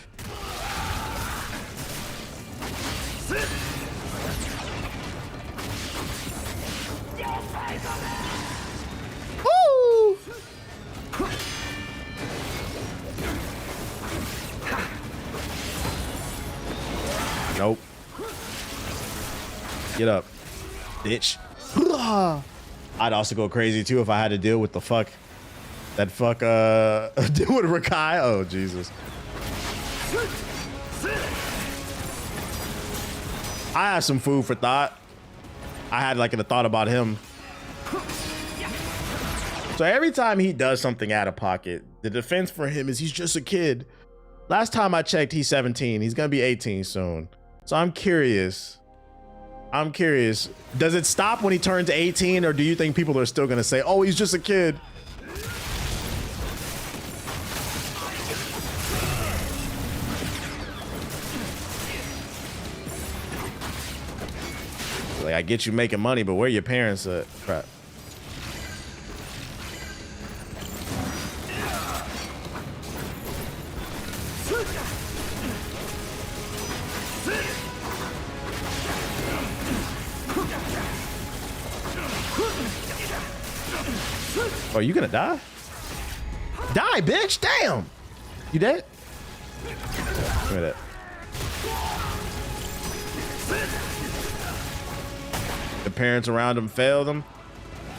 Woo! Nope. Get up, bitch. I'd also go crazy too if I had to deal with deal with Rakai. Oh Jesus. I have some food for thought. I had like a thought about him. So every time he does something out of pocket, the defense for him is he's just a kid. Last time I checked, he's 17. He's gonna be 18 soon. So I'm curious. Does it stop when he turns 18, or do you think people are still gonna say, "Oh, he's just a kid"? Like, I get you making money, but where your parents at? Crap. Oh, you gonna die? Die, bitch! Damn! You dead? Give me that. The parents around him failed him.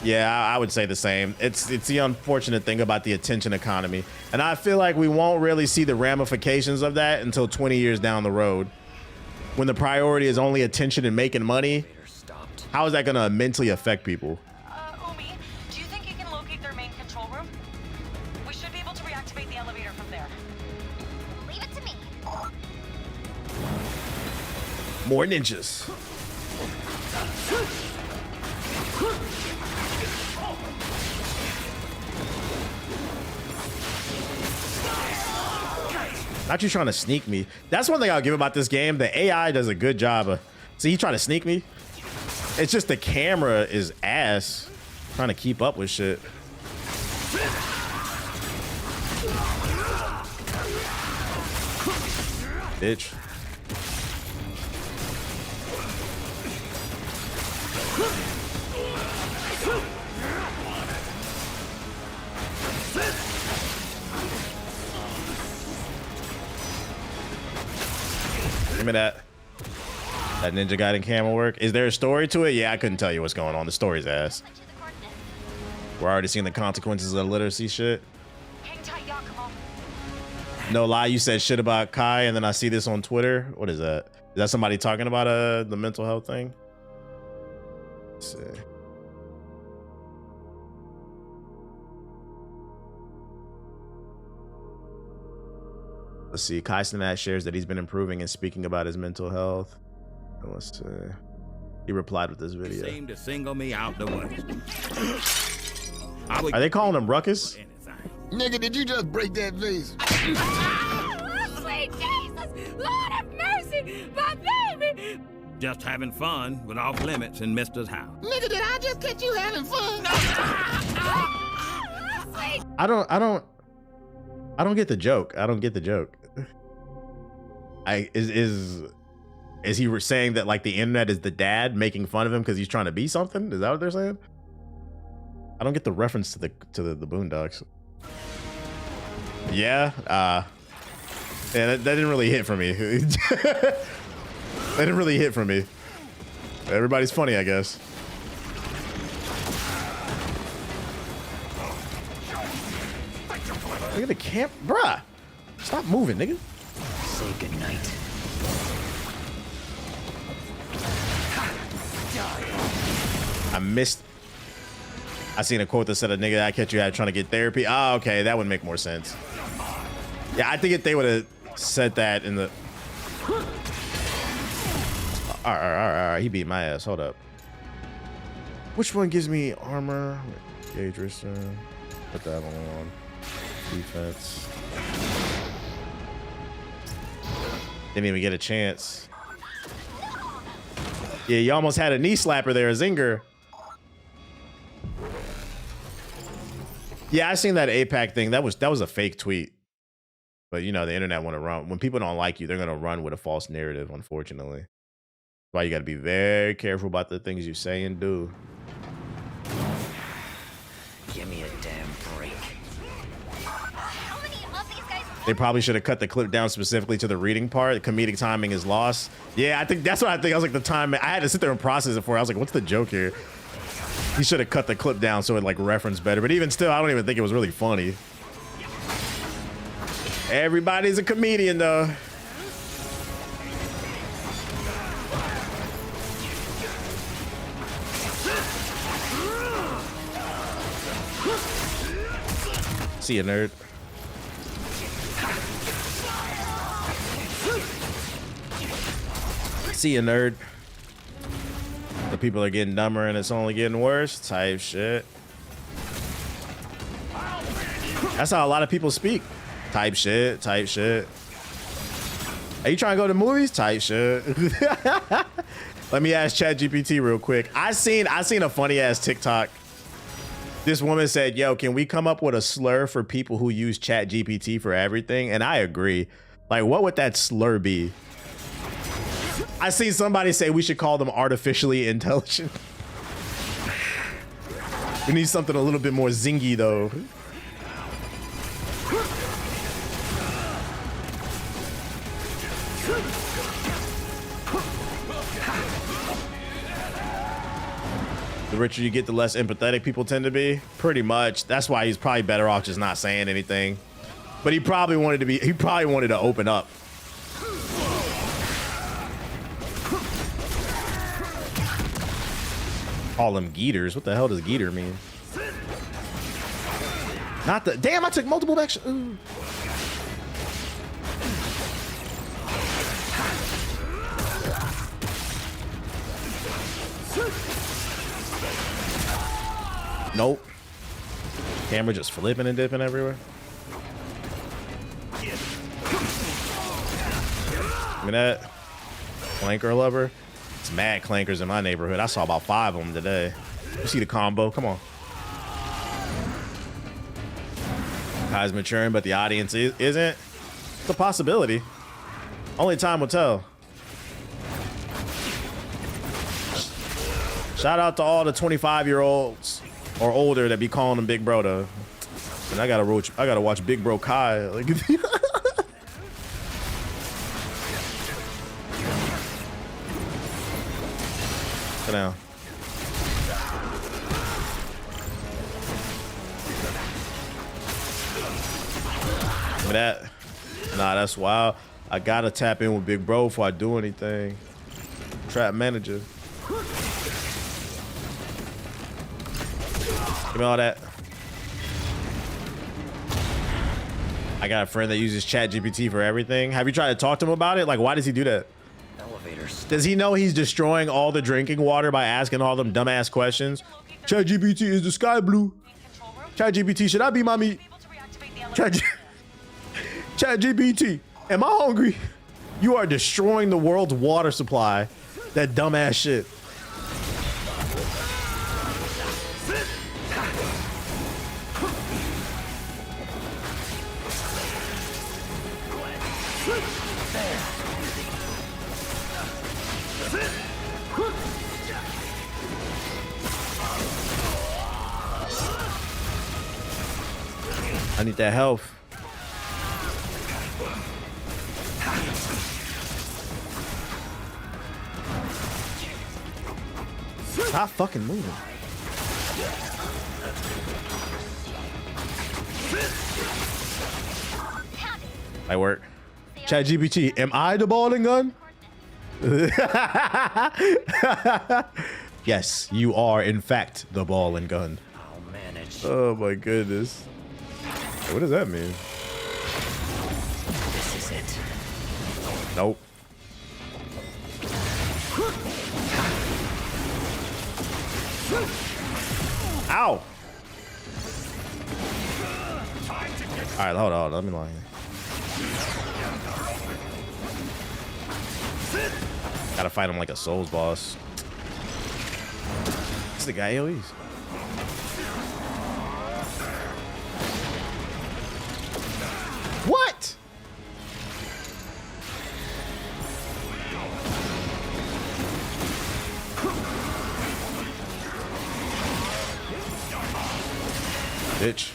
Yeah, I would say the same. It's the unfortunate thing about the attention economy, and I feel like we won't really see the ramifications of that until 20 years down the road, when the priority is only attention and making money. How is that gonna mentally affect people? Umi, do you think you can locate their main control room? We should be able to reactivate the elevator from there. Leave it to me. More ninjas. Not you trying to sneak me. That's one thing I'll give about this game. The AI does a good job of... See, he trying to sneak me? It's just the camera is ass. Trying to keep up with shit. Bitch. Give me that. That Ninja Gaiden camera work. Is there a story to it? Yeah, I couldn't tell you what's going on. The story's ass. We're already seeing the consequences of literacy shit. Hang tight, Yakumo. No lie, you said shit about Kai, and then I see this on Twitter. What is that? Is that somebody talking about the mental health thing? Let's see. Let's see. Kai Cenat shares that he's been improving and speaking about his mental health. And let's see. He replied with this video. Seemed to single me out the way. Are they calling him Ruckus? Nigga, did you just break that vase? Sweet Jesus! Lord have mercy! My baby! Just having fun with off limits in Mister's house. Nigga, did I just catch you having fun? I don't get the joke. I don't get the joke. Is he saying that like the internet is the dad making fun of him because he's trying to be something? Is that what they're saying? I don't get the reference to the Boondocks. Yeah, that didn't really hit for me. That didn't really hit for me. Everybody's funny, I guess. Look at the camp, bruh. Stop moving, nigga. Say goodnight. I missed. I seen a quote that said a nigga I catch you out trying to get therapy. Oh, okay, that would make more sense. Yeah, I think if they would have said that in the. All right. He beat my ass. Hold up. Which one gives me armor? Gauge Rista. Put that one on. Defense. Didn't even get a chance. Yeah, you almost had a knee slapper there, a zinger. Yeah, I seen that APAC thing. That was a fake tweet. But you know, the internet want to run. When people don't like you, they're gonna run with a false narrative, unfortunately. That's why you gotta be very careful about the things you say and do. Give me a damn break. They probably should have cut the clip down specifically to the reading part. The comedic timing is lost. Yeah, I think that's what I think. I was like, the time, I had to sit there and process it for. I was like, what's the joke here? He should have cut the clip down so it like referenced better. But even still, I don't even think it was really funny. Everybody's a comedian though. See ya, nerd. See you, nerd. The people are getting dumber and it's only getting worse type shit. That's how a lot of people speak. Type shit, type shit. Are you trying to go to movies? Type shit. Let me ask ChatGPT real quick. I seen a funny ass TikTok. This woman said, yo, can we come up with a slur for people who use ChatGPT for everything? And I agree. Like, what would that slur be? I seen somebody say we should call them artificially intelligent. We need something a little bit more zingy, though. The richer you get, the less empathetic people tend to be. Pretty much. That's why he's probably better off just not saying anything. But he probably wanted to open up. Call them Geeters. What the hell does Geeter mean? Not the damn, I took multiple action. Ooh. Nope. Camera just flipping and dipping everywhere. Look at that. Clanker lover. It's mad clankers in my neighborhood. I saw about 5 of them today. You see the combo? Come on. Guy's maturing, but the audience isn't. It's a possibility. Only time will tell. Shout out to all the 25-year-olds or older that be calling him Big Bro though. And I gotta watch Big Bro Kai. Like, sit down. Look at that. Nah, that's wild. I gotta tap in with Big Bro before I do anything. Trap manager. Give me all that. I got a friend that uses ChatGPT for everything. Have you tried to talk to him about it? Like, why does he do that? Elevators. Does he know he's destroying all the drinking water by asking all them dumbass questions? ChatGPT, is the sky blue? ChatGPT, should I be my meat? ChatGPT, am I hungry? You are destroying the world's water supply. That dumbass shit. I need that health. Stop fucking moving. Might work. ChatGPT, am I the ball and gun? Yes, you are in fact the ball and gun. I'll manage. Oh my goodness. What does that mean? This is it. Nope. Ow! Alright, hold on. Let me lie. Gotta fight him like a Souls boss. This is the guy AoEs. What? Bitch.